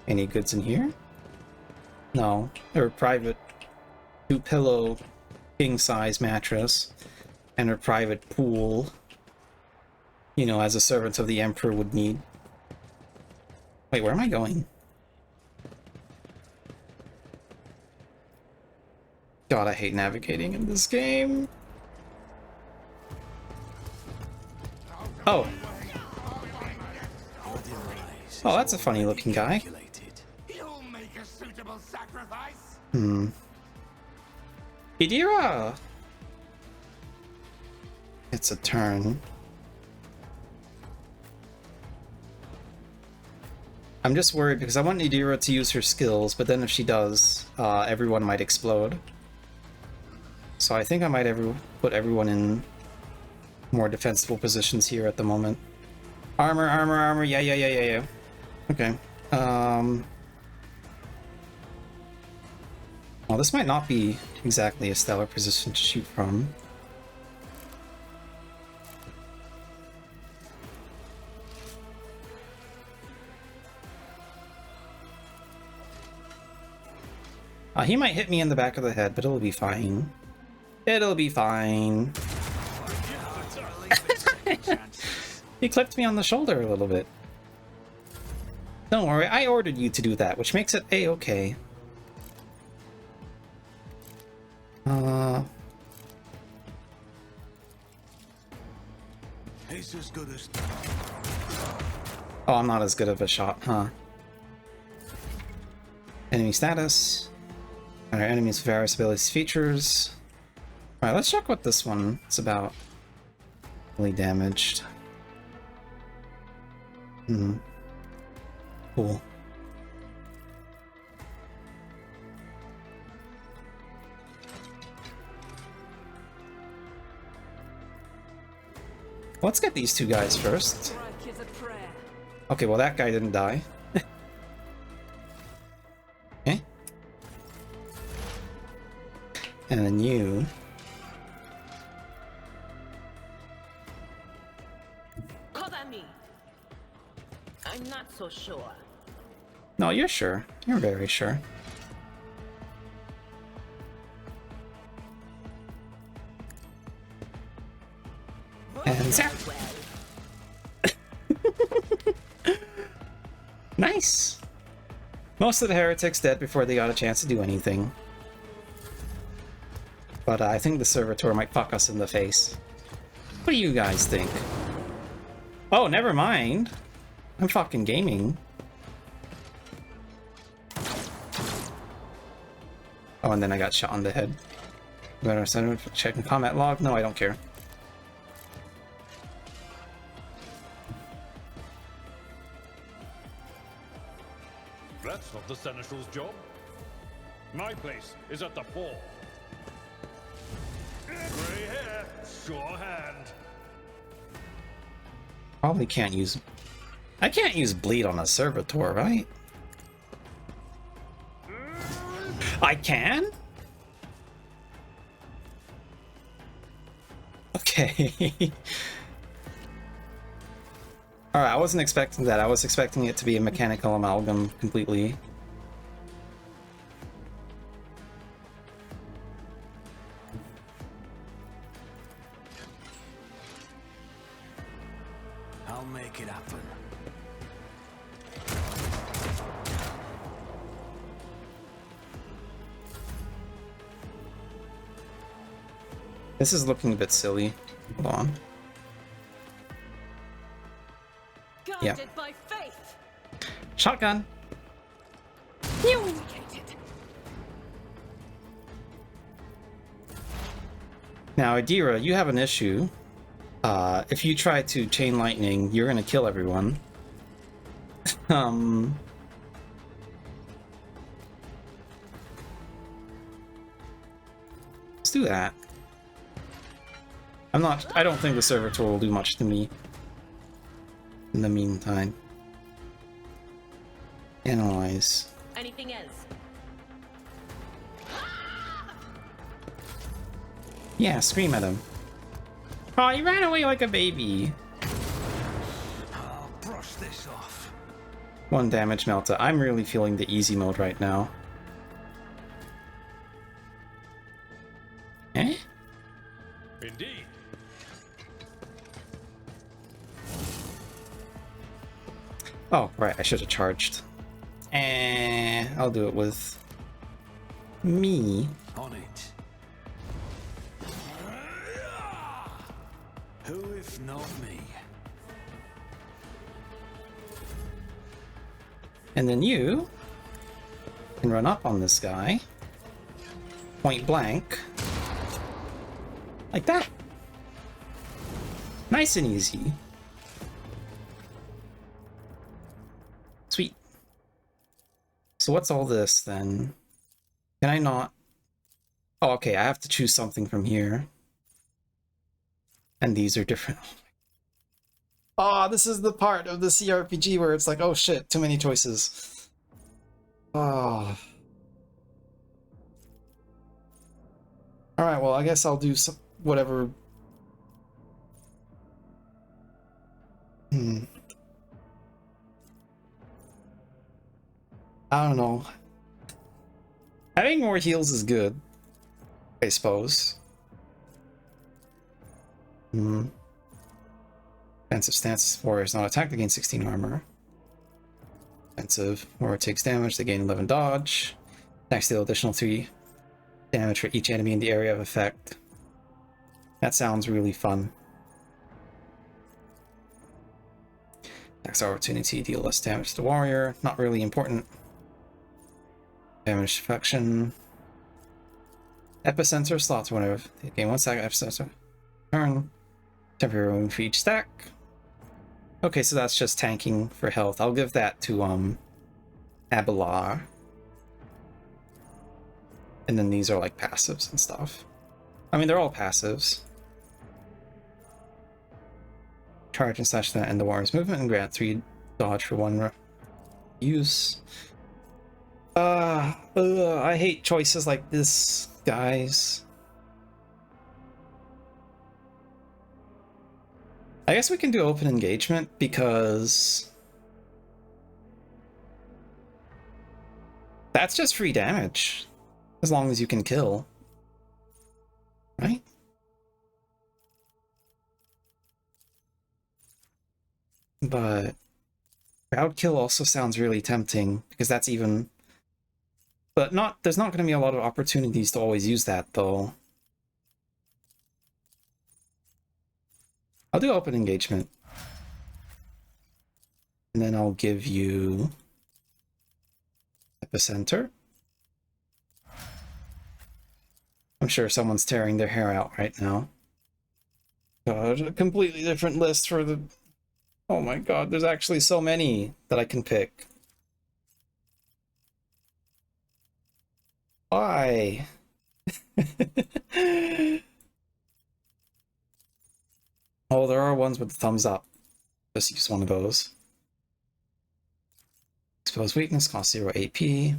Any goods in here? No. Her private 2-pillow king-size mattress. And her private pool. You know, as a servant of the Emperor would need. Wait, where am I going? God, I hate navigating in this game. Oh. Oh, that's a funny looking guy. You'll make a suitable sacrifice. Idira! It's a turn. I'm just worried because I want Idira to use her skills, but then if she does, everyone might explode. So I think I might put everyone in more defensible positions here at the moment. Armor, armor, armor, yeah. Okay. Well, this might not be exactly a stellar position to shoot from. He might hit me in the back of the head, but it'll be fine. It'll be fine. He clipped me on the shoulder a little bit. Don't worry, I ordered you to do that, which makes it A-okay. He's as good as... Oh, I'm not as good of a shot, huh? Enemy status. Alright, enemies with various abilities features. Alright, let's check what this one is about. Really damaged. Cool. Let's get these two guys first. Okay, well that guy didn't die. Okay. And then you. Cover me. I'm not so sure. No, you're sure. You're very sure. And zap. Nice. Most of the heretics dead before they got a chance to do anything. But I think the servitor might fuck us in the face. What do you guys think? Oh, never mind. I'm fucking gaming. Oh, and then I got shot on the head. Better send checking combat log. No, I don't care. That's not the Seneschal's job. My place is at the fore. Grey hair, sure hand. Probably can't use... I can't use bleed on a servitor, right? I can? Okay. Alright, I wasn't expecting that. I was expecting it to be a mechanical amalgam completely. I'll make it happen. This is looking a bit silly. Hold on. Yeah. By faith. Shotgun. Now, Adira, you have an issue. If you try to chain lightning, you're gonna kill everyone. Let's do that. I don't think the servitor will do much to me in the meantime. Analyze. Anything else? Yeah, scream at him. Oh, he ran away like a baby. I'll brush this off. 1 damage melta. I'm really feeling the easy mode right now. Eh? Indeed. Oh, right, I should have charged. I'll do it with me. On it. Who if not me? And then you can run up on this guy. Point blank. Like that. Nice and easy. Sweet. So what's all this then? Can I not? Oh, okay, I have to choose something from here. And these are different. Oh, this is the part of the CRPG where it's like, oh shit, too many choices. Oh. Alright, well, I guess I'll do some, whatever. I don't know. Having more heals is good, I suppose. I Defensive stance, warriors not attacked, they gain 16 armor. Offensive, warrior takes damage, they gain 11 dodge. Attacks deal additional 3 damage for each enemy in the area of effect. That sounds really fun. Attacks opportunity, deal less damage to the warrior. Not really important. Damage deflection. Epicenter slots whenever they gain 1 stack epicenter. Turn. Temporary wound for each stack. Okay, so that's just tanking for health. I'll give that to Abelar. And then these are like passives and stuff. I mean, they're all passives. Charge and slash that end the warrior's movement and grant 3 dodge for 1 use. I hate choices like this, guys. I guess we can do open engagement because that's just free damage as long as you can kill, right? But crowd kill also sounds really tempting because that's even, but there's not going to be a lot of opportunities to always use that though. I'll do open engagement. And then I'll give you epicenter. I'm sure someone's tearing their hair out right now. God, a completely different list for the... Oh my god, there's actually so many that I can pick. Why? Oh, there are ones with the thumbs up. Just use one of those. Expose weakness, cost 0 AP.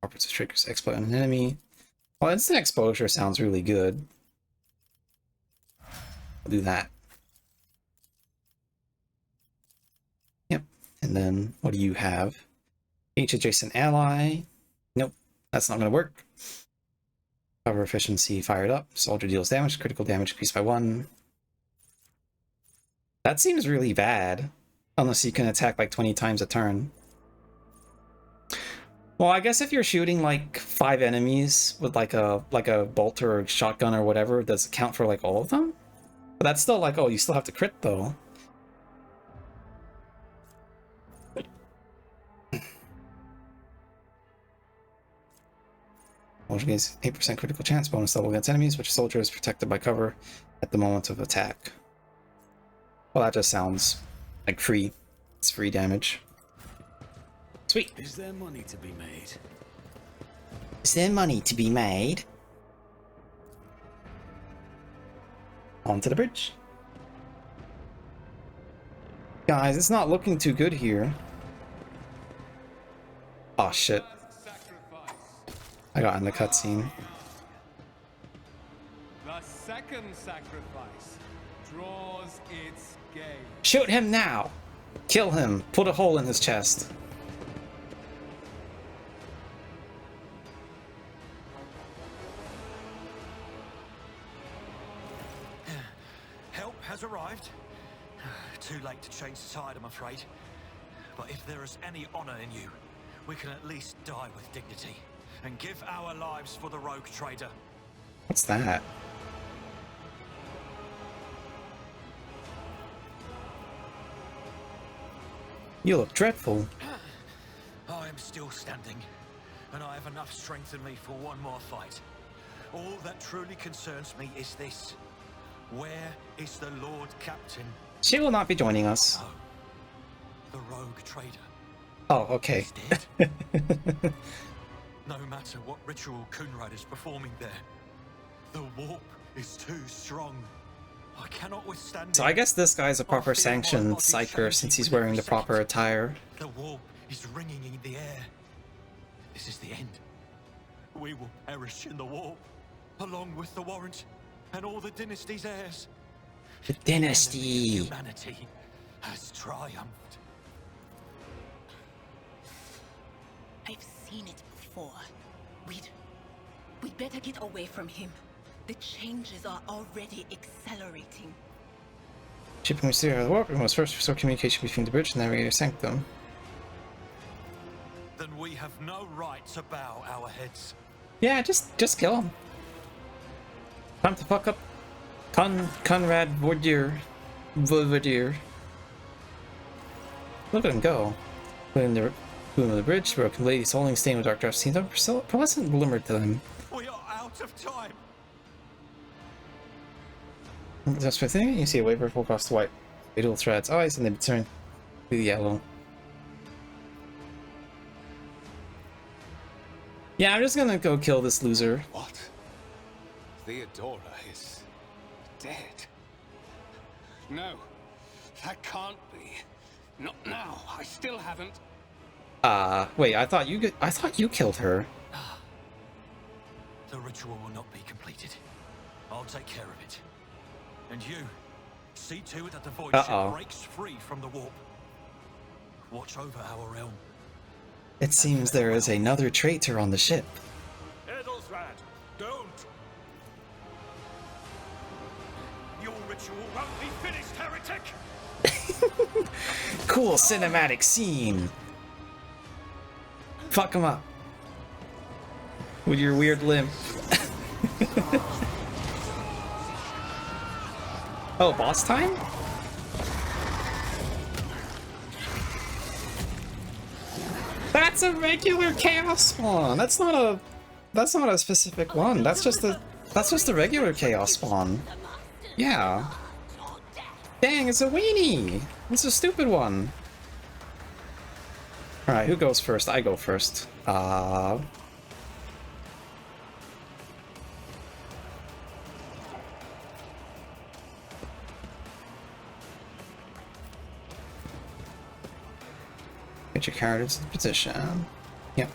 Operative triggers exploit on an enemy. Well, instant exposure sounds really good. I'll do that. Yep. And then what do you have? Each adjacent ally. Nope, that's not going to work. Cover efficiency fired up. Soldier deals damage. Critical damage increased by 1. That seems really bad. Unless you can attack like 20 times a turn. Well, I guess if you're shooting like 5 enemies with like a bolt or a shotgun or whatever, does it count for like all of them? But that's still like, oh, you still have to crit though. Soldier gains 8% critical chance, bonus level against enemies, which soldier is protected by cover at the moment of attack. Well, that just sounds like free. It's free damage. Sweet. Is there money to be made? Is there money to be made? Onto the bridge. Guys, it's not looking too good here. Oh shit. I got in the cutscene. The second sacrifice draws its gaze. Shoot him now! Kill him! Put a hole in his chest. Help has arrived. Too late to change the tide, I'm afraid. But if there is any honor in you, we can at least die with dignity and give our lives for the rogue trader. What's that? You look dreadful. I am still standing, and I have enough strength in me for one more fight. All that truly concerns me is this. Where is the Lord Captain? She will not be joining us. Oh, the rogue trader. Oh, okay. No matter what ritual Kunrad is performing there, the warp is too strong. I cannot withstand So I guess this guy's a proper sanctioned psyker since he's wearing the proper attire. The warp is ringing in the air. This is the end. We will perish in the warp, along with the warrant and all the dynasty's heirs. The dynasty. Humanity has triumphed. I've seen it before. We'd better get away from him. The changes are already accelerating. Shipping Mysterio out of the warp, we must first restore communication between the bridge and the navigator sanctum. Then we have no right to bow our heads. Yeah, just kill him. Time to fuck up Conrad Vordir. Look at him go. Putting the boom of the bridge, the broken lady holding stained with dark drafts seemed a pleasant glimmer to them. We are out of time. Just for thing, you see a wave ripple across the white fatal thread's eyes, and they turn to the yellow. Yeah, I'm just gonna go kill this loser. What? Theodora is dead. No, that can't be. Not now. I still haven't. Wait, I thought you killed her. The ritual will not be completed. I'll take care of it. And you, see to it that the void ship breaks free from the warp. Watch over our realm. It seems there is another traitor on the ship. Aeldari, don't! Your ritual won't be finished, heretic! Cool cinematic scene. Fuck him up. With your weird limp. Oh, boss time? That's a regular chaos spawn. That's not a specific one. That's just a regular chaos spawn. Yeah. Dang, it's a weenie. It's a stupid one. Alright, who goes first? I go first. Get your characters in position. Yep.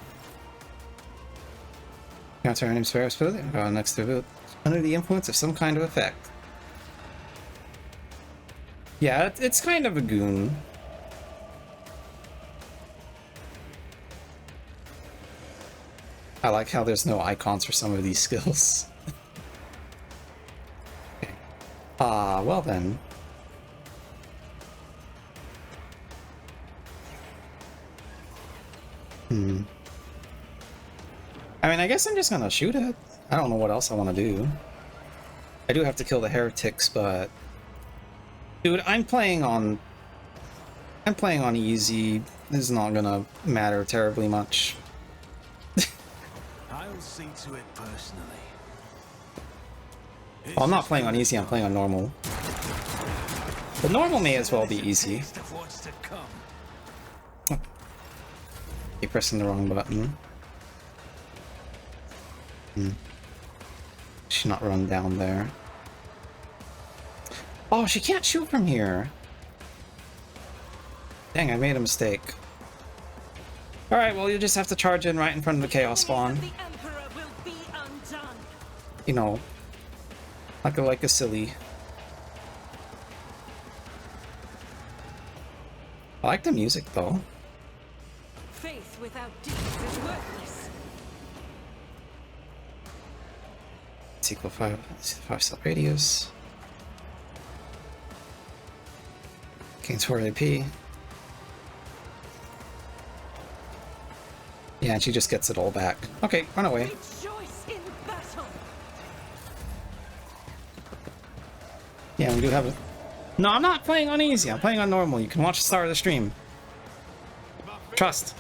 Counter enemy's various ability. Go next to it. Under the influence of some kind of effect. Yeah, it's kind of a goon. I like how there's no icons for some of these skills. Okay. Well then. I mean, I guess I'm just gonna shoot it. I don't know what else I want to do. I do have to kill the heretics, but... Dude, I'm playing on easy. This is not gonna matter terribly much. I'll see to it personally. Well, I'm not playing on easy, I'm playing on normal. The normal may as well be easy. Keep pressing the wrong button. Should not run down there. Oh, she can't shoot from here. Dang, I made a mistake. Alright, well, you just have to charge in right in front of the chaos spawn. You know, like a silly. I like the music though. Faith without deeds is worthless. It's equal 5 cell radius. Gains 4 AP. Yeah, and she just gets it all back. Okay, run away. Rejoice in battle. Yeah, we do have a... No, I'm not playing on easy. I'm playing on normal. You can watch the start of the stream. Trust.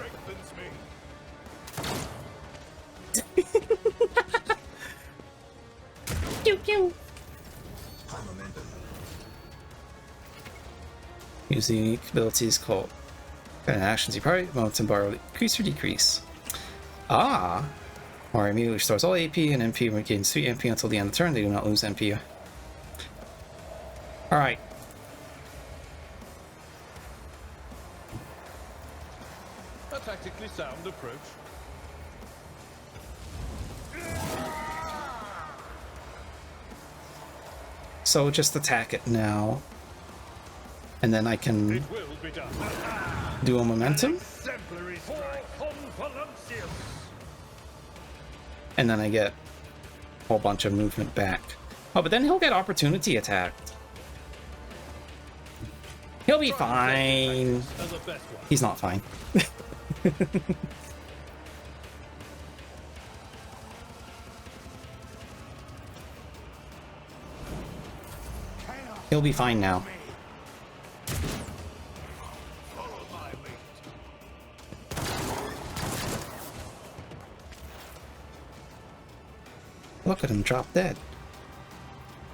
Pew pew. Use the unique abilities called actions you party momentum bar will increase or decrease. Or immediately restores all AP and MP regains 3 MP until the end of the turn. They do not lose MP. Alright. A tactically sound approach. So just attack it now. And then I can do a momentum. And then I get a whole bunch of movement back. Oh, but then he'll get opportunity attacked. He'll be fine. As a best one. He's not fine. He'll be fine now. Look at him drop dead.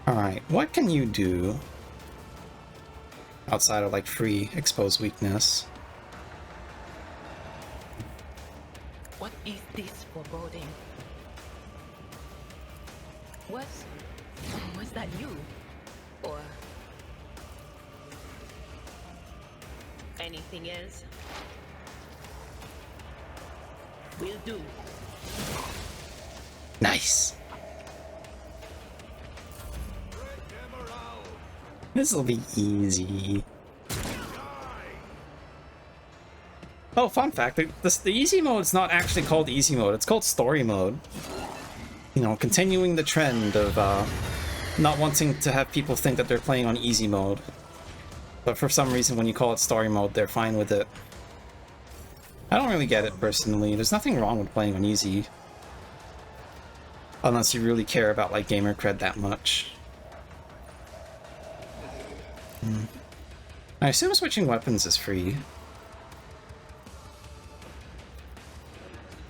Alright, what can you do outside of like free exposed weakness? What is this foreboding? Was that you? Or anything else? Will do. Nice. This'll be easy. Oh, fun fact, the easy mode is not actually called easy mode, it's called story mode. You know, continuing the trend of not wanting to have people think that they're playing on easy mode. But for some reason, when you call it story mode, they're fine with it. I don't really get it, personally. There's nothing wrong with playing on easy. Unless you really care about, like, gamer cred that much. I assume switching weapons is free.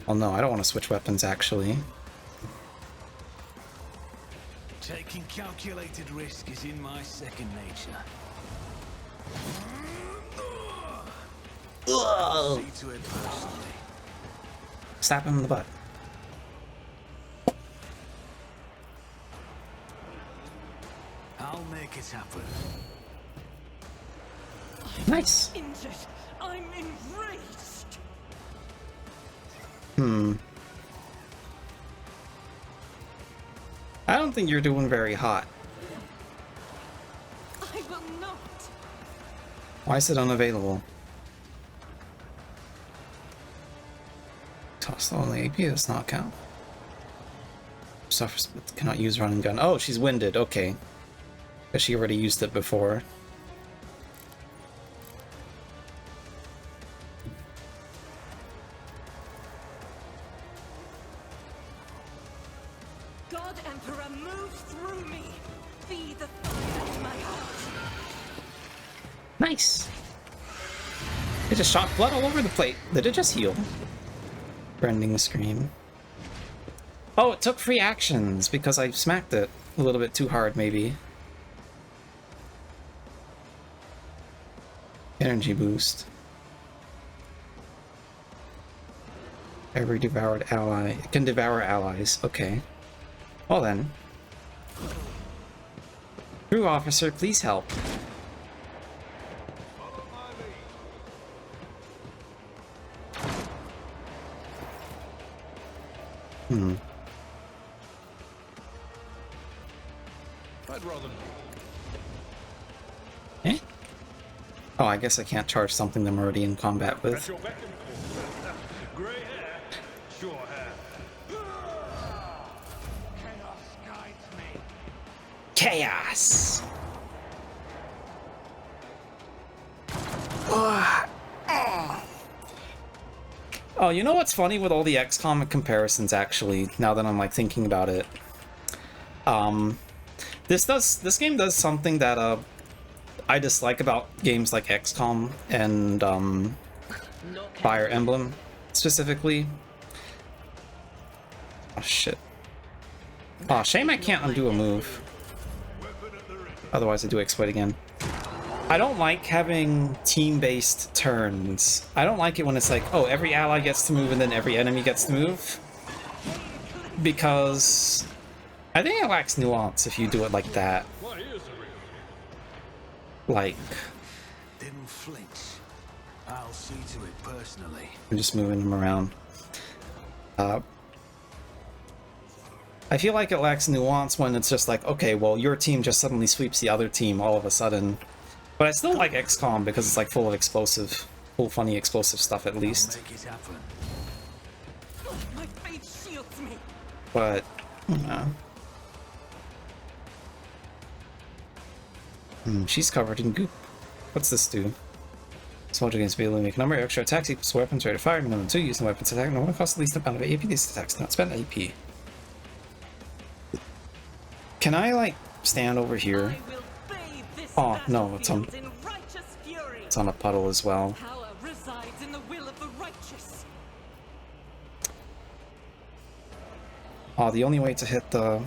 Well, no, I don't want to switch weapons, actually. Taking calculated risk is in my second nature. Ugh. See to it personally. Slap him in the butt. I'll make it happen. Nice. Injured. I'm enraged. I don't think you're doing very hot. I will not. Why is it unavailable? Toss on the AP does not count. Suffers but cannot use run and gun. Oh, she's winded, okay. Because she already used it before. God Emperor, move through me. Be the fire in my heart. Nice. It just shot blood all over the plate. Did it just heal? Rending Scream. Oh, it took free actions because I smacked it a little bit too hard, maybe. Energy boost. Every devoured ally. It can devour allies. Okay. Well then. Crew officer, please help. I'd rather. Eh? Oh, I guess I can't charge something I'm already in combat with. Gray hair, sure hair. Chaos guides me. Chaos! Oh, you know what's funny with all the XCOM comparisons, actually, now that I'm, like, thinking about it? This game does something that, I dislike about games like XCOM and, Fire Emblem, specifically. Oh, shit. Oh, shame I can't undo a move. Otherwise I do exploit again. I don't like having team-based turns. I don't like it when it's like, oh, every ally gets to move and then every enemy gets to move. Because I think it lacks nuance if you do it like that. Like, Didn't flinch. I'll see to it personally. I'm just moving them around. I feel like it lacks nuance when it's just like, okay, well, your team just suddenly sweeps the other team all of a sudden. But I still like XCOM because it's like full of funny explosive stuff at least. Make it happen. My faith shields me. But, she's covered in goop. What's this do? Soldier gains ability to make a number of extra attacks equals to weapons ready to fire. Minimum 2 using weapons attack. No one costs the least amount of AP. These attacks do not spend AP. Can I like stand over here? Oh no, it's on a puddle as well. Power resides in the will of the righteous. Oh, the only way to hit the...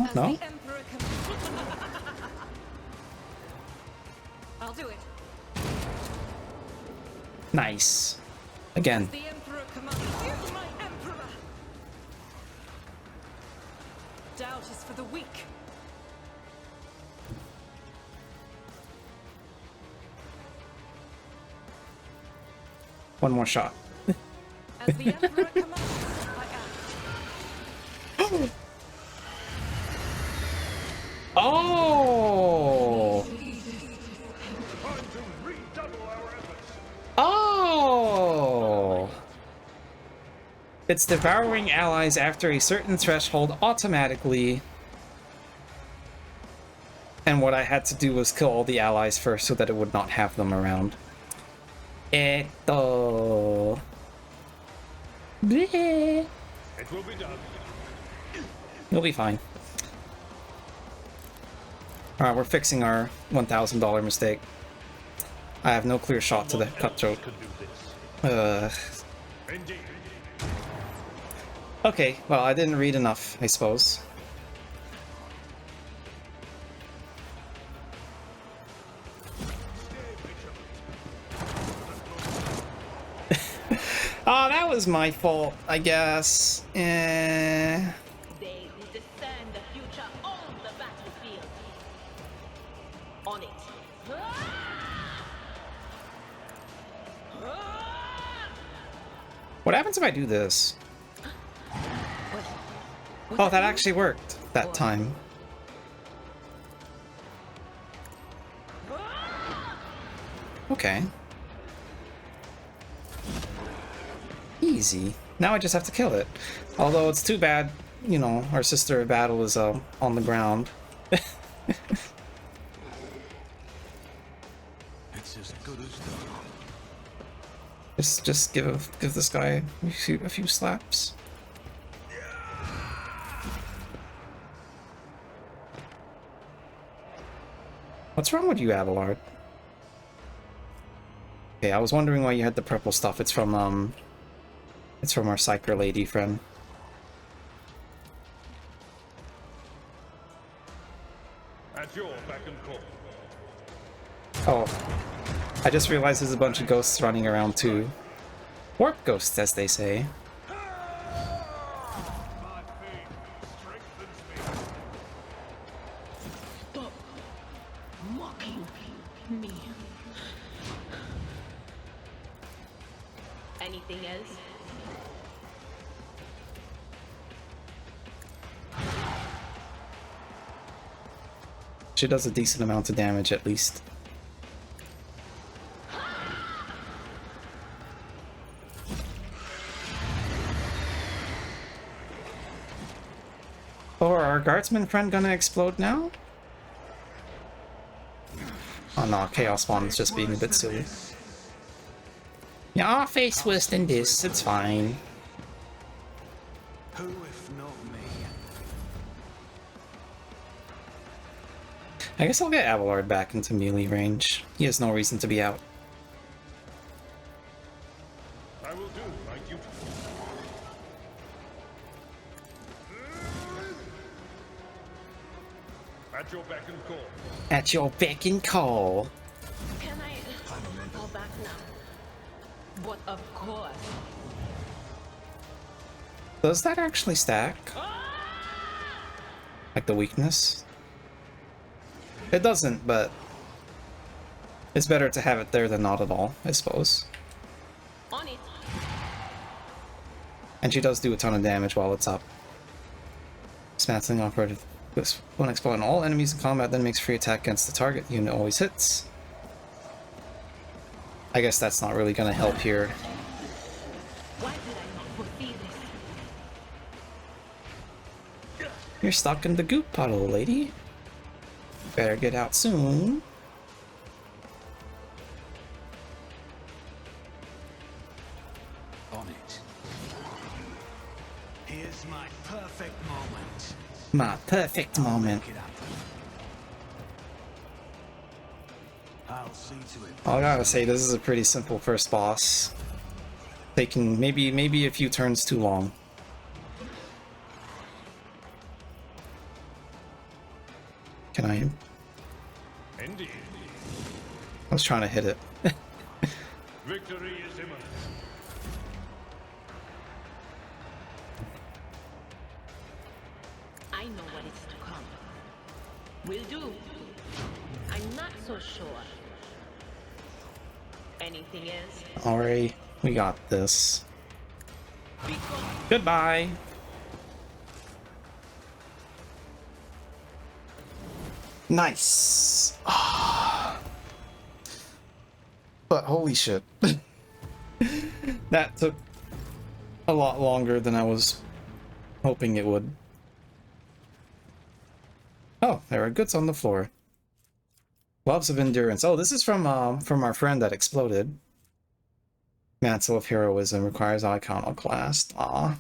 Oh, no? I'll do it. Nice. Again. The Emperor commands. Here's my Emperor. Doubt is for the weak. One more shot. As the Emperor commands, I act. Oh! Oh! It's devouring allies after a certain threshold automatically. And what I had to do was kill all the allies first so that it would not have them around. Eto. Bleh. It will be done. You'll be fine. Alright, we're fixing our $1,000 mistake. I have no clear shot to the cutthroat. Okay, well, I didn't read enough, I suppose. Oh, that was my fault, I guess. They who discern the future on the battlefield. On it. What happens if I do this? Oh, that actually worked that time. Okay. Easy. Now I just have to kill it. Although it's too bad, you know, our sister of battle is on the ground. It's as good as done. Just give this guy a few slaps. What's wrong with you, Abelard? Okay, I was wondering why you had the purple stuff. It's from our Psyker lady friend. At your beck and call. Oh, I just realized there's a bunch of ghosts running around too. Warp ghosts, as they say. Stop mocking me. Anything else? She does a decent amount of damage, at least. Oh, are our guardsman friend gonna explode now? Oh no, Chaos Spawn is just being a bit silly. Yeah, I'll face worse than this, it's fine. Who if not me? I guess I'll get Abelard back into melee range. He has no reason to be out. I will do my duty. At your beck and call. At your beck and call. Can I fall back now? But of course. Does that actually stack? Like the weakness? It doesn't, but it's better to have it there than not at all, I suppose. On it. And she does do a ton of damage while it's up. Smattering operative. When exploring all enemies in combat, then makes free attack against the target. Unit always hits. I guess that's not really gonna help here. Why did I not foresee this? You're stuck in the goop puddle, lady. Better get out soon. My perfect moment. I'll see to it. I gotta say, this is a pretty simple first boss. Taking maybe a few turns too long. Can I? Indeed. I was trying to hit it. Victory is imminent. I know what is to come. Will do. I'm not so sure. Anything else? Alright, we got this. Goodbye. Nice. But holy shit. That took a lot longer than I was hoping it would. Oh, there are goods on the floor. Gloves of Endurance. Oh, this is from our friend that exploded. Mantle of Heroism requires Iconoclast. Aw.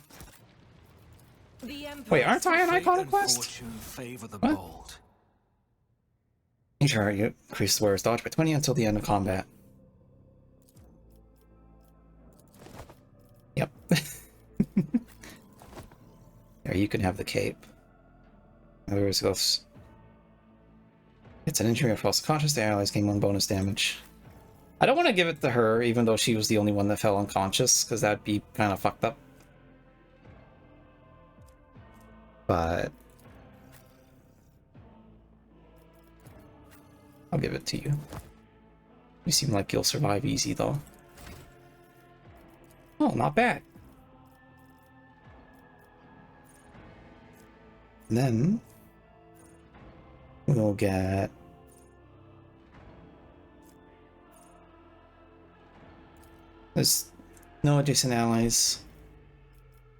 Wait, aren't I an Iconoclast? What? Sure, you increase the wearer's dodge by 20 until the end of combat. Yep. There, you can have the cape. Others goes. It's an injury or false conscious. The allies gain 1 bonus damage. I don't want to give it to her, even though she was the only one that fell unconscious, because that'd be kind of fucked up. But I'll give it to you. You seem like you'll survive easy, though. Oh, not bad. And then we'll get there's no adjacent allies.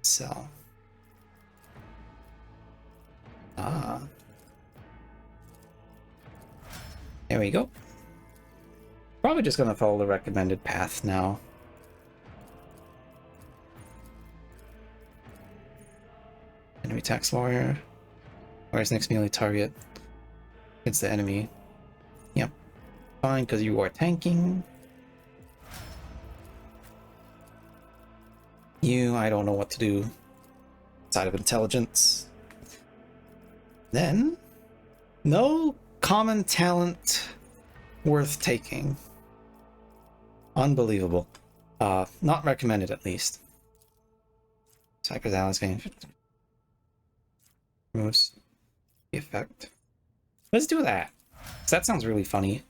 So there we go. Probably just gonna follow the recommended path now. Enemy attacks warrior. Warrior's next melee target. It's the enemy. Yep. Fine, because you are tanking. You, I don't know what to do. Side of intelligence. Then, no common talent worth taking. Unbelievable. Not recommended at least. Cypher's allies gain removes the effect. Let's do that. That sounds really funny.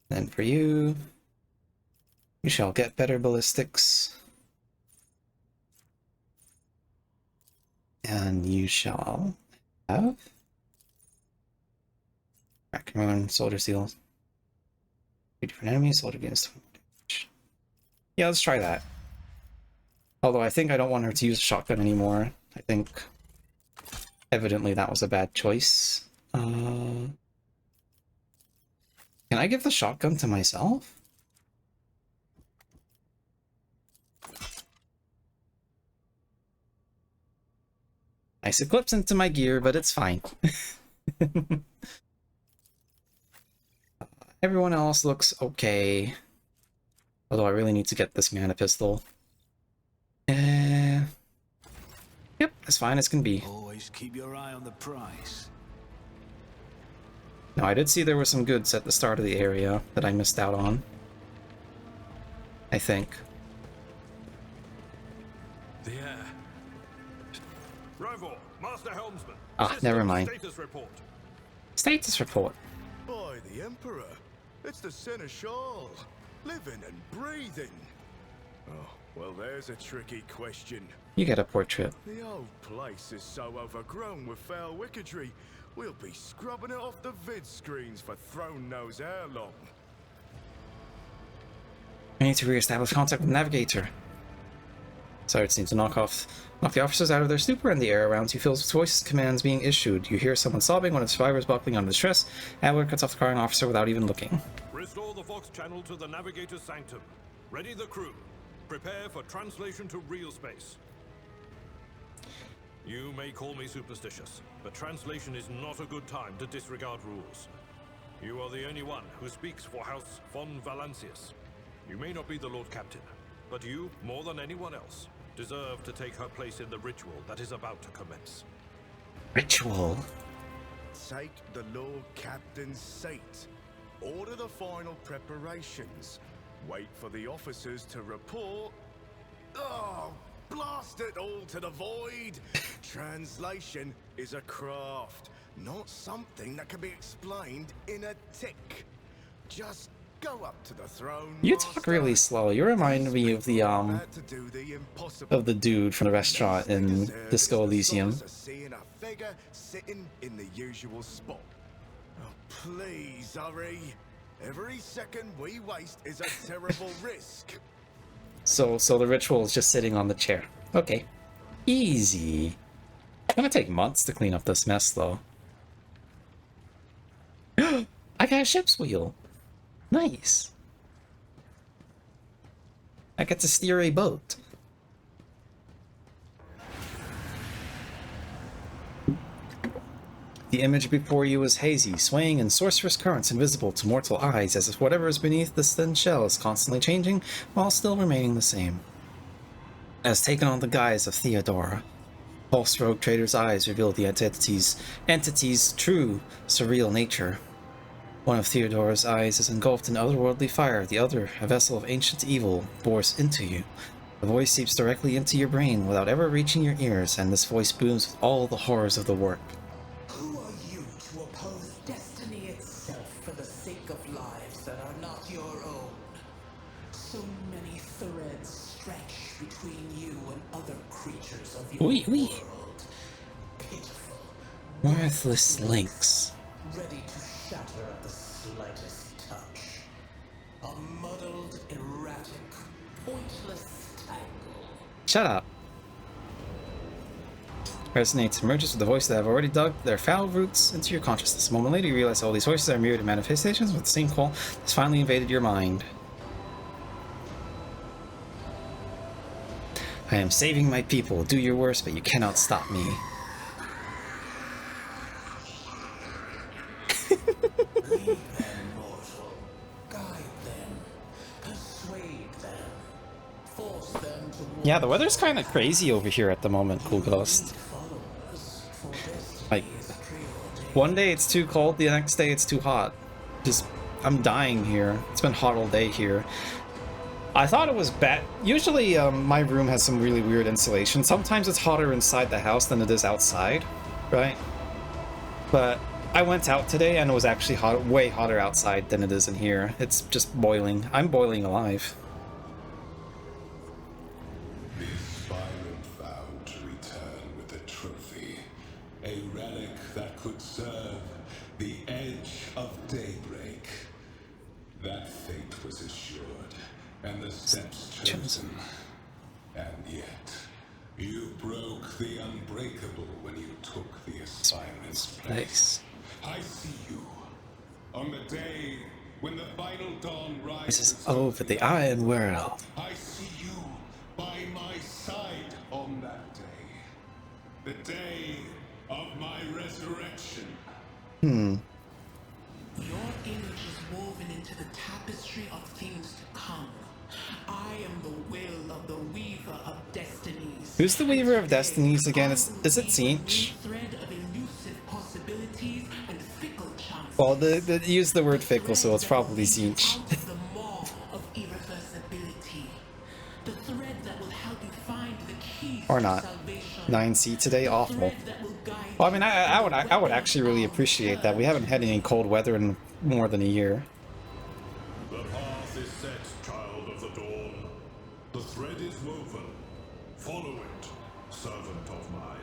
Then for you, you shall get better ballistics. And you shall have Raccoon, Soldier Seal. 3 different enemies, soldier gains damage. Yeah, let's try that. Although I think I don't want her to use a shotgun anymore. I think evidently that was a bad choice. Can I give the shotgun to myself? Nice eclipse into my gear, but it's fine. Everyone else looks okay. Although I really need to get this mana pistol. Yep, as fine as can be. Always keep your eye on the price. Now, I did see there were some goods at the start of the area that I missed out on. I think. The air. Rival, Master Helmsman. Never mind. Status report. Status report. By the Emperor, it's the Seneschal, living and breathing. Oh, well, there's a tricky question. You get a portrait. The old place is so overgrown with foul wickedry, we'll be scrubbing it off the vid screens for throne knows how long. I need to re-establish contact with the Navigator. Sarge seems to knock the officers out of their stupor, and the air around you fills with voices commands being issued. You hear someone sobbing, one of the survivors buckling under distress. Adler cuts off the crying officer without even looking. Restore the Vox channel to the Navigator's sanctum. Ready the crew. Prepare for translation to real space. You may call me superstitious, but translation is not a good time to disregard rules. You are the only one who speaks for House von Valancius. You may not be the Lord Captain, but you, more than anyone else, deserve to take her place in the ritual that is about to commence. Ritual? Take the Lord Captain's seat. Order the final preparations. Wait for the officers to report. Oh, blast it all to the void! Translation is a craft, not something that can be explained in a tick. Just go up to the throne. You talk really slow. You remind me of the dude from the restaurant in Disco Elysium. Seeing a figure sitting in the usual spot. Oh, please hurry. Every second we waste is a terrible risk. So the ritual is just sitting on the chair. Okay. Easy. It's gonna take months to clean up this mess, though. I got a ship's wheel. Nice. I get to steer a boat. The image before you is hazy, swaying in sorcerous currents invisible to mortal eyes, as if whatever is beneath this thin shell is constantly changing, while still remaining the same. It has taken on the guise of Theodora. False rogue trader's eyes reveal the entity's true, surreal nature. One of Theodora's eyes is engulfed in otherworldly fire, the other, a vessel of ancient evil, bores into you. The voice seeps directly into your brain without ever reaching your ears, and this voice booms with all the horrors of the warp. Who are you to oppose destiny itself for the sake of lives that are not your own? So many threads stretch between you and other creatures of your world. Pitiful. Worthless links. Ready to shatter at the slightest touch. A muddled, erratic, pointless tangle. Shut up. Resonates, emerges with the voices that have already dug their foul roots into your consciousness. A moment later, you realize all these voices are myriad manifestations with the same call that's finally invaded your mind. I am saving my people. Do your worst, but you cannot stop me. Lead them, mortal. Guide them. Persuade them. Force them to Yeah, the weather's kind of crazy over here at the moment, Cool Ghost. Like, one day it's too cold, the next day it's too hot. I'm dying here. It's been hot all day here. I thought it was bad. Usually, my room has some really weird insulation. Sometimes it's hotter inside the house than it is outside, right? But I went out today and it was actually way hotter outside than it is in here. It's just boiling. I'm boiling alive. This violent vowed to return with a trophy, a relic that could serve the edge of daybreak. That fate was assured, and the steps chosen. And yet, you broke the unbreakable when you took the aspirant's place. I see you on the day when the final dawn rises. This is over the Iron World. I see you by my side on that day. The day of my resurrection. Your image is woven into the tapestry of things to come. I am the will of the Weaver of Destinies. Who's the Weaver of Destinies again? Is it Tzeentch? Thread of elusive possibilities and fickle chances. Well, use the word fickle, so it's probably Tzeentch. The maw of irreversibility. The thread that will help you find the keys Or to not. salvation. 9C today, awful. Well, I mean, I would actually really appreciate that. We haven't had any cold weather in more than a year. The path is set, child of the dawn. The thread is woven. Follow it, servant of mine.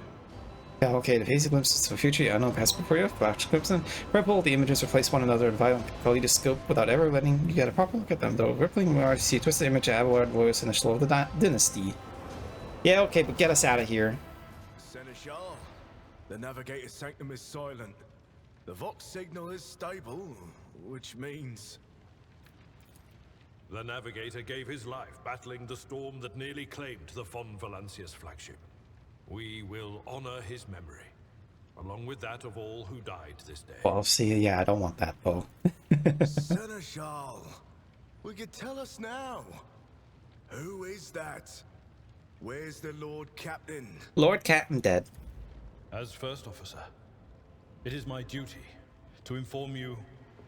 Yeah, okay, the hazy glimpses to the future, I know past before you, flash glimpses. Ripple, the images replace one another in violent kaleidoscope without ever letting you get a proper look at them, though. Rippling, we already see a twisted image of Aeldari voice in the slow of the dynasty. Yeah, okay, but get us out of here. Seneschal, the navigator's sanctum is silent. The Vox signal is stable, which means... The navigator gave his life battling the storm that nearly claimed the von Valancius flagship. We will honor his memory, along with that of all who died this day. Well, see, yeah, I don't want that, though. Seneschal, will you tell us now? Who is that? Where's the Lord Captain? Lord Captain dead. As First Officer, it is my duty to inform you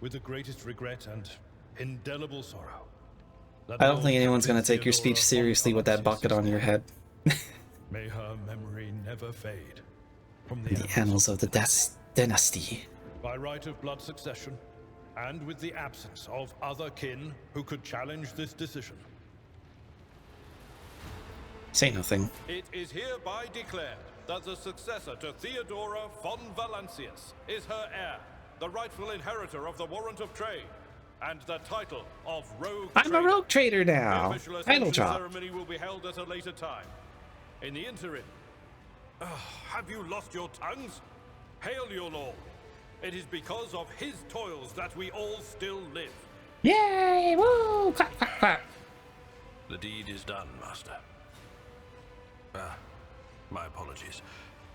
with the greatest regret and indelible sorrow. I don't think anyone's gonna take your speech seriously with that bucket on your head. May her memory never fade from The annals of the dynasty. by right of blood succession, and with the absence of other kin who could challenge this decision. Say nothing. It is hereby declared that the successor to Theodora von Valancius is her heir, the rightful inheritor of the warrant of trade, and the title of Rogue I'm a rogue trader now. The official Title ascension drop. ceremony will be held at a later time. In the interim, have you lost your tongues? Hail your lord. It is because of his toils that we all still live. Yay! Woo! Clap, clap, clap. The deed is done, Master. My apologies.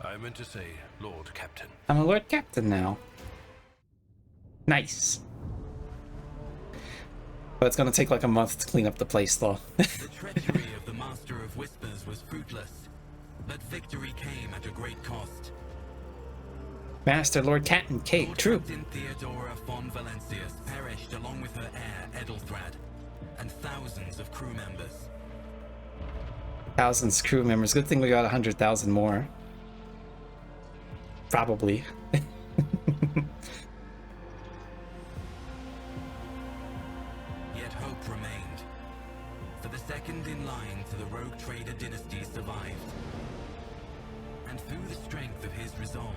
I meant to say Lord Captain. I'm a Lord Captain now. Nice. But it's gonna take like a month to clean up the place, though. The treachery of the Master of Whispers was fruitless, but victory came at a great cost. Master Lord Captain Kate, Lord true. Captain Theodora von Valancius perished along with her heir, Aeldari, and thousands of crew members. Thousands of crew members. Good thing we got 100,000 more. Probably. Yet hope remained. For the second in line to the rogue trader dynasty survived. And through the strength of his resolve,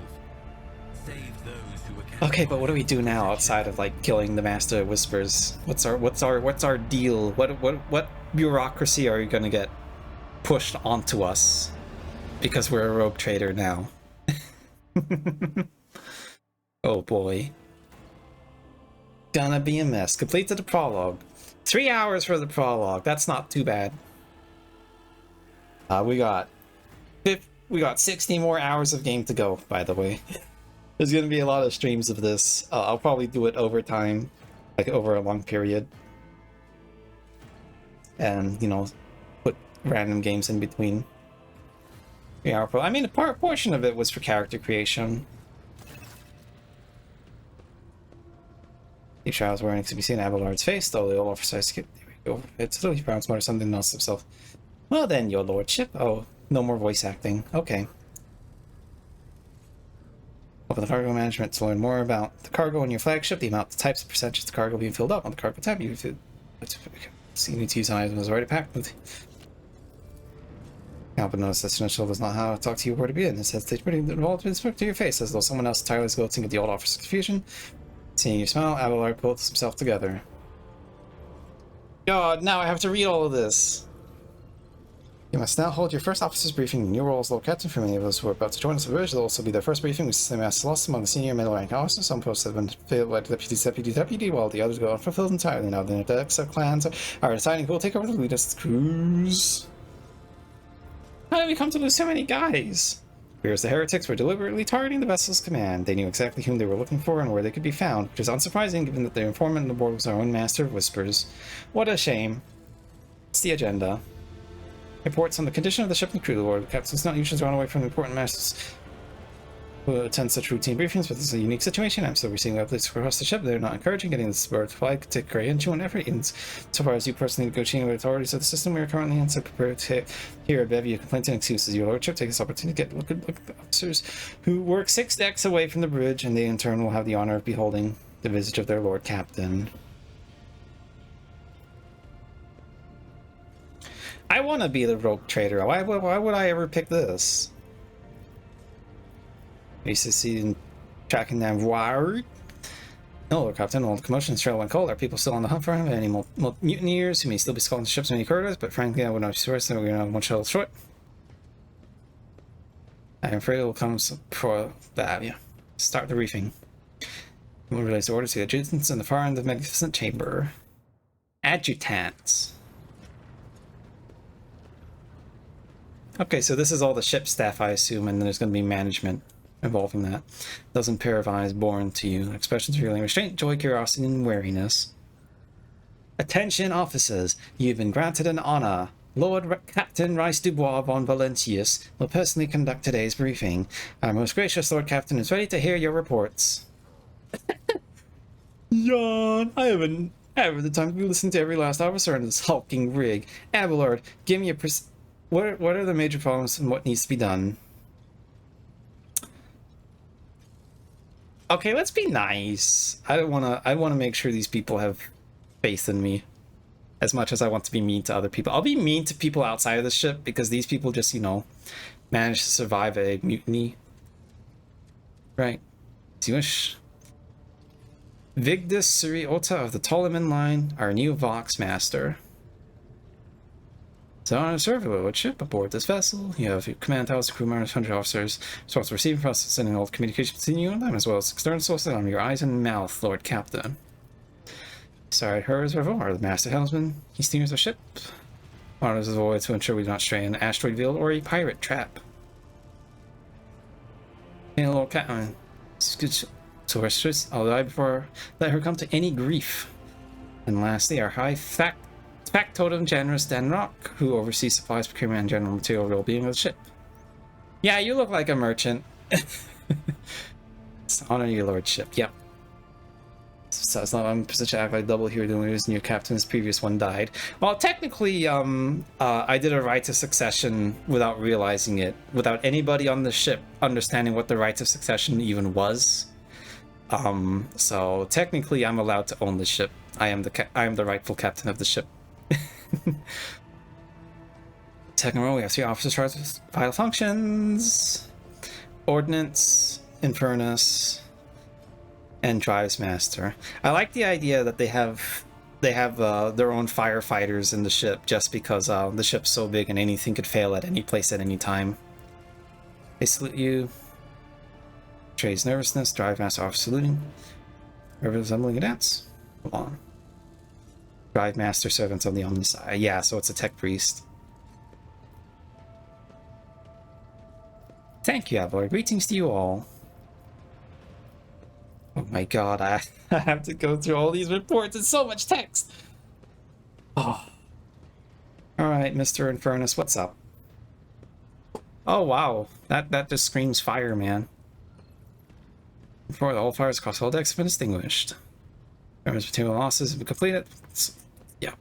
saved those who were kept. Okay, but what do we do now outside of like killing the Master of Whispers? What's our deal? What bureaucracy are you gonna get pushed onto us because we're a rogue trader now? Oh boy. Gonna be a mess. Completed the prologue. 3 hours for the prologue. That's not too bad. We got 60 more hours of game to go, by the way. There's gonna be a lot of streams of this. I'll probably do it over time, like over a long period. And, you know, put random games in between. Yeah, I mean, a portion of it was for character creation. These trials wearing to be seen Abelard's face, though the old officer skip. There we go. It's Lily Brown's more something else himself. Well then, your lordship. Oh, no more voice acting. Okay. Open the cargo management to learn more about the cargo on your flagship, the amount, the types, and percentage of the cargo being filled up on the cargo tab. You need to use an item that's already packed with. Now, but notice that Seneschal does not have to talk to you where to begin. It says they pretty involved with to your face, as though someone else entirely is gloating at the old officer's confusion. Seeing you smile, Abelard pulls himself together. God, now I have to read all of this. You must now hold your first officer's briefing in your role as Lord Captain. For many of those who are about to join us at the bridge, will also be their first briefing. We system has lost among the senior middle rank officers. Some posts have been filled by deputy, while the others go unfulfilled entirely. Now the decks of clans are deciding who will take over the lead of the cruise. How did we come to lose so many guys? Whereas the heretics were deliberately targeting the vessel's command. They knew exactly whom they were looking for and where they could be found, which is unsurprising given that their informant on the board was our own Master of Whispers. What a shame. What's the agenda? Reports on the condition of the ship and crew. The Lord Captain's not usually run away from important masters who attend such routine briefings, but this is a unique situation. I'm still receiving updates across the ship. They're not encouraging. Getting this bird flight could take great into and effort. So far as you personally negotiating with authorities of the system we are currently in, so prepared to hear a bevy of complaints and excuses. Your lordship, take this opportunity to get look at the officers who work 6 decks away from the bridge, and they in turn will have the honor of beholding the visage of their Lord Captain. I want to be the rogue trader. Why would I ever pick this? Used to see tracking down Ward. No, Lord Captain, all the commotion is trail went cold. Are people still on the hunt for him? Any mutineers who may still be sculling the ship's many corridors, but frankly, I would not be surprised that we're going to have one shuttle short. I'm afraid it will come for that, yeah. Start the briefing. We'll release orders to the adjutants in the far end of the magnificent chamber. Adjutants. Okay, so this is all the ship staff, I assume, and then there's going to be management involving that. Doesn't pair of eyes born to you. Expressions revealing restraint, joy, curiosity, and wariness. Attention, officers! You've been granted an honor. Lord Captain Rice Dubois von Valentius will personally conduct today's briefing. Our most gracious Lord Captain is ready to hear your reports. Yawn! I haven't ever the time to listen to every last officer in this hulking rig. Abelard, give me a what are the major problems and what needs to be done? Okay, let's be nice. I wanna make sure these people have faith in me as much as I want to be mean to other people. I'll be mean to people outside of the ship because these people just, you know, managed to survive a mutiny. Right. Jewish. Vigdis Suriota of the Ptoleman line, our new Vox Master. So on a survey ship aboard this vessel, you have your command house, crew members, 100 officers, source receiving, processing, and all communication continuing them, as well as external sources on your eyes and mouth, Lord Captain. Sorry, hers Revoir, the master helmsman. He steers the ship. Monitors the void to ensure we do not stray in an asteroid field or a pirate trap. And Lord Captain, sources, I'll die before let her come to any grief. And lastly, our high factotum generous Denrock, who oversees supplies, procurement, and general material well-being of the ship. Yeah, you look like a merchant. Honor your lordship. Yep. So it's not I'm such to act like double here doing this, and your captain's previous one died. Well, technically, I did a right of succession without realizing it, without anybody on the ship understanding what the rights of succession even was. So technically, I'm allowed to own the ship. I am the rightful captain of the ship. Second row, we have 3 officers charged with vital functions: Ordnance, Infernus, and Drives Master. I like the idea that they have their own firefighters in the ship, just because the ship's so big and anything could fail at any place at any time. They salute you. Trey's nervousness. Drive Master officer saluting. Resembling a dance. Hold on. Drive Master servants on the Omni side. Yeah, so it's a tech priest. Thank you, Abelard. Greetings to you all. Oh my god, I have to go through all these reports. It's so much text. Oh. Alright, Mr. Infernus, what's up? Oh wow, that just screams fire, man. Before all fires across all decks have been extinguished. Damage material losses have been completed. Yeah.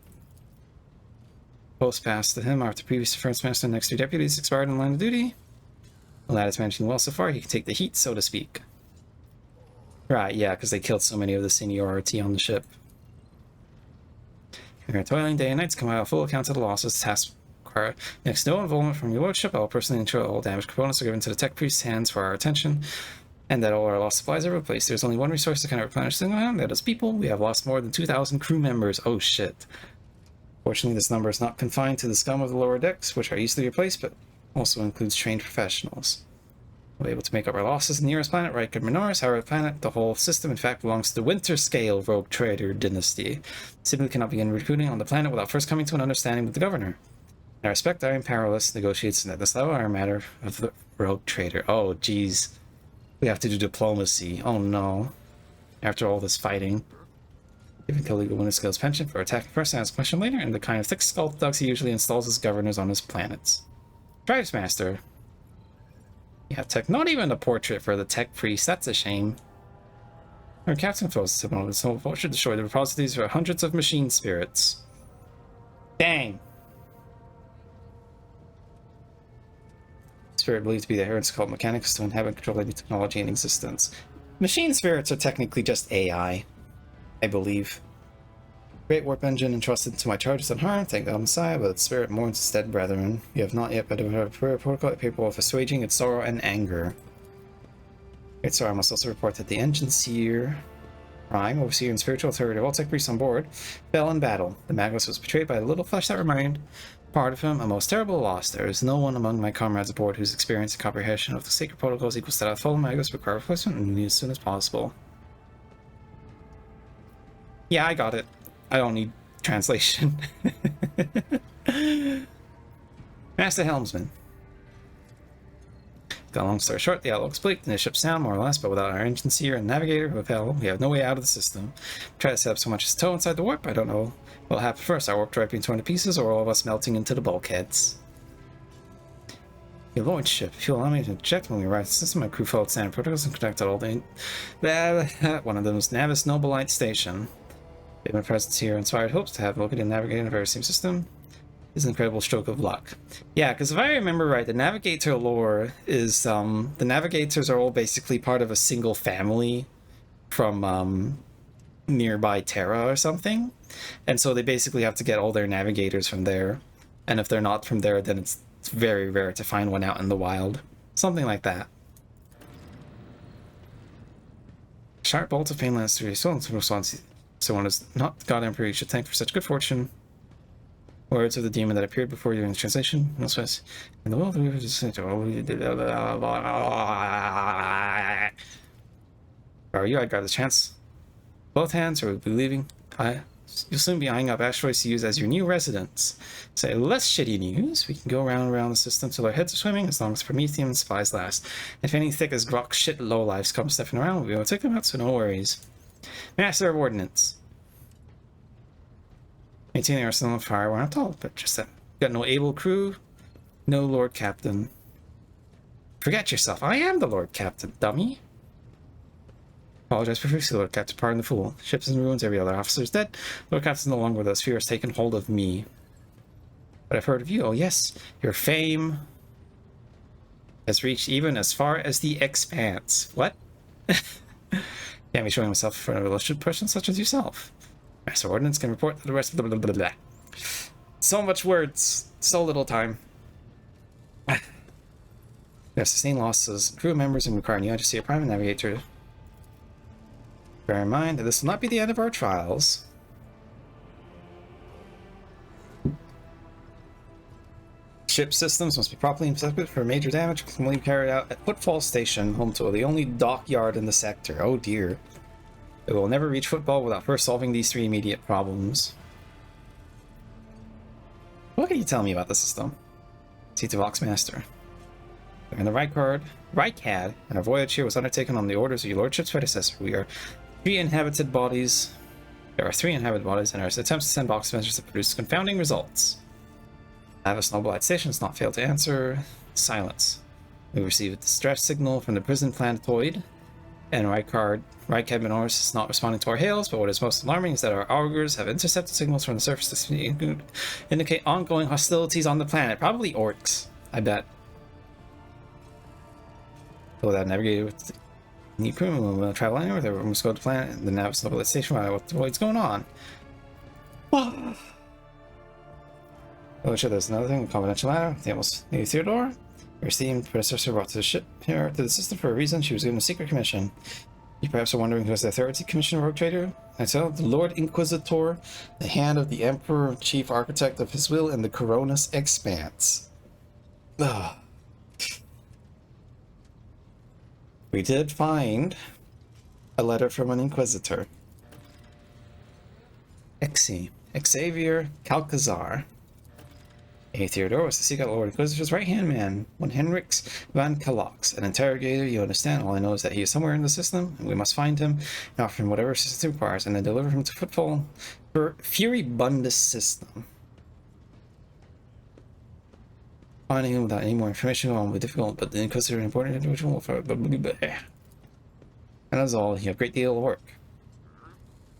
Post passed to him after previous Defense Master and next 2 deputies expired in line of duty. The lad is managing well so far, he can take the heat, so to speak. Right, yeah, because they killed so many of the seniority on the ship. We are toiling day and night to come out full accounts of the losses. Task required. Next, no involvement from your lordship. I will personally ensure all damaged components are given to the tech priest's hands for our attention, and that all our lost supplies are replaced. There's only one resource that can replenish single hand, that is people. We have lost more than 2,000 crew members. Oh shit. Fortunately, this number is not confined to the scum of the lower decks, which are easily replaced, but also includes trained professionals. We're able to make up our losses in the nearest planet, Riker Minoris. Our planet, the whole system, in fact, belongs to the Winter Scale Rogue Trader dynasty. Simply cannot begin recruiting on the planet without first coming to an understanding with the governor. I respect I am powerless. Negotiates at this level are a matter of the Rogue Trader. Oh, jeez. We have to do diplomacy. Oh, no. After all this fighting. Giving Kaligo Winter Scale's pension for attacking first and ask a question later, and the kind of thick-skulled thugs he usually installs as governors on his planets. Drives Master. Yeah, tech. Not even a portrait for the tech priest. That's a shame. Our captain feels the so vulture destroy the repositories for hundreds of machine spirits. Dang. Spirit believed to be the heretics called mechanics to inhabit and control any technology in existence. Machine spirits are technically just AI, I believe. Great warp engine entrusted to my charge is unharmed, thank the Messiah, but its spirit mourns its dead brethren. You have not yet been a prayer protocol capable of assuaging its sorrow and anger. Great sorrow, I must also report that the engine seer, Prime, overseer and spiritual authority of all tech priests on board, fell in battle. The Magus was betrayed by a little flesh that remained part of him, a most terrible loss. There is no one among my comrades aboard whose experience and comprehension of the sacred protocols equals to that of fallen Magus. Require replacement and as soon as possible. Yeah, I got it. I don't need translation. Master Helmsman. Got a long story short, the outlook's bleak, and the ship's sound, more or less, but without our engineer and navigator who have held, we have no way out of the system. Try to set up so much as toe inside the warp, I don't know what'll happen first. Our warp drive being torn to pieces, or all of us melting into the bulkheads. Your lordship, if you allow me to check when we arrive at the system, my crew followed standard protocols and conducted all day. One of them was Navis Noble Station. Given my presence here inspired hopes to have located and navigated in the very same system is an incredible stroke of luck. Yeah, because if I remember right, the Navigator lore is, the Navigators are all basically part of a single family from, nearby Terra or something. And so they basically have to get all their Navigators from there. And if they're not from there, then it's very rare to find one out in the wild. Something like that. Sharp bolts of pain last 3 so response. Someone has not God Emperor, you should thank for such good fortune. Words of the demon that appeared before you in the translation. No space. In the world we were just are you? I'd grab the chance. Both hands, or we'll be leaving. You'll soon be eyeing up asteroids to use as your new residence. So less shitty news. We can go around the system till our heads are swimming, as long as Promethean supplies last. If any thick as grok shit lowlifes come sniffing around, we'll be able to take them out, so no worries. Master of Ordnance. Maintaining arsenal of fire, we're not all, but just that. Got no able crew, no Lord Captain. Forget yourself, I am the Lord Captain, dummy. Apologize profusely, Lord Captain, pardon the fool. Ships in ruins, every other officer's dead. Lord Captain's no longer with us, fear has taken hold of me. But I've heard of you, oh yes, your fame has reached even as far as the Expanse. What? Can't be showing myself in front of a illustrious person such as yourself. Master Ordnance can report to the rest of the blah blah blah. So much words, so little time. We have sustained losses, crew members, and require new to a prime navigator. Bear in mind that this will not be the end of our trials. Ship systems must be properly inspected for major damage, which can only be carried out at Footfall Station, home to the only dockyard in the sector. Oh dear. It will never reach Football without first solving these 3 immediate problems. What can you tell me about the system? See to Vox Master. In the Ricad, and our voyage here was undertaken on the orders of your lordship's predecessor. We are 3 inhabited bodies. There are 3 inhabited bodies, and our attempts to send Vox Masters have produced confounding results. Navis Noble Station has not failed to answer. Silence. We received a distress signal from the prison planetoid, and Ricad Minoris is not responding to our hails, but what is most alarming is that our augurs have intercepted signals from the surface to indicate ongoing hostilities on the planet. Probably orcs, I bet. Pull that navigator with the new crew, and we'll travel anywhere. We must go to the planet, the Navis Noble Station, what's going on? Oh, sure, there's another thing, a confidential matter. The almost Lady Theodore, your esteemed predecessor, brought to the ship here to the system for a reason. She was given a secret commission. You perhaps are wondering who has the authority to commission a rogue trader? I tell the Lord Inquisitor, the hand of the Emperor, chief architect of his will in the Coronis Expanse. Ugh. We did find a letter from an Inquisitor. Xavier Calcazar. A. Theodore was the secret Lord Inquisitor's right-hand man, one Henrix van Kalox, an interrogator. You understand? All I know is that he is somewhere in the system, and we must find him, and offer him whatever assistance requires, and then deliver him to Footfall for Furibundus system. Finding him without any more information will be difficult, but the Inquisitor is an important individual for and that's all. You have a great deal of work.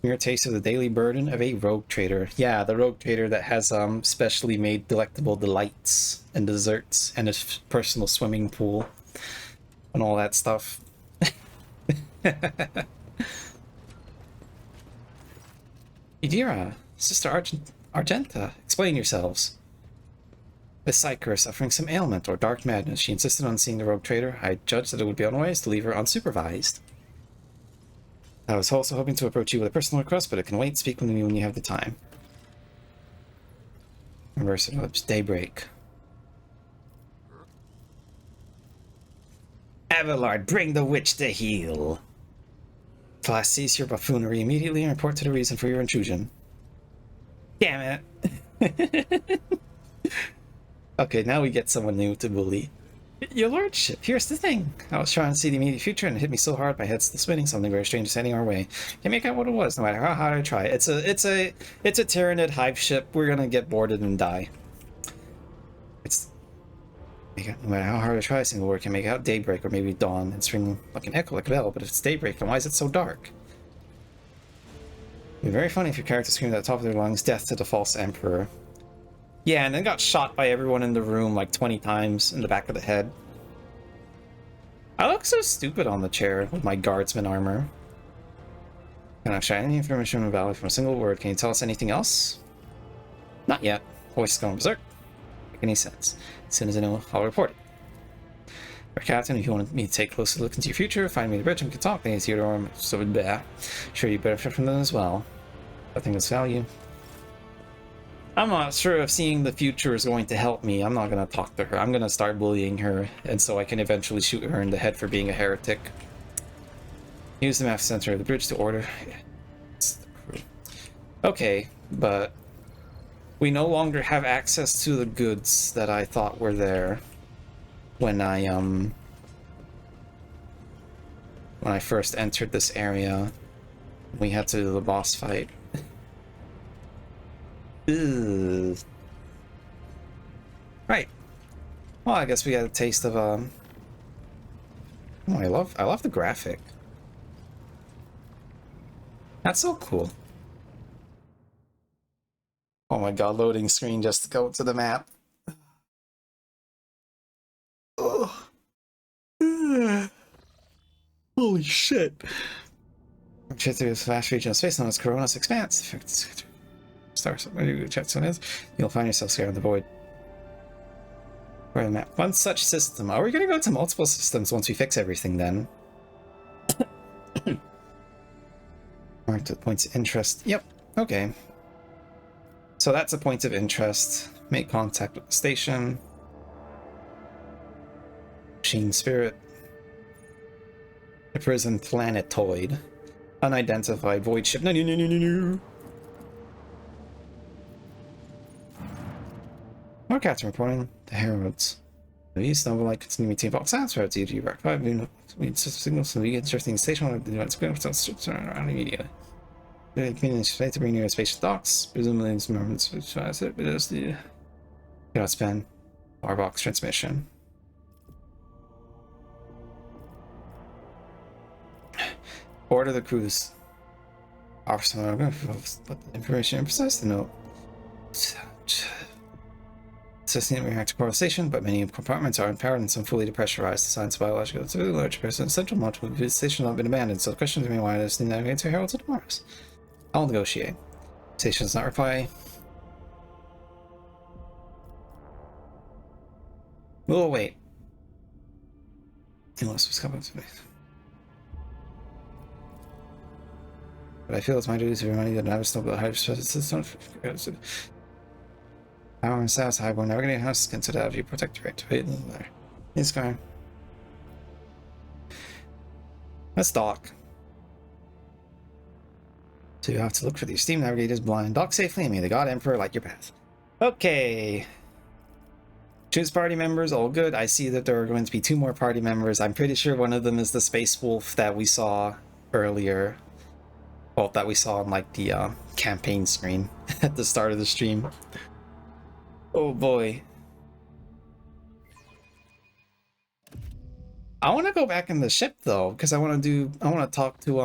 Mere taste of the daily burden of a rogue trader. Yeah, the rogue trader that has specially made delectable delights and desserts and a personal swimming pool and all that stuff. Idira, Sister Argenta, explain yourselves. Miss Psyker is suffering some ailment or dark madness. She insisted on seeing the rogue trader. I judged that it would be unwise to leave her unsupervised. I was also hoping to approach you with a personal request, but it can wait. Speak with me when you have the time. Reverse it. Daybreak. Abelard, bring the witch to heel. Class, cease your buffoonery immediately and report to the reason for your intrusion. Damn it. Okay, now we get someone new to bully. Your lordship, here's the thing. I was trying to see the immediate future and it hit me so hard my head's still spinning. Something very strange is heading our way. Can't make out what it was, no matter how hard I try. It's a Tyranid hive ship. We're gonna get boarded and die. No matter how hard I try, a single word can make out daybreak or maybe dawn. It's ringing like an echo, like a bell, but if it's daybreak, then why is it so dark? It'd be very funny if your character screamed at the top of their lungs, death to the false emperor. Yeah, and then got shot by everyone in the room like 20 times in the back of the head. I look so stupid on the chair with my guardsman armor. Can I share any information about it from a single word? Can you tell us anything else? Not yet. Voice is going berserk. Make any sense. As soon as I know, I'll report it. Our captain, if you want me to take a closer look into your future, find me the bridge and we can talk. Then it's here to arm, so bad. Sure, you benefit from them as well. I think it's value. I'm not sure if seeing the future is going to help me. I'm not going to talk to her. I'm going to start bullying her, and so I can eventually shoot her in the head for being a heretic. Use the map center of the bridge to order. It's the crew. Okay, but we no longer have access to the goods that I thought were there when I first entered this area. We had to do the boss fight. Ugh. Right. Well, I guess we got a taste of Oh, I love the graphic. That's so cool. Oh my god, loading screen just to go to the map. Oh. Holy shit. Check through this vast region of space known as Corona's Expanse. Stars, where you check some is, you'll find yourself scared of the void. Where the map? One such system. Are we gonna go to multiple systems once we fix everything then? Marked with points of interest. Yep. Okay. So that's a point of interest. Make contact with the station. Machine spirit. A prison planetoid. Unidentified void ship. No, no, no, no, no, no. More captain reporting. The Heralds. The East Noble like continue team box out. Throughout DG Rack 5. We signals so we get interesting station on the strips around immediately. The community to bring near spacious docks. Presumably these moments which tries it, but it's the cannot spend our box transmission. Order the cruise. Offer some information emphasize the note. Assisting reactor portal station, but many compartments are unpowered and some fully depressurized. The science biological it's a really large person. Central module of the station not been abandoned, so the questions remain why this navigate to Heralds of Mars. I'll negotiate. Station does not reply. We'll wait. Unless it's coming to me. But I feel it's my duty to remind you that I was still built high system. Power and status highborn navigating house consider out of your protectorate. Wait there. It's fine. Let's dock. So you have to look for these steam navigators blind. Dock safely and may the God Emperor light your path. Okay. Choose party members, all good. I see that there are going to be 2 more party members. I'm pretty sure one of them is the Space Wolf that we saw earlier. Well, that we saw on like the campaign screen at the start of the stream. Oh boy. I want to go back in the ship though, because I want to talk to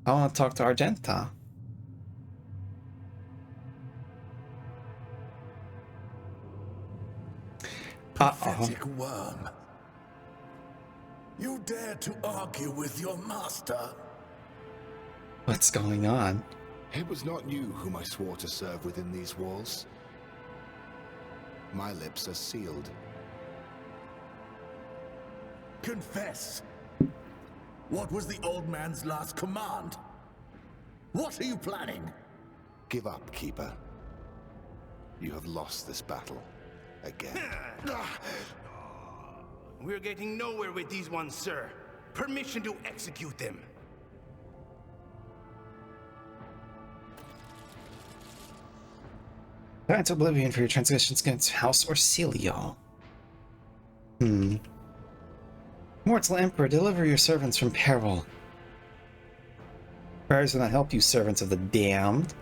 Argenta. Pathetic worm. You dare to argue with your master? What's going on? It was not you whom I swore to serve within these walls. My lips are sealed. Confess. What was the old man's last command? What are you planning? Give up, Keeper. You have lost this battle. Again. We're getting nowhere with these ones, sir. Permission to execute them. Back to oblivion for your transgressions against House Orsilio. Mortal Emperor, deliver your servants from peril. Prayers will not help you, servants of the damned.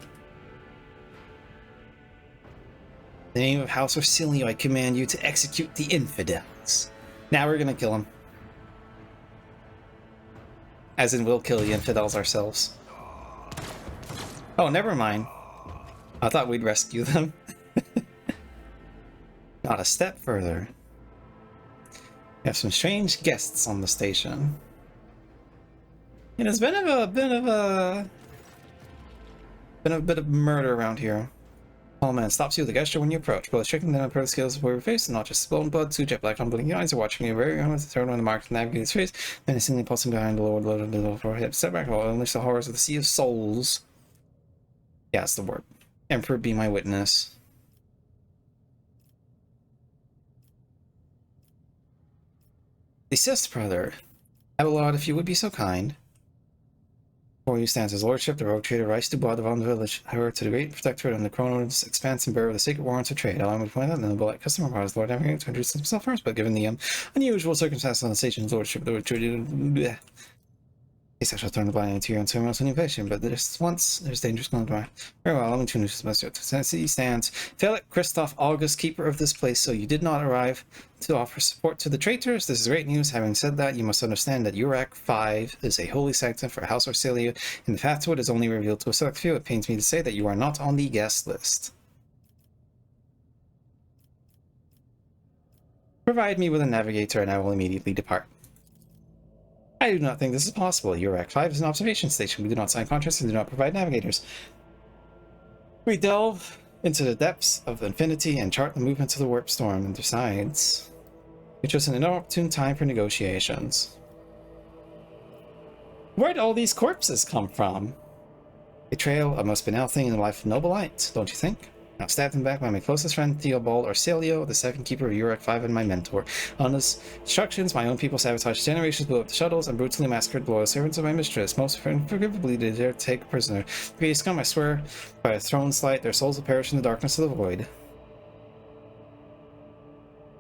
In the name of House Orsilio, I command you to execute the infidels. Now we're gonna kill him. As in, we'll kill the infidels ourselves. Oh, never mind. I thought we'd rescue them. Not a step further. We have some strange guests on the station. And it's been a bit of murder around here. Tall man stops you with a gesture when you approach. Both stricken down pro skills of your face, and not just blown blood, two jet black unblinking eyes are watching you very hard. Thrown on the mark to navigate his face, then instantly pulsing behind the lower load of the forehead. Step back while unleash the horrors of the sea of souls. Yeah, that's the word. Emperor, be my witness. Desist, brother. Abelard, if you would be so kind. Before you stands his lordship, the rogue trader Rice Dubois de Von Village, her to the great protectorate and the Chrono's expanse and bearer of the sacred warrants of trade. Allow me to point out that the noble customer brought his lord navigator to introduce himself first, but given the unusual circumstances on the station's lordship, the treated. Yes, I shall turn the blind into your uncertain new patient, but there's dangerous going by. Very well, let me introduce myself. Since he stands, Felix Christoph August, keeper of this place, so you did not arrive to offer support to the traitors. This is great news. Having said that, you must understand that Urak 5 is a holy sanctum for House Orsilio, and the path to it is only revealed to a select few. It pains me to say that you are not on the guest list. Provide me with a navigator and I will immediately depart. I do not think this is possible. Urak 5 is an observation station. We do not sign contracts and do not provide navigators. We delve into the depths of infinity and chart the movements of the warp storm, and besides, we chose an inopportune time for negotiations. Where'd all these corpses come from? Betrayal, a most banal thing in the life of noble knights, don't you think? Now stabbed in the back by my closest friend Theobald Orsilio, the second keeper of Urak 5 and my mentor. On his instructions, my own people sabotaged generations, blew up the shuttles, and brutally massacred loyal servants of my mistress. Most unforgivably did they dare to take a prisoner. Greedy scum, I swear, by a throne's light, their souls will perish in the darkness of the void.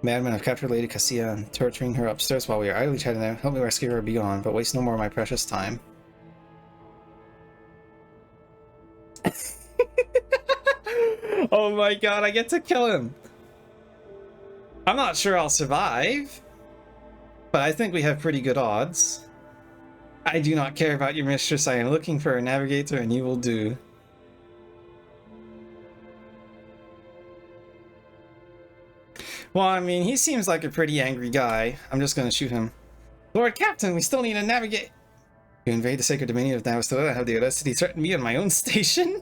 Madmen have captured Lady Cassia and torturing her upstairs while we are idly chatting there. Help me rescue her or be gone, but waste no more of my precious time. Oh my god, I get to kill him. I'm not sure I'll survive, but I think we have pretty good odds. I do not care about your mistress. I am looking for a navigator and you will do. Well, I mean, he seems like a pretty angry guy. I'm just gonna shoot him. Lord Captain, we still need a navigate. You invade the sacred dominion of Navastella and have the audacity to threaten me on my own station?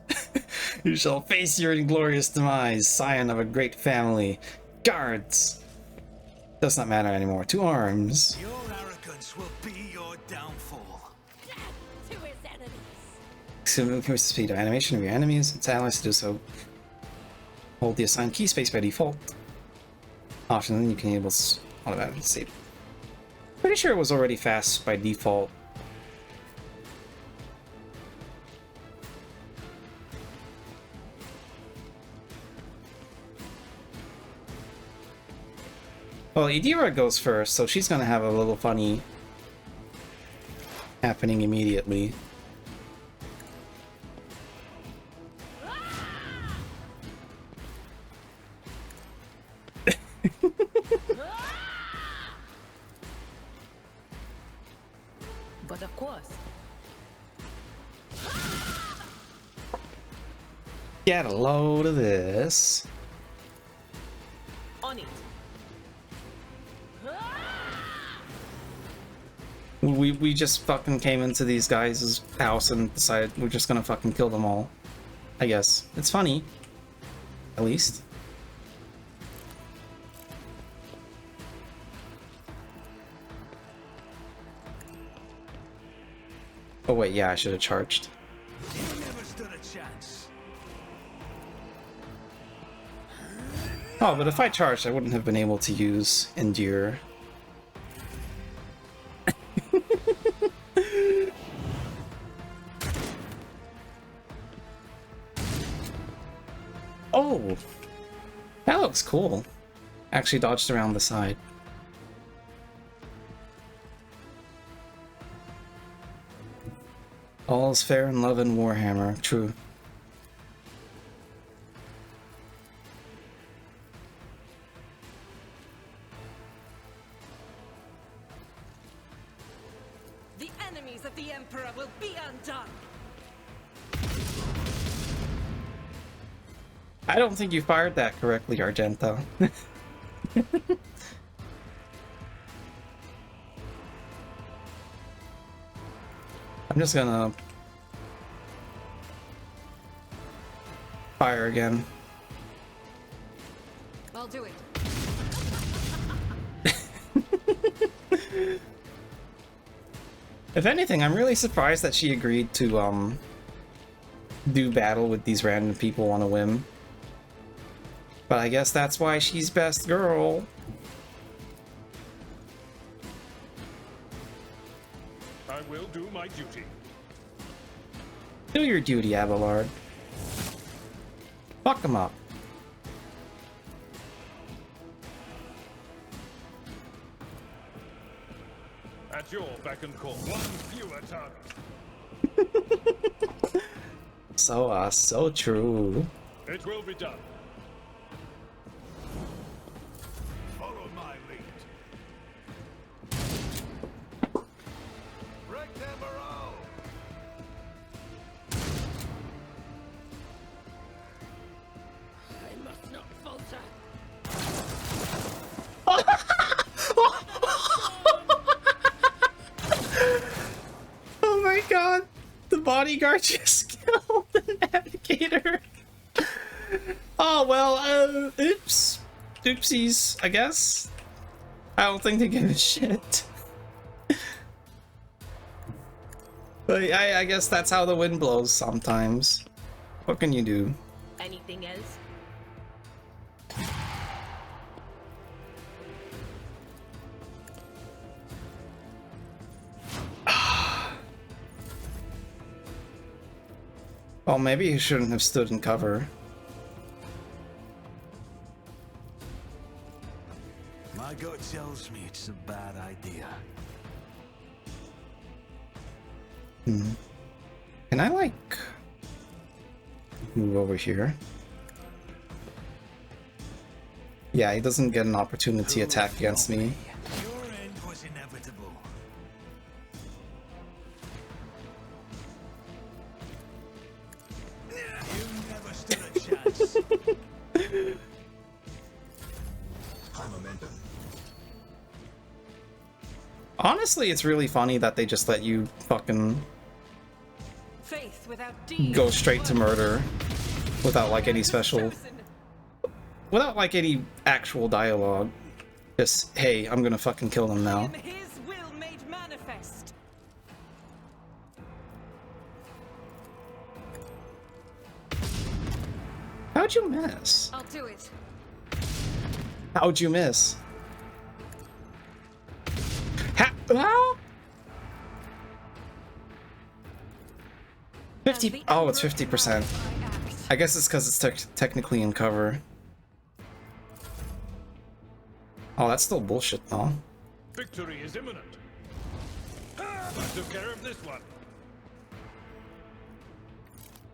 You shall face your inglorious demise, scion of a great family. Guards! Does not matter anymore. To arms. Your arrogance will be your downfall. To his enemies. Increase the speed of animation of your enemies. It's allies to do so. Hold the assigned key space by default. Option, then you can enable automatic save. Pretty sure it was already fast by default. Well, Idira goes first, so she's gonna have a little funny happening immediately. But of course. Get a load of this. On it. We just fucking came into these guys' house and decided we're just gonna fucking kill them all. I guess. It's funny. At least. Oh wait, yeah, I should have charged. You never stood a chance. Oh, but if I charged, I wouldn't have been able to use Endure. Oh, that looks cool. Actually dodged around the side. All's fair in love and Warhammer. True. The enemies of the Emperor will be undone. I don't think you fired that correctly, Argento. I'm just gonna fire again. I'll do it. If anything, I'm really surprised that she agreed to do battle with these random people on a whim. But I guess that's why she's best girl. I will do my duty. Do your duty, Abelard. Fuck him up. At your beck and call. One fewer target. So true. It will be done. Follow my lead. Break their morale. I must not falter. Oh my god! The bodyguard just killed the navigator! Oh well, oops. Oopsies, I guess. I don't think they give a shit. But I guess that's how the wind blows sometimes. What can you do? Anything else? Well, maybe he shouldn't have stood in cover. My gut tells me it's a bad idea. Can I, like, move over here? Yeah, he doesn't get an opportunity attack against me. Your end was inevitable. You never stood a chance. High momentum. Honestly, it's really funny that they just let you fucking Faith without deeds. go straight to murder without like any special, without like any actual dialogue. Just, hey, I'm gonna fucking kill them now. His will made manifest. How'd you miss? I'll do it. How'd you miss? Ah? 50. Oh, it's 50%. I guess it's because it's technically in cover. Oh, that's still bullshit, though. Victory is imminent. I took care of this one.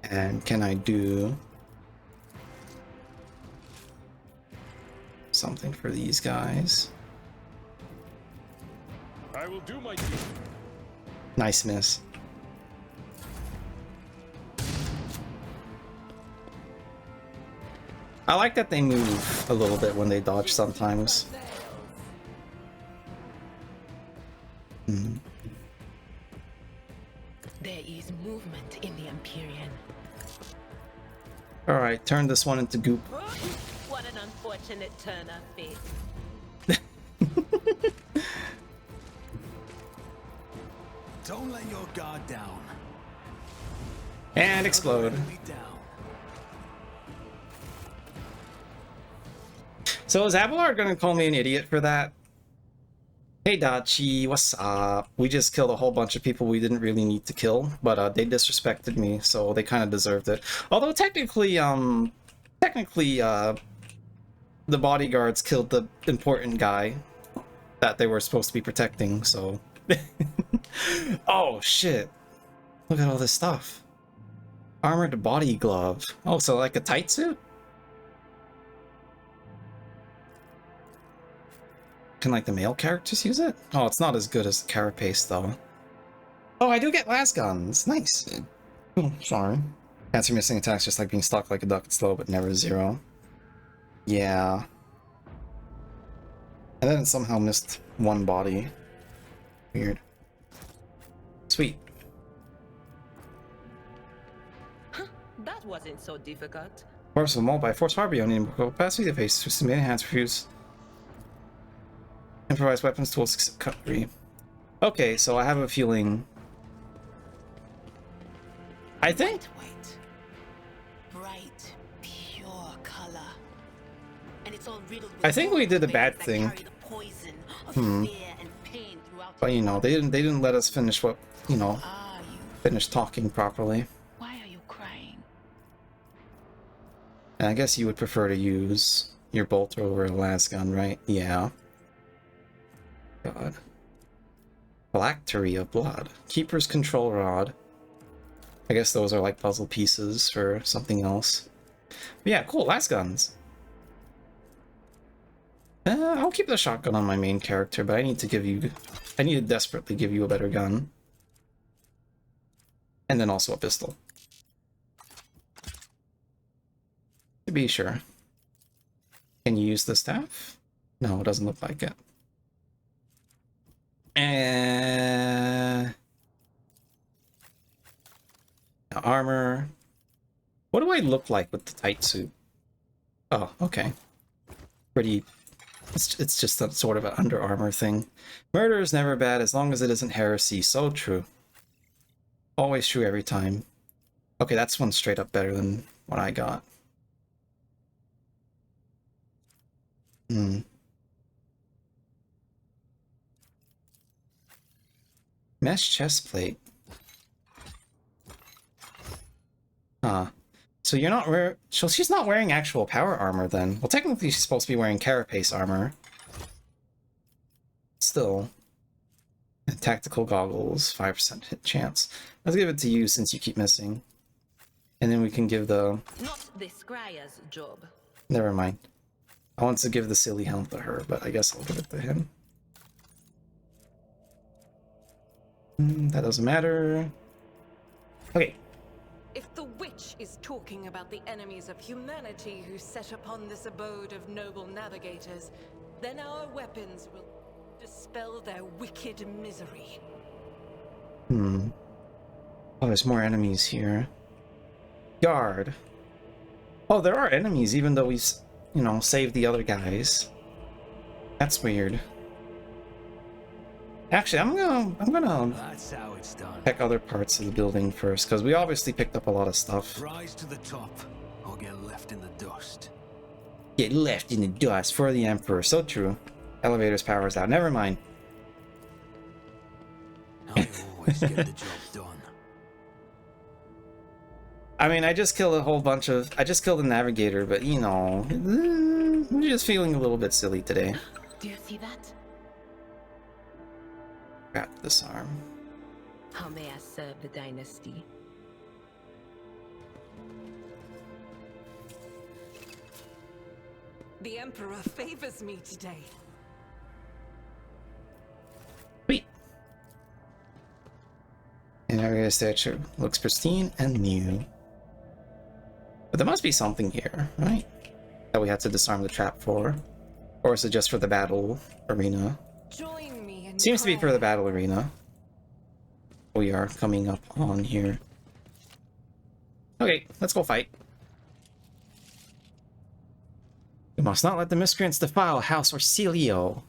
And can I do something for these guys? I will do my duty. Nice miss. I like that they move a little bit when they dodge sometimes. There is movement in the Empyrean. Alright, turn this one into goop. What an unfortunate turn of fate. Don't let your guard down. And explode. So is Abelard gonna call me an idiot for that? Hey Dachi, what's up? We just killed a whole bunch of people we didn't really need to kill, but they disrespected me, so they kind of deserved it. Although technically, the bodyguards killed the important guy that they were supposed to be protecting, so... Oh, shit. Look at all this stuff. Armored body glove. Oh, so like a tight suit? Can like the male characters use it? Oh, it's not as good as the carapace though. Oh, I do get las guns. Nice. Oh, sorry. Answer missing attacks just like being stuck like a duck. It's slow but never zero. Yeah. And then it somehow missed one body. Weird. Sweet. That wasn't so difficult. Force of by force far beyond any capacity to face twisted main hands refuse. Improvised weapons, tools, cutlery. Okay, so I have a feeling. I think. Bright, pure color. And it's all riddled with I think we did a bad thing. But you know, they didn't let us finish what finish talking properly. Why are you crying? And I guess you would prefer to use your bolter over a las gun, right? Yeah. God. Phylactery of blood. Keeper's control rod. I guess those are like puzzle pieces for something else. But yeah, cool, las guns. I'll keep the shotgun on my main character, but I need to desperately give you a better gun. And then also a pistol. To be sure. Can you use the staff? No, it doesn't look like it. Armor. What do I look like with the tight suit? Oh, okay. Pretty. It's just a sort of an Under Armour thing. Murder is never bad as long as it isn't heresy. So true. Always true every time. Okay, that's one straight up better than what I got. Mesh chest plate. Huh. So you're not so she's not wearing actual power armor then. Well, technically she's supposed to be wearing carapace armor. Still. And tactical goggles, 5% hit chance. Let's give it to you since you keep missing. And then we can give the... Not the scryer's job. Never mind. I want to give the silly helm to her, but I guess I'll give it to him. That doesn't matter. Okay. If the witch is talking about the enemies of humanity who set upon this abode of noble navigators, then our weapons will dispel their wicked misery. Oh, there's more enemies here. Guard. Oh, there are enemies even though we, saved the other guys. That's weird. Actually, I'm gonna That's how it's done. check other parts of the building first, because we obviously picked up a lot of stuff. Rise to the top, or get left in the dust. Get left in the dust for the Emperor. So true. Elevator's power's out. Never mind. I always get the job done. I mean, I just killed a whole bunch of... I just killed a navigator, but I'm just feeling a little bit silly today. Do you see that? Got this arm. How may I serve the dynasty? The Emperor favors me today. Sweet. And navigator statue looks pristine and new. But there must be something here, right? That we have to disarm the trap for. Or is it just for the battle arena? Join me in Seems to be for the battle arena. We are coming up on here. Okay, let's go fight. We must not let the miscreants defile House Orsilio.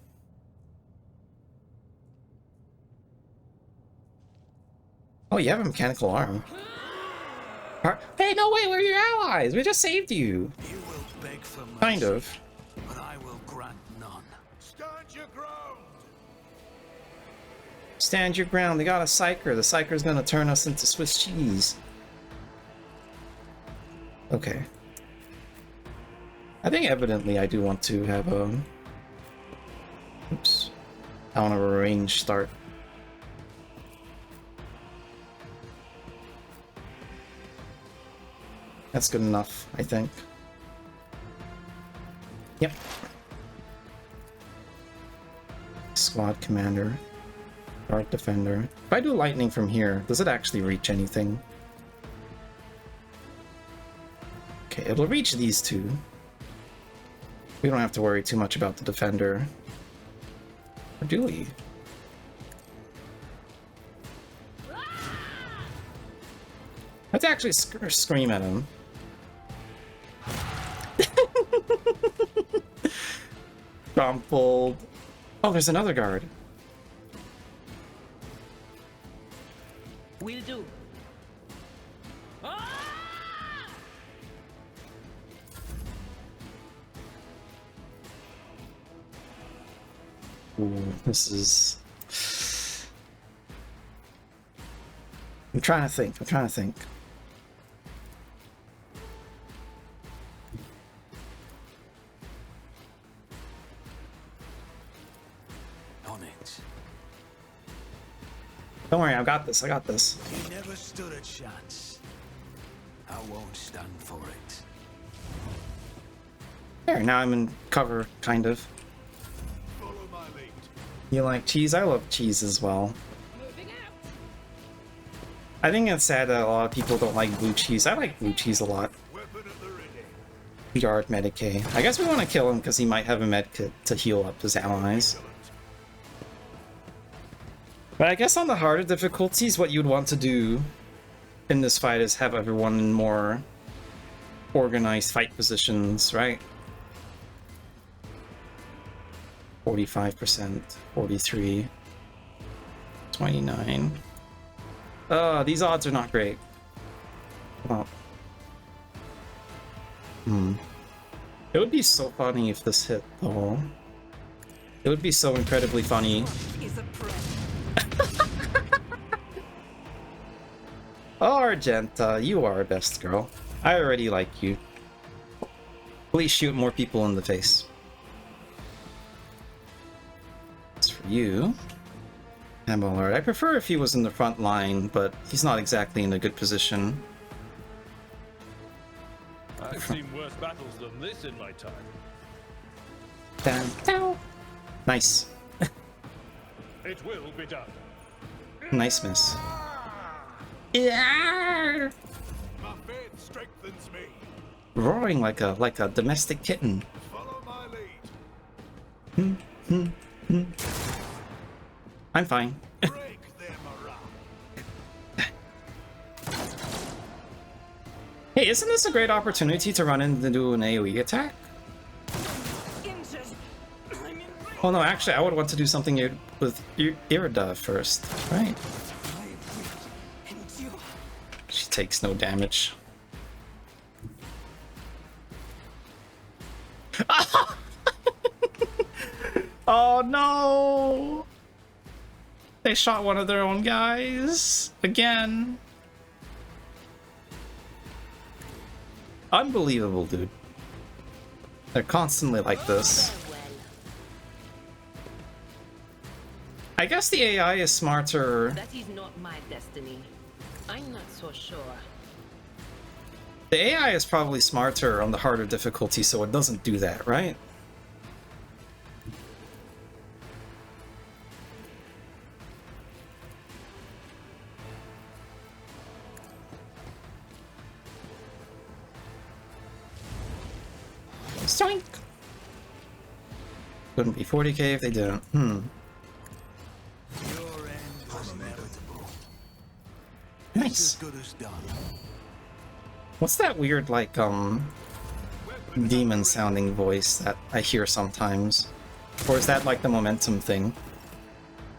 Oh, you have a mechanical arm. Hey, no way, we're your allies! We just saved you! You will beg for mercy, Kind of. but I will grant none. Stand your ground! Stand your ground, they got a psyker. The psyker's gonna turn us into Swiss cheese. Okay. I think evidently I do want to have a... Oops. I want to range start. That's good enough, I think. Yep. Squad commander. Guard defender. If I do lightning from here, does it actually reach anything? Okay, it'll reach these two. We don't have to worry too much about the defender. Or do we? Let's actually scream at him. Crumpled. Oh, there's another guard. Will do. Ooh, this is... I'm trying to think. On it. Don't worry, I got this. He never stood a chance. I won't stand for it. There, now I'm in cover, kind of. You like cheese? I love cheese as well. I think it's sad that a lot of people don't like blue cheese. I like blue cheese a lot. Yard Medicaid. I guess we want to kill him because he might have a medkit to heal up his allies. But I guess on the harder difficulties, what you'd want to do in this fight is have everyone in more organized fight positions, right? 45%, 43, 29. These odds are not great. Well, it would be so funny if this hit, though. It would be so incredibly funny. Oh, Argenta, you are our best girl. I already like you. Please shoot more people in the face. As for you, Lord, I prefer if he was in the front line, but he's not exactly in a good position. I've seen worse battles than this in my time. Down. Nice. It will be done. Nice miss. Yeah. My faith strengthens me. Roaring like a domestic kitten. Follow my lead. I'm fine. Hey, isn't this a great opportunity to run in and do an AoE attack? Oh no, actually I would want to do something with Irida first, right? She takes no damage. Oh no! They shot one of their own guys again. Unbelievable, dude. They're constantly like this. I guess the AI is smarter. That is not my destiny. I'm not so sure. The AI is probably smarter on the harder difficulty, so it doesn't do that, right? Stoink! Wouldn't be 40k if they didn't. Nice. What's that weird, like, demon sounding voice that I hear sometimes? Or is that like the momentum thing?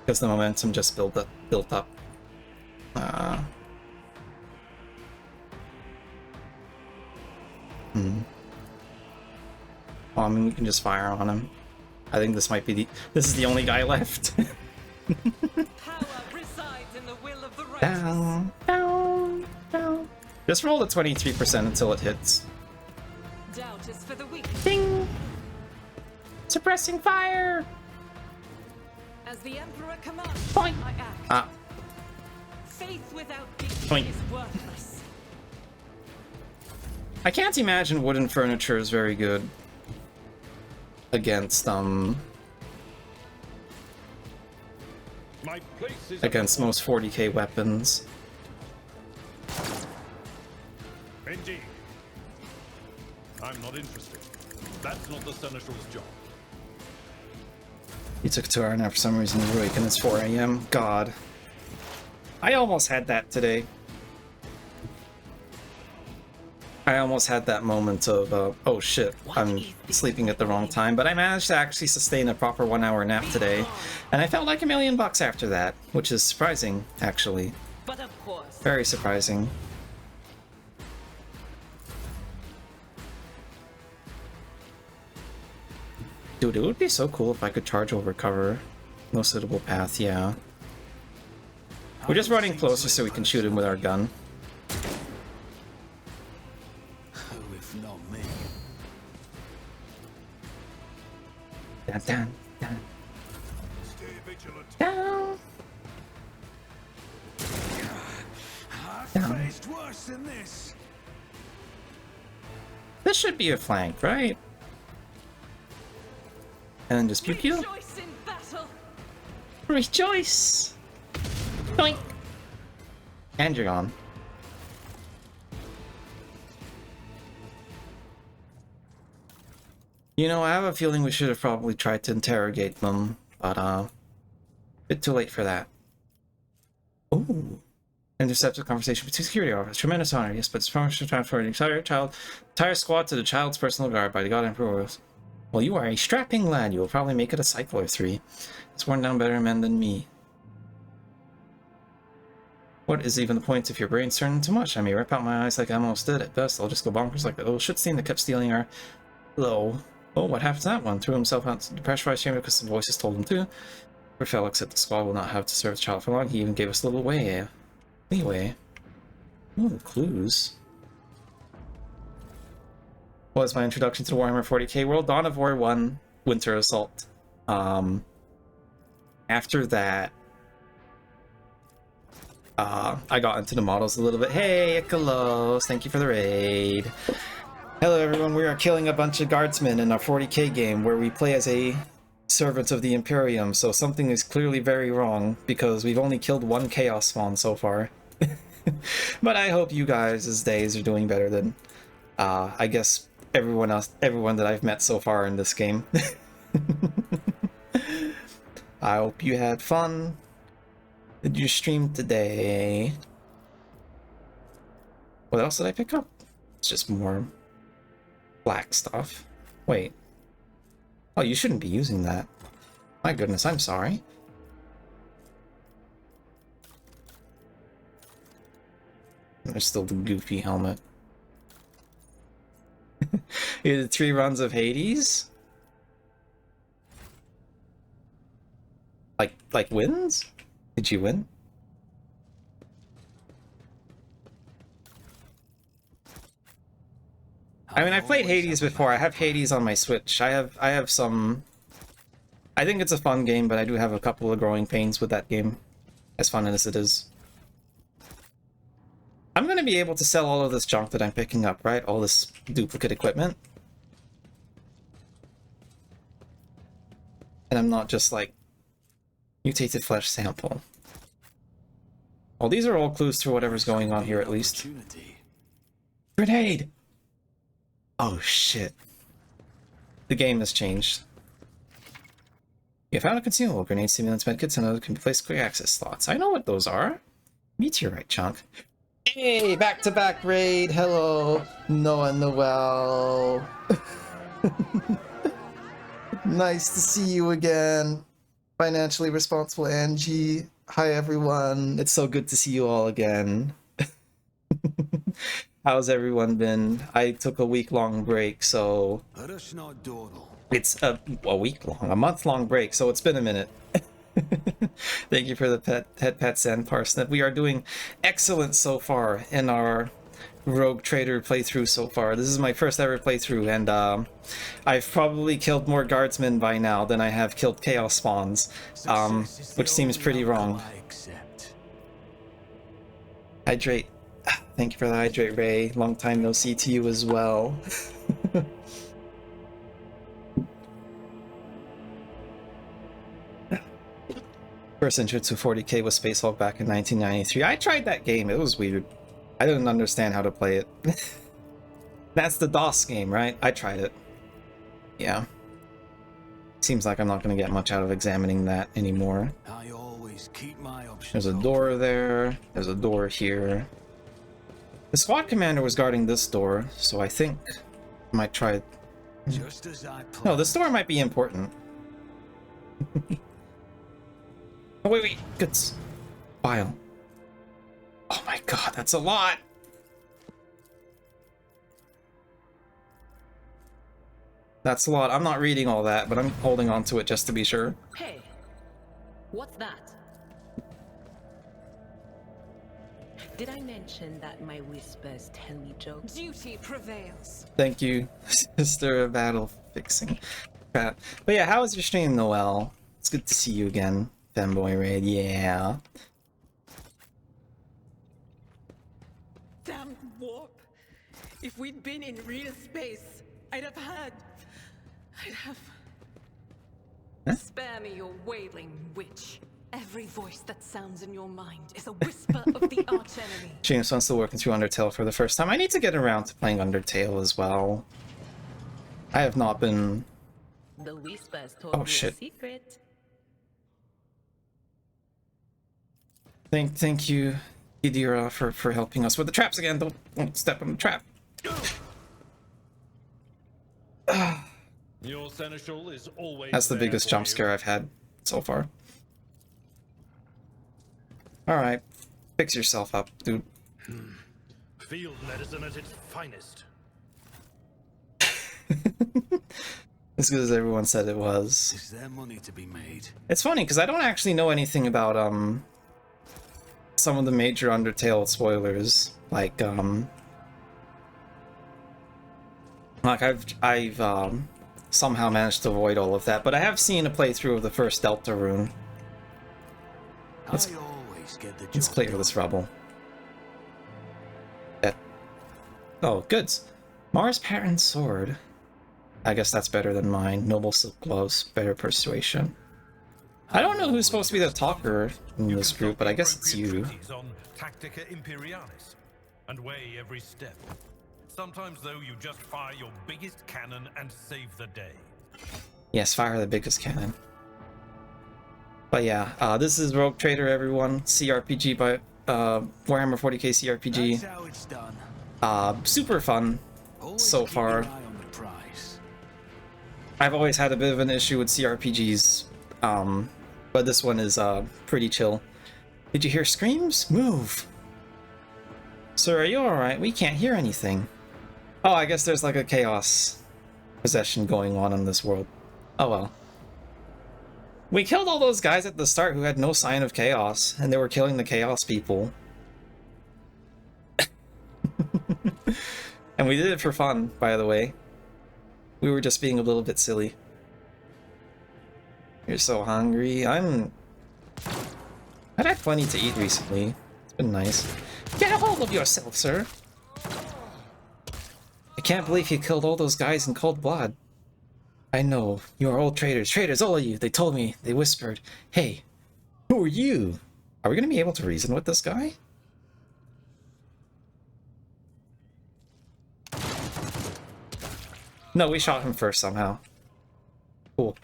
Because the momentum just built up. Well, I mean, we can just fire on him. I think this might be this is the only guy left. Down. Just roll the 23% until it hits. Doubt is for the weak. Ding! Suppressing fire! As the Emperor commands, Point. I act. Ah. Faith without deed Point. is worthless. I can't imagine wooden furniture is very good against against most 40k weapons. Indeed. I'm not interested. That's not the Seneschal's job. You took a 2-hour nap for some reason, you're awake and it's 4 AM. God. I almost had that today. I almost had that moment of, oh shit, I'm sleeping at the wrong time, but I managed to actually sustain a proper 1-hour nap today, and I felt like $1,000,000 after that, which is surprising, actually. But of course. Very surprising. Dude, it would be so cool if I could charge over cover. No suitable path, yeah. We're just running closer so we can shoot him with our gun. If not me. Dun, dun, dun. Stay vigilant. Down. I've faced worse than this. This should be a flank, right? And then just pew pew. Rejoice in battle. Rejoice! Doink! And you're gone. You know, I have a feeling we should have probably tried to interrogate them, but, bit too late for that. Ooh. Intercepted conversation between security officers. Tremendous honor, yes, but it's promotion transfer the entire squad to the child's personal guard by the God Emperor. Well, you are a strapping lad. You will probably make it a cycle or 3. It's worn down better men than me. What is even the point if your brain's turning too much? I may rip out my eyes like I almost did. At best, I'll just go bonkers like that little shit-stain that kept stealing our... Hello. Oh, what happened to that one? Threw himself out to the pressurized chamber because some voices told him to. Poor Felix said the squad will not have to serve the child for long. He even gave us a little leeway. Ooh, clues. Was my introduction to the Warhammer 40k world. Dawn of War 1, Winter Assault. After that, I got into the models a little bit. Hey, Ikalos, thank you for the raid. Hello everyone, we are killing a bunch of guardsmen in our 40k game where we play as a servant of the Imperium, so something is clearly very wrong because we've only killed 1 Chaos Spawn so far. But I hope you guys' days are doing better than, I guess, everyone that I've met so far in this game. I hope you had fun. Did you stream today? What else did I pick up? It's just more black stuff. Wait. Oh, you shouldn't be using that. My goodness, I'm sorry. There's still the goofy helmet. You did 3 runs of Hades? Like wins? Did you win? I mean, I've played Hades before. I have Hades on my Switch. I have some... I think it's a fun game, but I do have a couple of growing pains with that game. As fun as it is. I'm gonna be able to sell all of this junk that I'm picking up, right? All this duplicate equipment. And I'm not just like... Mutated flesh sample. Well, these are all clues to whatever's going on here, at least. Grenade! Oh, shit. The game has changed. You found a consumable. Grenade, stimulants, medkits, and other can be placed quick access slots. I know what those are. Meteorite chunk. Hey, back-to-back raid. Hello, Noah Noel. Nice to see you again. Financially responsible Angie. Hi, everyone. It's so good to see you all again. How's everyone been? I took a week-long break, so... It's a week-long, a month-long break, so it's been a minute. Thank you for the head pets and parsnip. We are doing excellent so far in our Rogue Trader playthrough so far. This is my first ever playthrough, and I've probably killed more guardsmen by now than I have killed Chaos Spawns, which seems pretty wrong. Hydrate. Thank you for the hydrate, Ray. Long time no see to you as well. First intro to 40k was Space Hulk back in 1993. I tried that game. It was weird. I didn't understand how to play it. That's the DOS game, right? I tried it. Yeah. Seems like I'm not going to get much out of examining that anymore. I always keep my options. There's a door there. There's a door here. The squad commander was guarding this door, so I think I might try... Just as I planned. No, this door might be important. Oh, wait. Goods. File. Oh my god, that's a lot! That's a lot. I'm not reading all that, but I'm holding on to it just to be sure. Hey, what's that? Did I mention that my whispers tell me jokes? Duty prevails. Thank you, Sister Battle Fixing. Crap. But yeah, how was your stream, Noel? It's good to see you again, Femboy Raid. Yeah. Damn warp. If we'd been in real space, I'd have... Huh? Spare me your wailing, witch. Every voice that sounds in your mind is a whisper of the archenemy. James wants to work into Undertale for the first time. I need to get around to playing Undertale as well. I have not been... The whispers told me a secret. Thank you, Idira, for helping us with the traps again. Don't step on the trap. Your seneschal is always That's the biggest jump scare I've had so far. Alright. Fix yourself up, dude. Field medicine at its finest. As good as everyone said it was. Is there money to be made? It's funny, because I don't actually know anything about, some of the major Undertale spoilers. Like, I've somehow managed to avoid all of that, but I have seen a playthrough of the first Delta rune. Let's clear this rubble. Oh, goods. Mars pattern sword. I guess that's better than mine. Noble silk gloves, better persuasion. I don't know who's supposed to be the talker in this group, but I guess it's you. On Tactica Imperialis and weigh every step. Sometimes, though, you just fire your biggest cannon and save the day. Yes, fire the biggest cannon. But yeah, this is Rogue Trader, everyone. CRPG by Warhammer 40k CRPG. That's how it's done. Super fun so far. I've always had a bit of an issue with CRPGs, but this one is pretty chill. Did you hear screams? Move! Sir, are you alright? We can't hear anything. Oh, I guess there's like a chaos possession going on in this world. Oh well. We killed all those guys at the start who had no sign of chaos, and they were killing the chaos people. And we did it for fun, by the way. We were just being a little bit silly. You're so hungry. I've had plenty to eat recently. It's been nice. Get a hold of yourself, sir! I can't believe you killed all those guys in cold blood. I know. You are old traitors. Traitors, all of you. They told me. They whispered. Hey, who are you? Are we going to be able to reason with this guy? No, we shot him first somehow. Cool.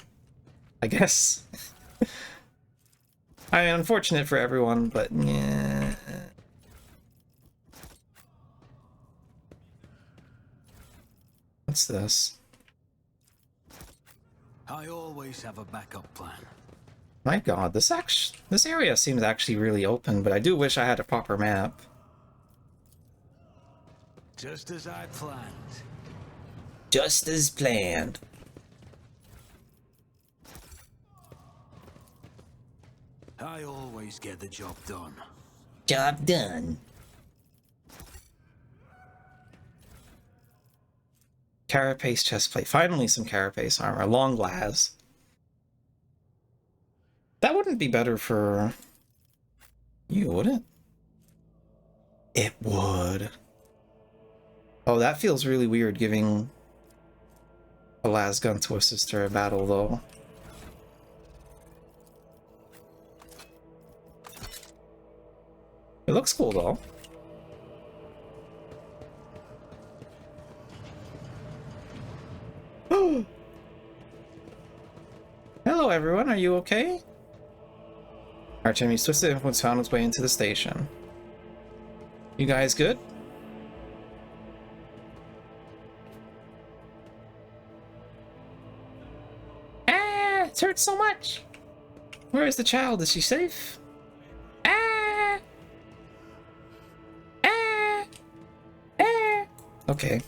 I guess. I mean, unfortunate for everyone, but yeah. What's this? I always have a backup plan. My god, this area seems actually really open, but I do wish I had a proper map. Just as I planned. Just as planned. I always get the job done. Job done. Carapace chestplate. Finally some carapace armor. Long las. That wouldn't be better for you, would it? It would. Oh, that feels really weird giving a las gun to a sister at battle, though. It looks cool, though. Oh! Hello, everyone. Are you okay? Artemy's twisted influence found its way into the station. You guys good? Ah! It hurts so much! Where is the child? Is she safe? Ah! Ah! Ah! Okay.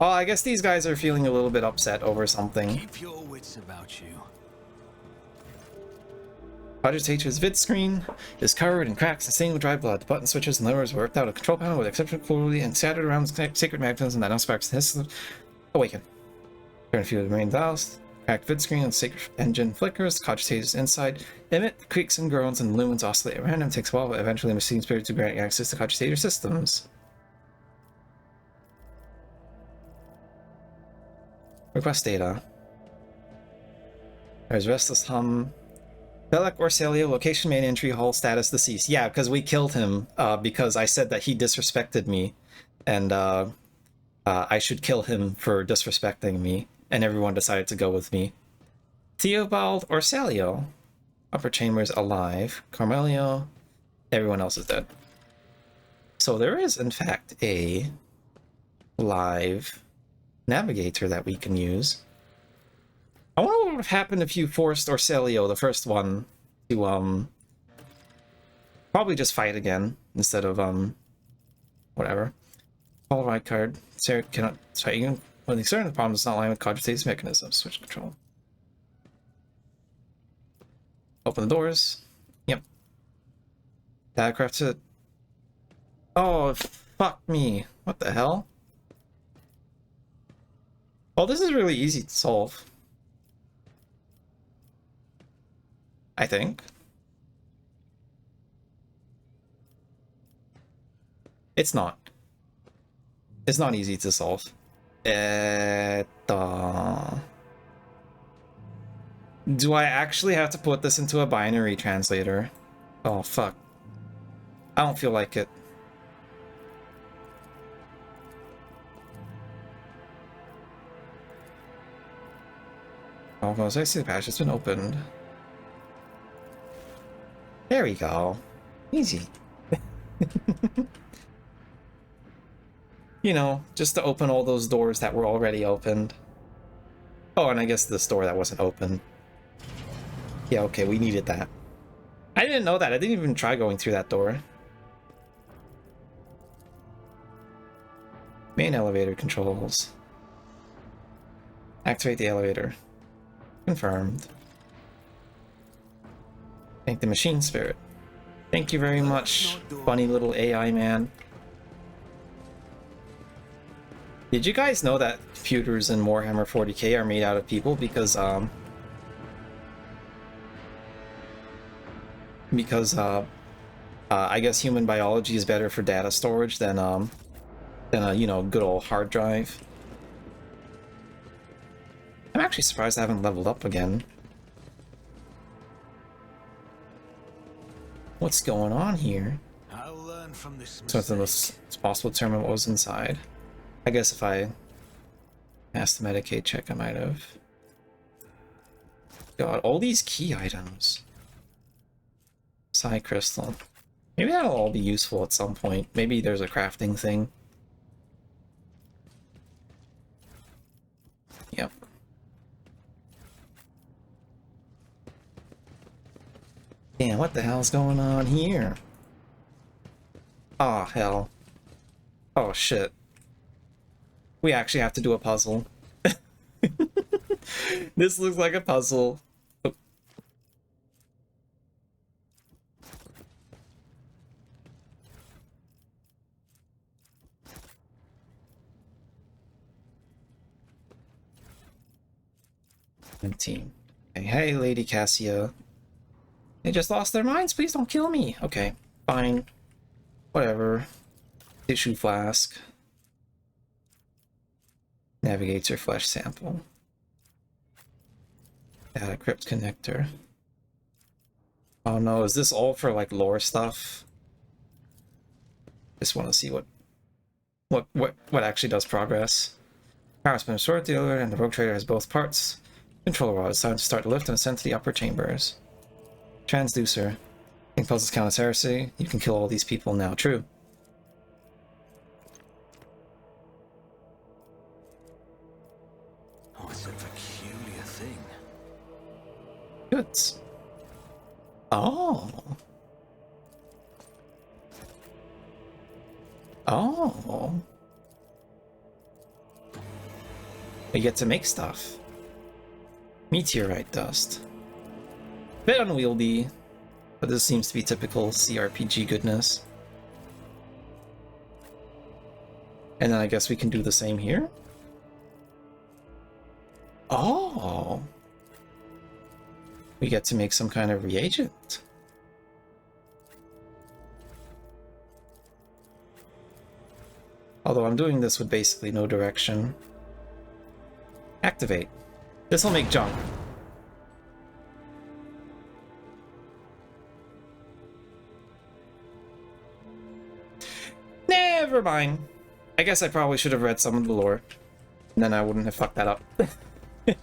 Oh, I guess these guys are feeling a little bit upset over something. Keep your wits about you. Cogitator's vid screen is covered in cracks and stained with dry blood. The button switches and levers were ripped out of the control panel with exceptional cruelty and scattered around the sacred mechanism that now sparks the system. Awaken. Turn a few of the main dials. Cracked vid screen and sacred engine flickers. Cogitator's inside emit creaks and groans and lumens oscillate at random. It takes a while, but eventually machine spirit to grant access to Cogitator systems. Request data. There's restless hum. Belek Orselio, location main entry hall, status deceased. Yeah, because we killed him because I said that he disrespected me, and I should kill him for disrespecting me, and everyone decided to go with me. Theobald Orselio, upper chambers alive. Carmelio, everyone else is dead. So there is, in fact, a live navigator that we can use. I wonder what would have happened if you forced Orselio, the first one, to probably just fight again instead of whatever. Call right card. Sarah cannot fight again. When the certain problem does not align with Cogitator's mechanism. Switch control. Open the doors. Yep. Backcraft to. Oh, fuck me. What the hell? Oh, this is really easy to solve. I think. It's not. It's not easy to solve. Do I actually have to put this into a binary translator? Oh, fuck. I don't feel like it. Oh, I see the patch has been opened. There we go. Easy. You know, just to open all those doors that were already opened. Oh, and I guess this door that wasn't open. Yeah, okay, we needed that. I didn't know that. I didn't even try going through that door. Main elevator controls. Activate the elevator. Confirmed. Thank the machine spirit. Thank you very much, funny little AI man. Did you guys know that computers in Warhammer 40k are made out of people because I guess human biology is better for data storage than a, you know, good old hard drive. I'm actually surprised I haven't leveled up again. What's going on here? I'll learn from this So it's possible to determine what was inside. I guess if I passed the Medicaid check, I might have. God, all these key items. Psi crystal. Maybe that'll all be useful at some point. Maybe there's a crafting thing. Yep. Damn, what the hell's going on here? Oh, hell. Oh, shit. We actually have to do a puzzle. This looks like a puzzle. Oh. Hey, Lady Cassia. They just lost their minds. Please don't kill me. Okay, fine. Whatever. Tissue flask. Navigator flesh sample. Data crypt connector. Oh no, is this all for like lore stuff? Just want to see what actually does progress. Power has been restored to the other, and the rogue trader has both parts. Controller rod. It's time to start the lift and ascend to the upper chambers. Transducer. Think puzzles count as heresy. You can kill all these people now. True. Oh, it's a peculiar thing. Good. Oh. Oh. We get to make stuff. Meteorite dust. Bit unwieldy, but this seems to be typical CRPG goodness. And then I guess we can do the same here? Oh! We get to make some kind of reagent. Although I'm doing this with basically no direction. Activate. This will make junk. Never mind. I guess I probably should have read some of the lore. And then I wouldn't have fucked that up. Hey,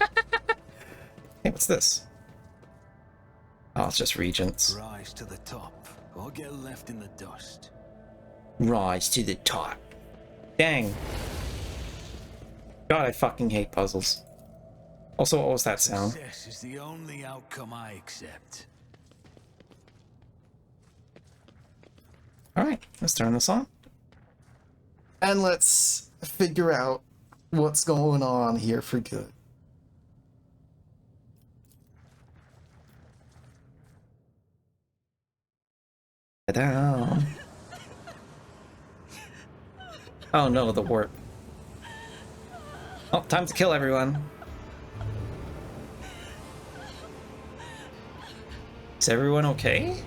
what's this? Oh, it's just regents. Rise to the top, or get left in the dust. Rise to the top. Dang. God, I fucking hate puzzles. Also, what was that sound? Success is the only outcome I accept. Alright, let's turn this on. And let's figure out what's going on here for good. Ta-da! Oh no, the warp. Oh, time to kill everyone. Is everyone okay?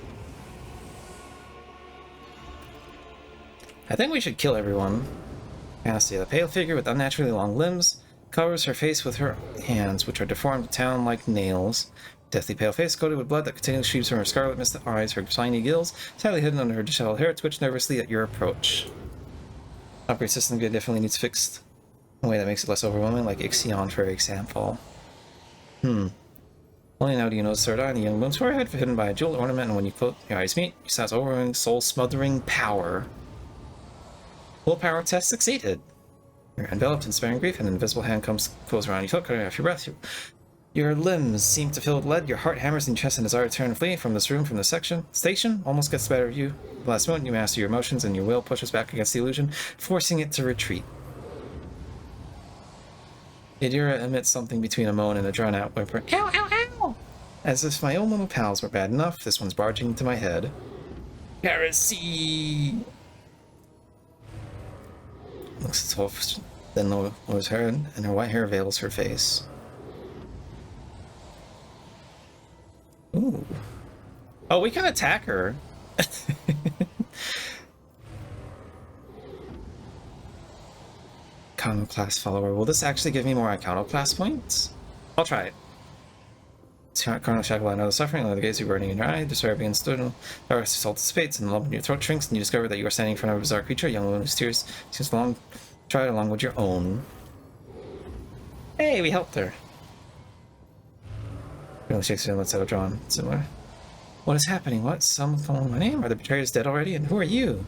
I think we should kill everyone. Anastasia, the pale figure with unnaturally long limbs, covers her face with her hands, which are deformed down like nails. Deathly pale face coated with blood that continually streams from her scarlet misted eyes, her tiny gills, tightly hidden under her disheveled hair, twitch nervously at your approach. Upgrade system definitely needs fixed in a way that makes it less overwhelming, like Ixion, for example. Only now do you notice third eye and the young moon's forehead, hidden by a jewel ornament, and when you close your eyes meet, you sense overwhelming, soul-smothering power. Willpower test succeeded. You're enveloped in despairing grief, and an invisible hand comes close around you, cutting off your breath. Your limbs seem to fill with lead, your heart hammers in your chest, and desire to turn and flee from this room, from this station, almost gets the better of you. At the last moment, you master your emotions, and your will pushes back against the illusion, forcing it to retreat. Yadira emits something between a moan and a drawn-out whimper. Ow, ow, ow! As if my own little pals were bad enough, this one's barging into my head. Heresy! Looks tough, then lowers her head, and her white hair veils her face. Ooh. Oh, we can attack her. Iconoclast follower. Will this actually give me more iconoclast points? I'll try it. Carnal shackle out of suffering, let the gaze you burning in your eye, disturbing and stood. Dark assault dissipates, and the lump in your throat shrinks, and you discover that you are standing in front of a bizarre creature, a young woman whose tears seems long tried along with your own. Hey, we helped her. Really shakes her and lets out a drawn. Similar. What is happening? What? Someone calling my name? Are the betrayers dead already? And who are you?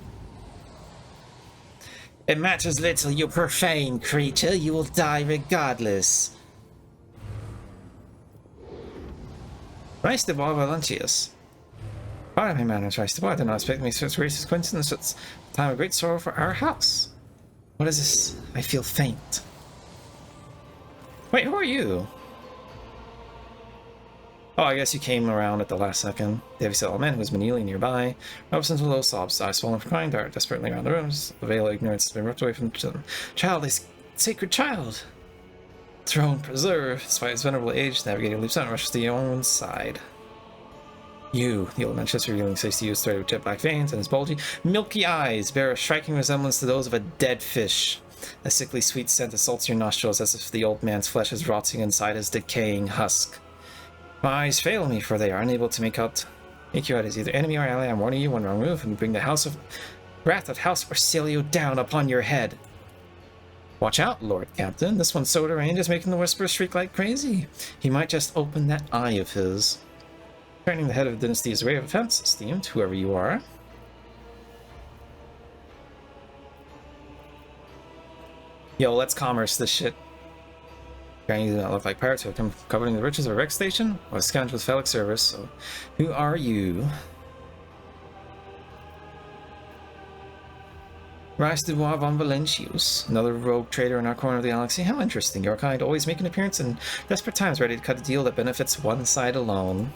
It matters little, you profane creature. You will die regardless. Rice de Bois Valentius. Pardon me, man, Rice de Bois. I did not expect me such racist coincidence at a time of great sorrow for our house. What is this? I feel faint. Wait, who are you? Oh, I guess you came around at the last second. The heavy-set old man who has been kneeling nearby rubs into low sobs, eyes swollen from crying, dart desperately around the rooms. The veil of ignorance has been ripped away from the children. Child, a sacred child! Throne preserved, despite his venerable age, the navigator leaps out and rushes to Young's side. You, the old man shifts, revealing 60 years threaded with jet black veins, and his bulgy, milky eyes bear a striking resemblance to those of a dead fish. A sickly sweet scent assaults your nostrils as if the old man's flesh is rotting inside his decaying husk. My eyes fail me, for they are unable to make you out as either enemy or ally. I'm warning you, one wrong move, and bring the wrath of House Orsilio down upon your head. Watch out, Lord Captain. This one's so deranged is making the Whisperer shriek like crazy. He might just open that eye of his. Turning the head of the dynasty is a ray of offense, esteemed, whoever you are. Yo, let's commerce this shit. You do not look like pirates who have come covering the riches of a wreck station, or a scoundrel with phallic service, so who are you? Rice de Bois von Valentius, another rogue trader in our corner of the galaxy. How interesting. Your kind always make an appearance in desperate times, ready to cut a deal that benefits one side alone.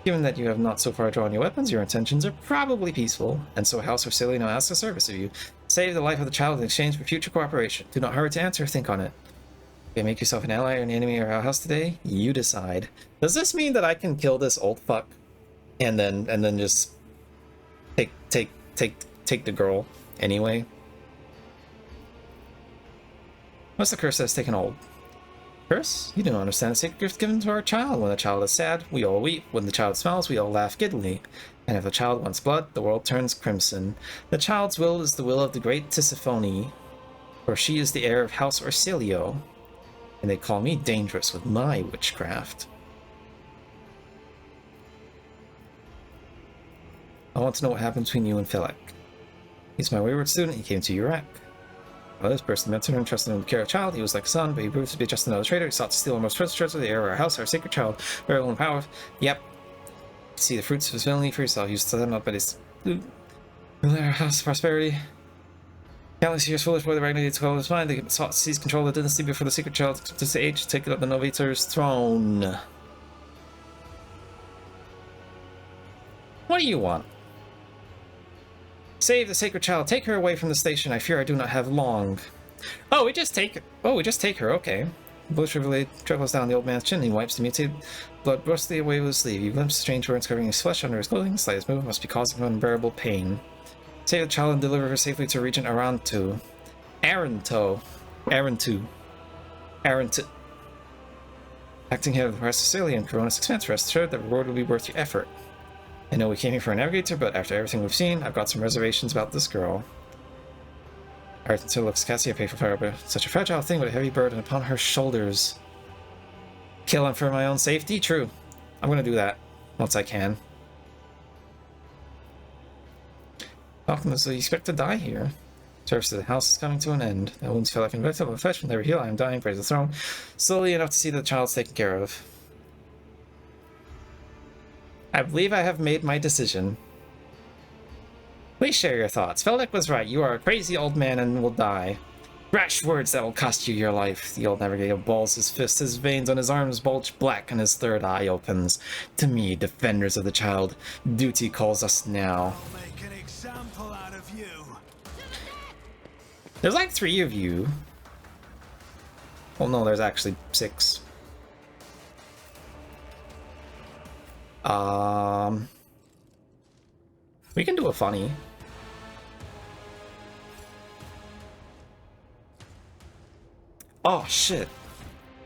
Given that you have not so far drawn your weapons, your intentions are probably peaceful, and so House Orsilio now asks a service of you. Save the life of the child in exchange for future cooperation. Do not hurry to answer, think on it. Okay, make yourself an ally or an enemy of our house today? You decide. Does this mean that I can kill this old fuck and then just take the girl anyway? What's the curse that has taken hold? Curse? You don't understand the sacred gift given to our child. When the child is sad, we all weep. When the child smiles, we all laugh giddily. And if the child wants blood, the world turns crimson. The child's will is the will of the great Tisiphone, for she is the heir of House Orsilio, and they call me dangerous with my witchcraft. I want to know what happened between you and Philip. He's my wayward student. He came to your wreck. Well, this person mentored him, trusted him to care of a child. He was like a son, but he proved to be just another traitor. He sought to steal our most precious treasure, the heir of our house, our sacred child, variable and powerful. Yep. See the fruits of his villainy for yourself. You set him up at his our house prosperity. Countless years foolish boy, the Ragnar to call his mind. They sought to seize control of the dynasty before the secret child to this age, take it up the Novator's throne. What do you want? Save the sacred child. Take her away from the station. I fear I do not have long. Oh, we just take her. Okay. Blood shriveled trickles down the old man's chin. He wipes the mutated blood brusquely away with his sleeve. He glimpses strange words covering his flesh under his clothing. The slightest movement must be causing him unbearable pain. Save the child and deliver her safely to Regent Arantu. Acting head of the Press Sicilian Corona's expense, rest assured that reward will be worth your effort. I know we came here for a navigator, but after everything we've seen, I've got some reservations about this girl. Arantu looks Cassia pay for fire, but such a fragile thing with a heavy burden upon her shoulders. Kill him for my own safety? True. I'm gonna do that once I can. Optimus, you expect to die here. Service to the house is coming to an end. The wounds fell like infected, but flesh will never heal. I am dying, praise the throne. Slowly enough to see the child's taken care of. I believe I have made my decision. Please share your thoughts. Feldek was right. You are a crazy old man and will die. Rash words that will cost you your life. The old navigator balls his fist. His veins on his arms bulge black and his third eye opens. To me, defenders of the child, duty calls us now. I'll make an example out of you. There's like 3 of you. Well, no, there's actually 6. We can do a funny. Oh, shit.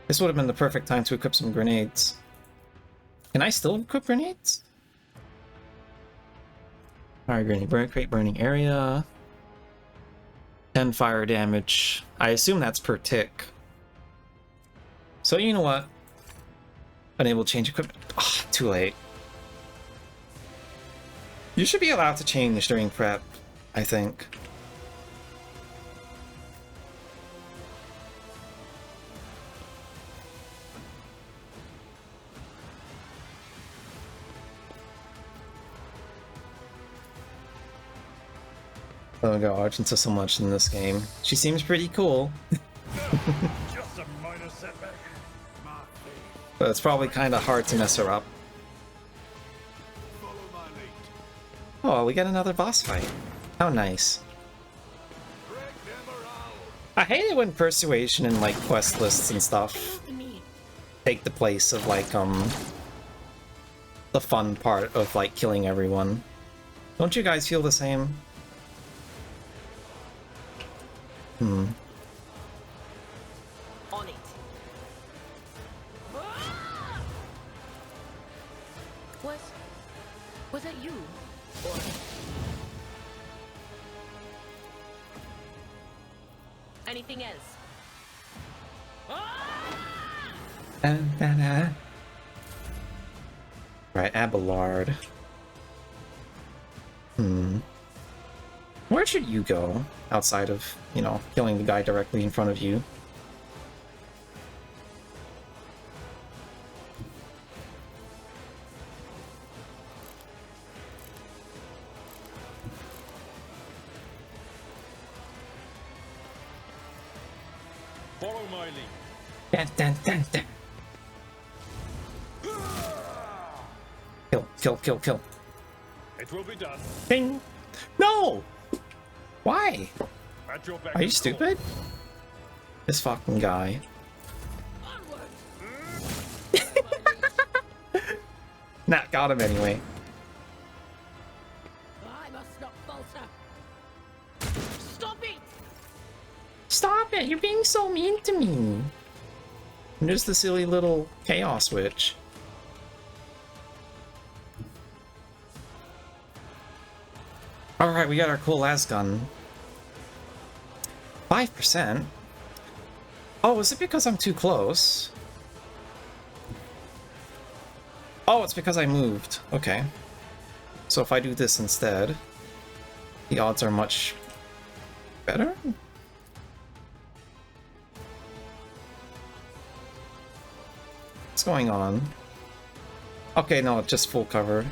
This would have been the perfect time to equip some grenades. Can I still equip grenades? Fire grenade, create burning area. 10 fire damage. I assume that's per tick. So you know what? Unable to change equipment. Oh, too late. You should be allowed to change during prep, I think. Oh god, Argenta so much in this game. She seems pretty cool. Just a minor setback. But it's probably kind of hard to mess her up. Oh, we got another boss fight. How nice. I hate it when persuasion and like quest lists and stuff take the place of like the fun part of like killing everyone. Don't you guys feel the same? Hmm. On it. Was it you? Or... anything else? Right, Abelard. Hmm. Where should you go outside of, you know, killing the guy directly in front of you? Follow my lead. Dun, dun, dun, dun. Kill, kill, kill, kill. It will be done. Ding! No! Why? At your beck Are you and call. stupid? This fucking guy. Nah, got him anyway. I must not falter. Stop it! Stop it! You're being so mean to me. I'm just a silly little chaos witch. Alright, we got our cool las gun. 5%? Oh, is it because I'm too close? Oh, it's because I moved. Okay. So if I do this instead, the odds are much better? What's going on? Okay, no, it's just full cover.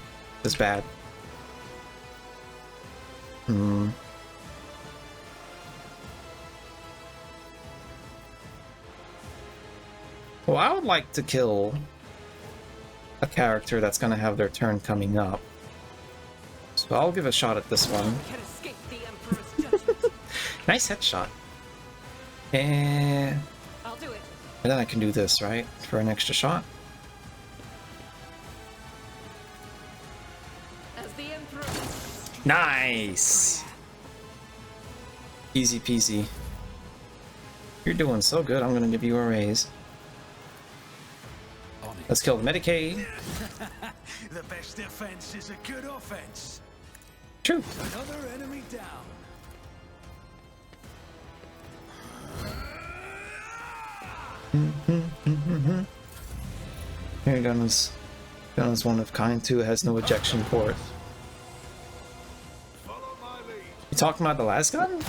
It's bad. Hmm. Well, I would like to kill a character that's gonna have their turn coming up. So I'll give a shot at this one. Nice headshot. And I'll do it. then I can do this, right? For an extra shot. As the Emperor. Nice! Easy peasy. You're doing so good, I'm gonna give you a raise. Let's kill the Medicaid. The best defense is a good offense. True. Another enemy down. Here, gun is one of kind too. It has no ejection port. You talking about the last gun?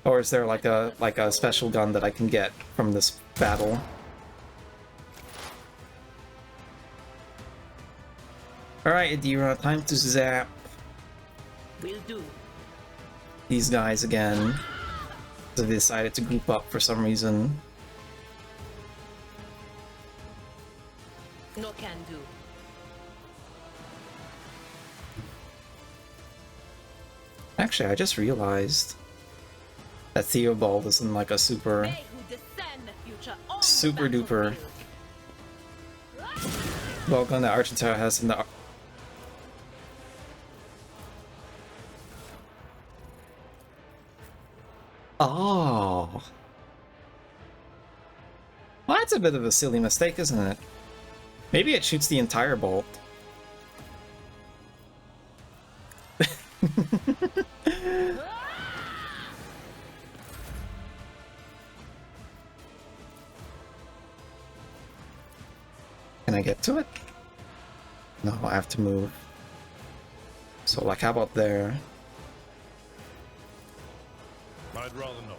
Or is there like a special gun that I can get from this battle? Alright, Adira, time to zap Will do. these guys again. So they decided to group up for some reason. No can do. Actually, I just realized that Theobald isn't like a super duper well gun that Argentina has in the. Oh. Well, that's a bit of a silly mistake, isn't it? Maybe it shoots the entire bolt. Can I get to it? No, I have to move. So, like, how about there? I'd rather not.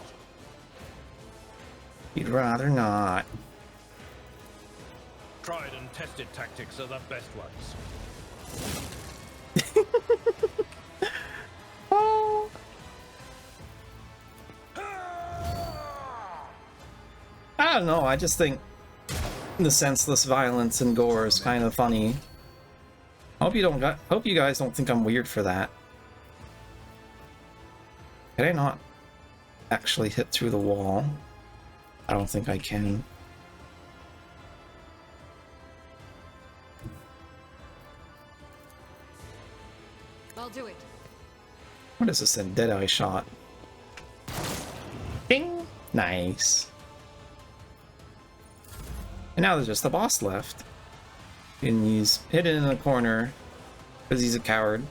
You'd rather not. Tried and tested tactics are the best ones. Oh. I don't know, I just think the senseless violence and gore is kind of funny. Hope you guys don't think I'm weird for that. Can I not actually hit through the wall? I don't think I can. What is this? A Deadeye shot. Ding! Nice. And now there's just the boss left. And he's hidden in a corner because he's a coward.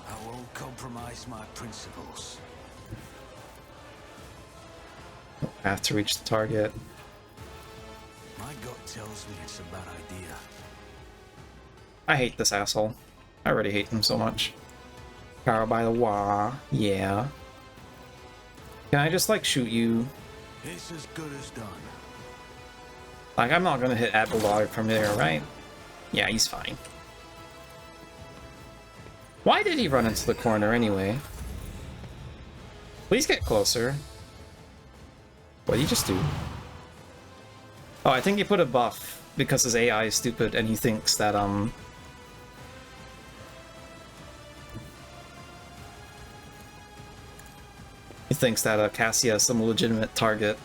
I won't compromise my principles. I have to reach the target. My gut tells me it's a bad idea. I hate this asshole. I already hate him so much. Power by the Wah. Yeah. Can I just, like, shoot you? It's as good as done. Like, I'm not gonna hit Aeldari from there, right? Yeah, he's fine. Why did he run into the corner anyway? Please get closer. What did he just do? Oh, I think he put a buff because his AI is stupid and he thinks that, he thinks that Cassia is some legitimate target.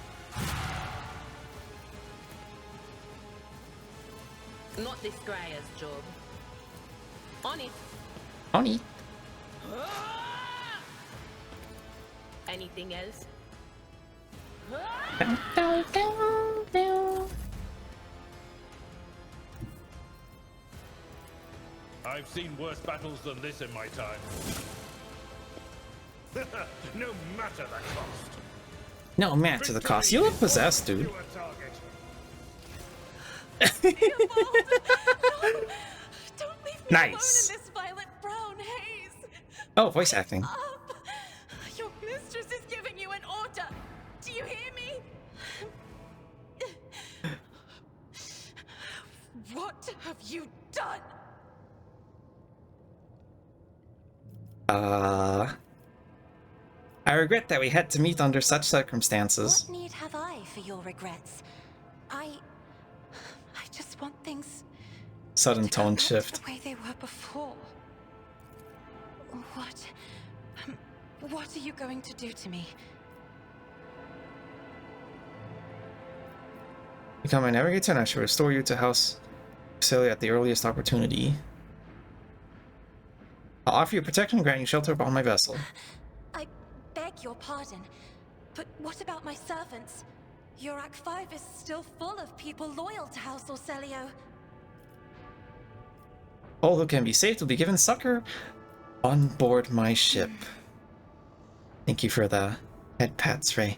Not this Greyer's job. On it. On it. Anything else? I've seen worse battles than this in my time. No matter the cost. No matter the cost. You look possessed, dude. Don't leave me Nice. alone in this violet brown haze. Oh, voice acting. Up. Your mistress is giving you an order. Do you hear me? What have you done? I regret that we had to meet under such circumstances. What need have I for your regrets? I just want things Sudden to go tone back to shift. the way they were before. What are you going to do to me? Become my navigator and I shall restore you to House Celia at the earliest opportunity. I'll offer you protection and grant you shelter upon my vessel. I beg your pardon, but what about my servants? Your Act 5 is still full of people loyal to House Orcelio. All who can be saved will be given succor on board my ship. Thank you for the head pats, Ray.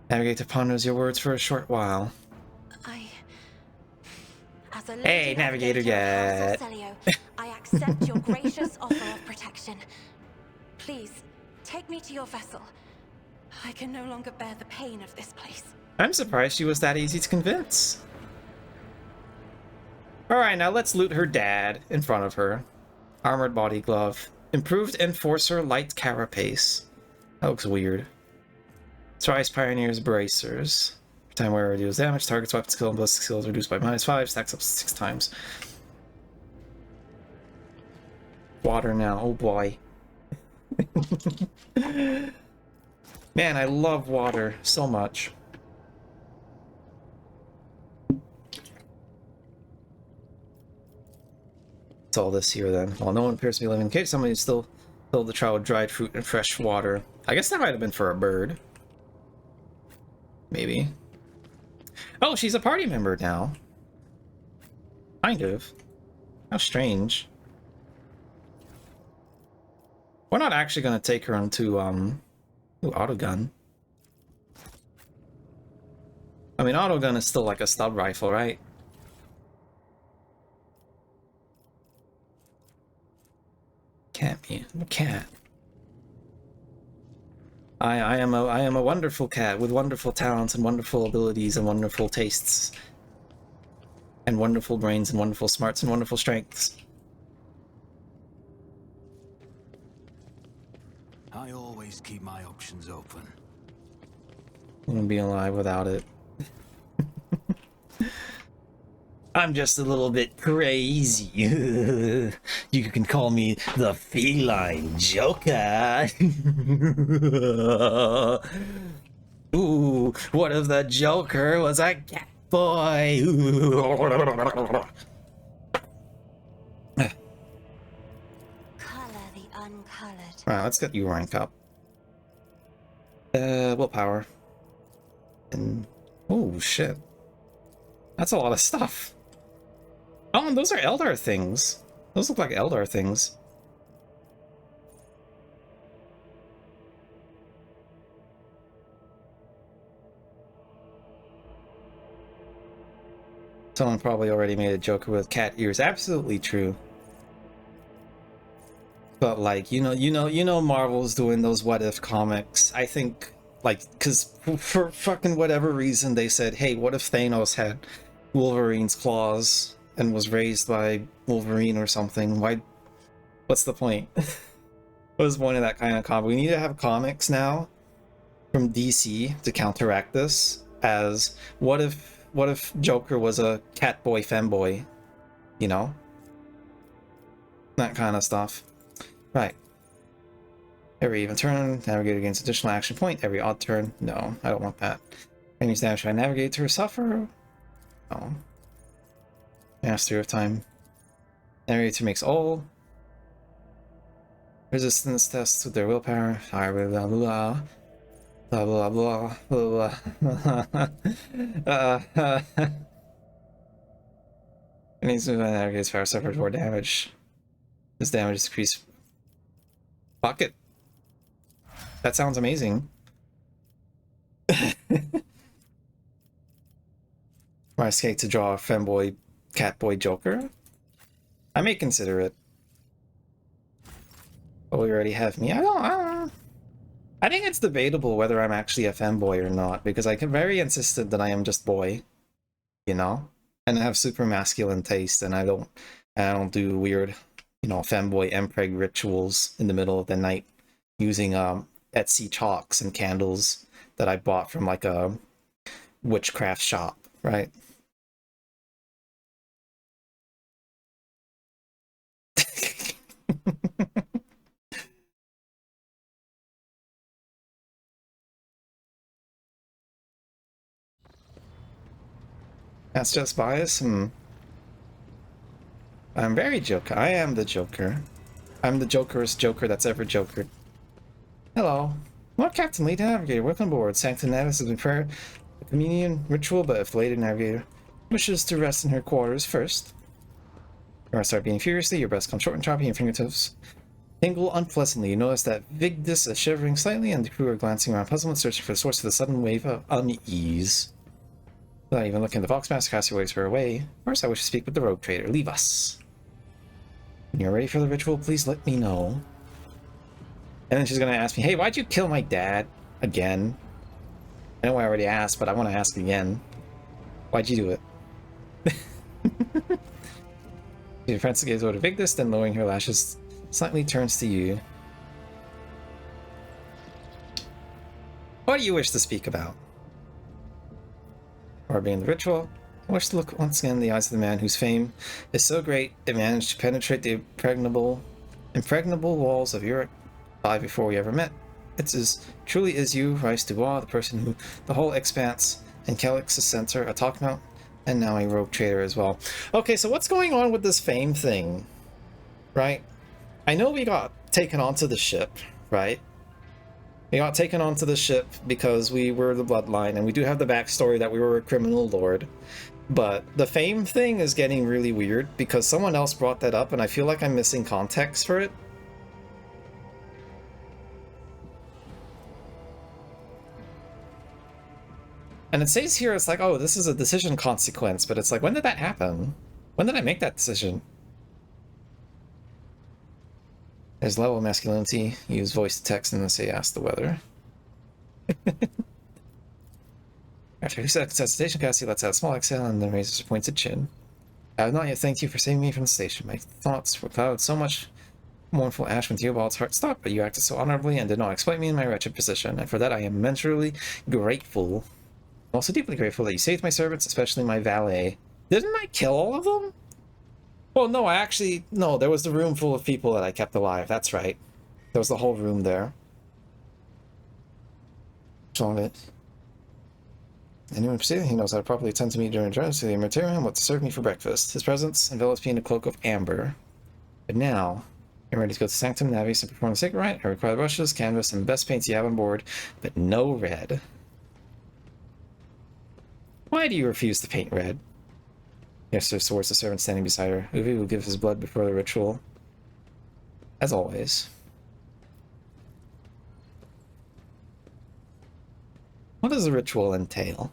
Navigator ponders your words for a short while. As a Hey, lady Navigator, of yeah. House Orcelio, I accept your gracious offer of protection. Please, take me to your vessel. I can no longer bear the pain of this place. I'm surprised she was that easy to convince. Alright, now let's loot her dad in front of her. Armored body glove. Improved Enforcer light carapace. That looks weird. Thrice Pioneer's bracers. Every time wearer deals damage, target's weapon skill and ballistic skill is reduced by -5, stacks up 6 times. Water now, oh boy. Man, I love water so much. What's all this here then? Well, no one appears to be living in the cave. Somebody still filled the trial with dried fruit and fresh water. I guess that might have been for a bird. Maybe. Oh, she's a party member now. Kind of. How strange. We're not actually going to take her into, ooh, autogun. I mean, autogun is still like a stub rifle, right? Can't be. I'm a cat. I am a wonderful cat with wonderful talents and wonderful abilities and wonderful tastes. And wonderful brains and wonderful smarts and wonderful strengths. I always keep my options open. I wouldn't be alive without it. I'm just a little bit crazy. You can call me the feline Joker. Ooh, what if the Joker was a cat boy? Color uncolored. Alright, let's get you rank up. Willpower. And oh shit. That's a lot of stuff. Oh, and those are Eldar things. Those look like Eldar things. Someone probably already made a Joker with cat ears. Absolutely true. But like, you know Marvel's doing those what if comics. I think like cuz for fucking whatever reason they said, "Hey, what if Thanos had Wolverine's claws and was raised by Wolverine or something? What's the point?" What was the point of that kind of comic? We need to have comics now from DC to counteract this as what if Joker was a Catboy femboy, you know? That kind of stuff. Right. Every even turn, navigate against additional action point. Every odd turn. No, I don't want that. Enemies damage I navigate to suffer. No. Master of time. Navigator makes all resistance tests with their willpower. Fire, blah, blah, blah, blah, blah, blah, blah. Enemies move and navigates fire suffered more damage. This damage is decreased. Fuck it. That sounds amazing. RicecakeVS to draw a femboy, catboy Joker? I may consider it. But we already have me. I don't. I think it's debatable whether I'm actually a femboy or not, because I can very insisted that I am just boy, you know, and I have super masculine taste, and I don't do weird, you know, femboy empreg rituals in the middle of the night using Etsy chalks and candles that I bought from like a witchcraft shop, right? That's just bias? I'm very Joker. I am the Joker. I'm the Jokerest Joker that's ever Jokered. Hello. Lord Captain, Lead Navigator, welcome aboard. Sanctum Navis has been prepared a communion ritual, but if the Lady Navigator wishes to rest in her quarters first, you must start beating furiously, your breath comes short and choppy, and fingertips tingle unpleasantly. You notice that Vigdis is shivering slightly, and the crew are glancing around puzzled, searching for the source of the sudden wave of unease. Without even looking at the Voxmaster, Cassie waves her away. First, I wish to speak with the Rogue Trader. Leave us. When you're ready for the ritual, please let me know. And then she's gonna ask me, hey, why'd you kill my dad? Again. I know I already asked, but I want to ask again. Why'd you do it? Your friend gives over to Vigdis, then lowering her lashes, slightly turns to you. What do you wish to speak about? Or being the ritual, I wish to look once again in the eyes of the man whose fame is so great it managed to penetrate the impregnable walls of Europe before we ever met. Truly is you, Rice Dubois, the person who the whole Expanse and Calix's Center are talking about, and now a Rogue Trader as well. Okay, so what's going on with this fame thing, right? I know we got taken onto the ship, right? We got taken onto the ship because we were the Bloodline, and we do have the backstory that we were a criminal lord. But the fame thing is getting really weird because someone else brought that up, and I feel like I'm missing context for it. And it says here, it's like, oh, this is a decision consequence, but it's like, when did that happen? When did I make that decision? There's level of masculinity, use voice to text and then say ask the weather. After 2 seconds at station, Cassie lets out a small exhale and then raises her pointed chin. I have not yet thanked you for saving me from the station. My thoughts were clouded so much mournful ash when Theobald's heart stopped, but you acted so honorably and did not exploit me in my wretched position, and for that I am immeasurably grateful. I'm also deeply grateful that you saved my servants, especially my valet. Didn't I kill all of them? Well, no, no, there was the room full of people that I kept alive, that's right. There was the whole room there. All of it. Anyone perceiving, he knows how to properly attend to me during journeys to the Imperium and what to serve me for breakfast. His presence envelops me in a cloak of amber. But now, I'm ready to go to Sanctum Navies to perform the sacred rite. I require the brushes, canvas, and the best paints you have on board, but no red. Why do you refuse to paint red? Yes, sir, towards the servant standing beside her. Uvi will give his blood before the ritual. As always. What does the ritual entail?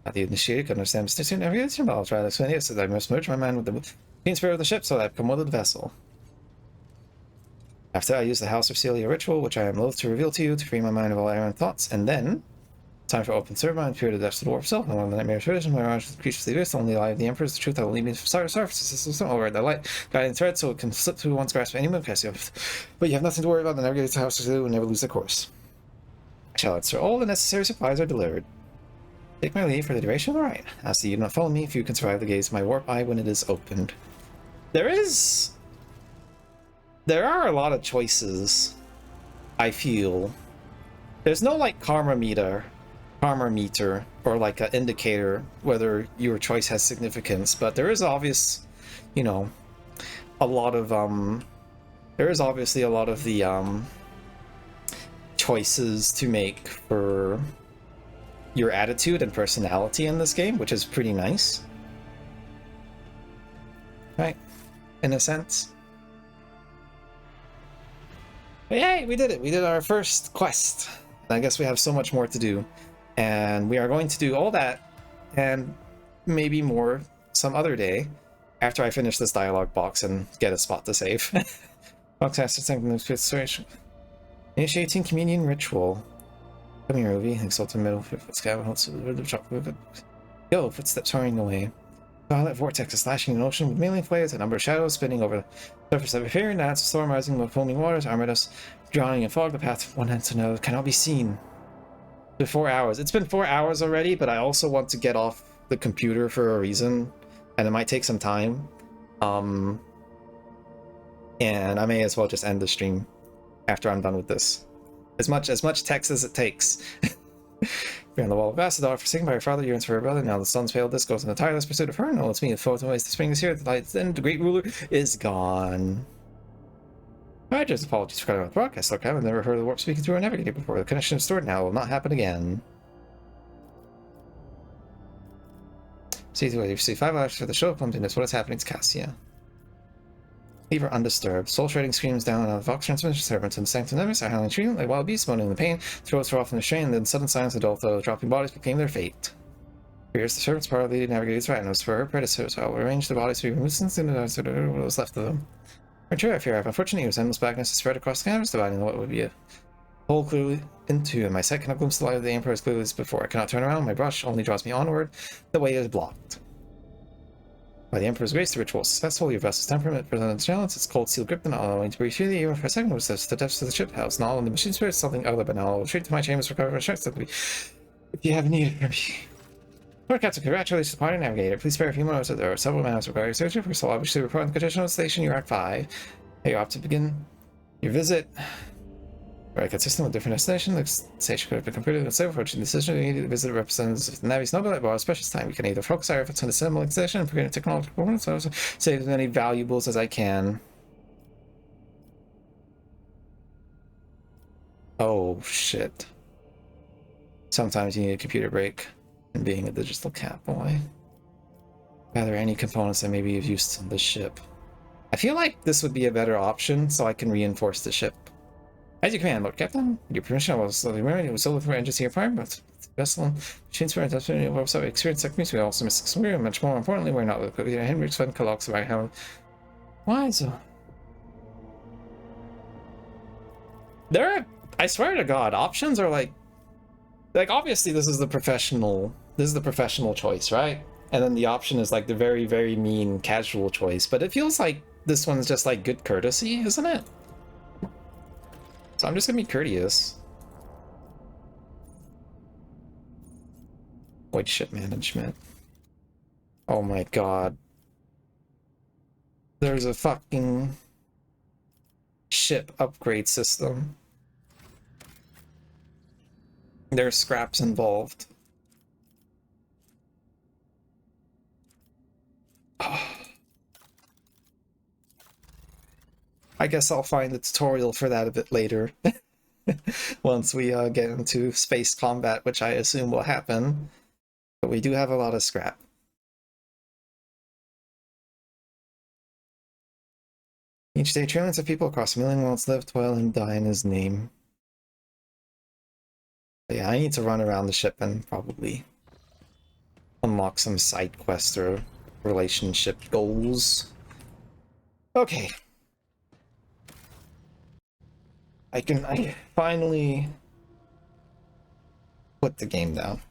At the initiated, can understand the navigation, but I'll try to explain it, so that I must merge my mind with the spirit of the ship, so that I become one with the vessel. After I use the House of Celia ritual, which I am loath to reveal to you, to free my mind of all errant thoughts, and then time for open serve mind, fear the depths of the warp itself, and one of the nightmare tradition, my rage with the creatures of the abyss, only lie of the Emperor is the truth that will lead me to surface over the light, guiding thread, so it can slip through one's grasp at any moment. But you have nothing to worry about. The navigators to House of Celia will never lose their course. I shall answer. All the necessary supplies are delivered. Take my leave for the duration of the ride. Ask that you do not follow me if you can survive the gaze of my warp eye when it is opened. There are a lot of choices, I feel. There's no like karma meter, or like an indicator whether your choice has significance, but there is obvious, you know, there is obviously a lot of the choices to make for your attitude and personality in this game, which is pretty nice. Right? In a sense. But yay, we did it! We did our first quest. And I guess we have so much more to do. And we are going to do all that, and maybe more some other day, after I finish this dialogue box and get a spot to save. Box has to think in the situation. Initiating communion ritual. Come here, Ruby. Exalt in the middle. Yo, footsteps hurrying away. Violet vortex is slashing in the ocean with mailing flares, a number of shadows spinning over the surface of the fairy gnats, a storm rising with foaming waters, armored us, drowning in fog. The path from one end to another cannot be seen. For 4 hours. It's been 4 hours already, but I also want to get off the computer for a reason, and it might take some time. And I may as well just end the stream after I'm done with this. As much text as it takes. Beyond the wall of Astra, forsaken by her father, yearns for her brother. Now the sun's pale disk goes in the tireless pursuit of her. No, it's me. The photo ways the spring is here. The light's end. The great ruler is gone. I just apologies for cutting off the broadcast. Look, I've never heard of the warp speaking through a navigator before. The connection is stored now. It will not happen again. See, you receive 5 hours for the show. Clumsiness. What is happening to Cassia? Leave her undisturbed. Soul trading screams down on the Vox transmission servants, and the Sanctum Nemesis are howling treating like wild beasts, moaning in the pain. Throats are off in the strain, and then sudden silence of the dropping bodies proclaim their fate. Here's the servants' part of the navigator's right, and it was for her predecessors. I will arrange the bodies to be removed since what was left of them. For true, I fear I've unfortunately used endless blackness to spread across the canvas, dividing what would be a hole clearly in two, and my sight cannot glimpse the light of the Emperor as clearly as before. I cannot turn around, my brush only draws me onward. The way is blocked. By the Emperor's grace, the ritual is successful. Your vessel's temperament presents challenge. Its cold steel grip, not allowing to breathe freely even for a second, was the depths of the ship house. Not all in the machine spirit, something other, but now I will retreat to my chambers for cover and strength. If you have need for me. Lord Captain, congratulations to Party Navigator. Please spare a few moments. There are several matters regarding surgery. First of all, obviously report on the condition station. You're at 5. Hey, you're off to begin your visit. Very consistent with different destination. The station could have been completed with several approaching decision. We need to visit representatives of the Navy's Nobel at a special time. We can either focus our efforts on the assembling station and preparing technological performance, so also save as many valuables as I can. Oh shit. Sometimes you need a computer break. And being a digital cat boy. Gather any components that may be of use on this ship. I feel like this would be a better option so I can reinforce the ship. As you command, Lord Captain, with your permission, I will slowly remember. It was still for engines here prior, but vessel, machine spirit, experience techniques. We also missed some and much more importantly, we're not with Henrik's fun colloques about how. Why so? There are, I swear to God, options are like obviously this is the professional choice, right? And then the option is like the very, very mean casual choice, but it feels like this one's just like good courtesy, isn't it? So I'm just gonna be courteous. Void ship management. Oh my god. There's a fucking ship upgrade system. There's scraps involved. I I guess I'll find the tutorial for that a bit later. Once we get into space combat, which I assume will happen. But we do have a lot of scrap. Each day, trillions of people across a million worlds live, toil, and die in his name. But yeah, I need to run around the ship and probably unlock some side quests or relationship goals. Okay. I finally put the game down.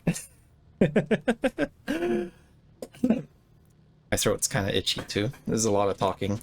My throat's kind of itchy too. There's a lot of talking.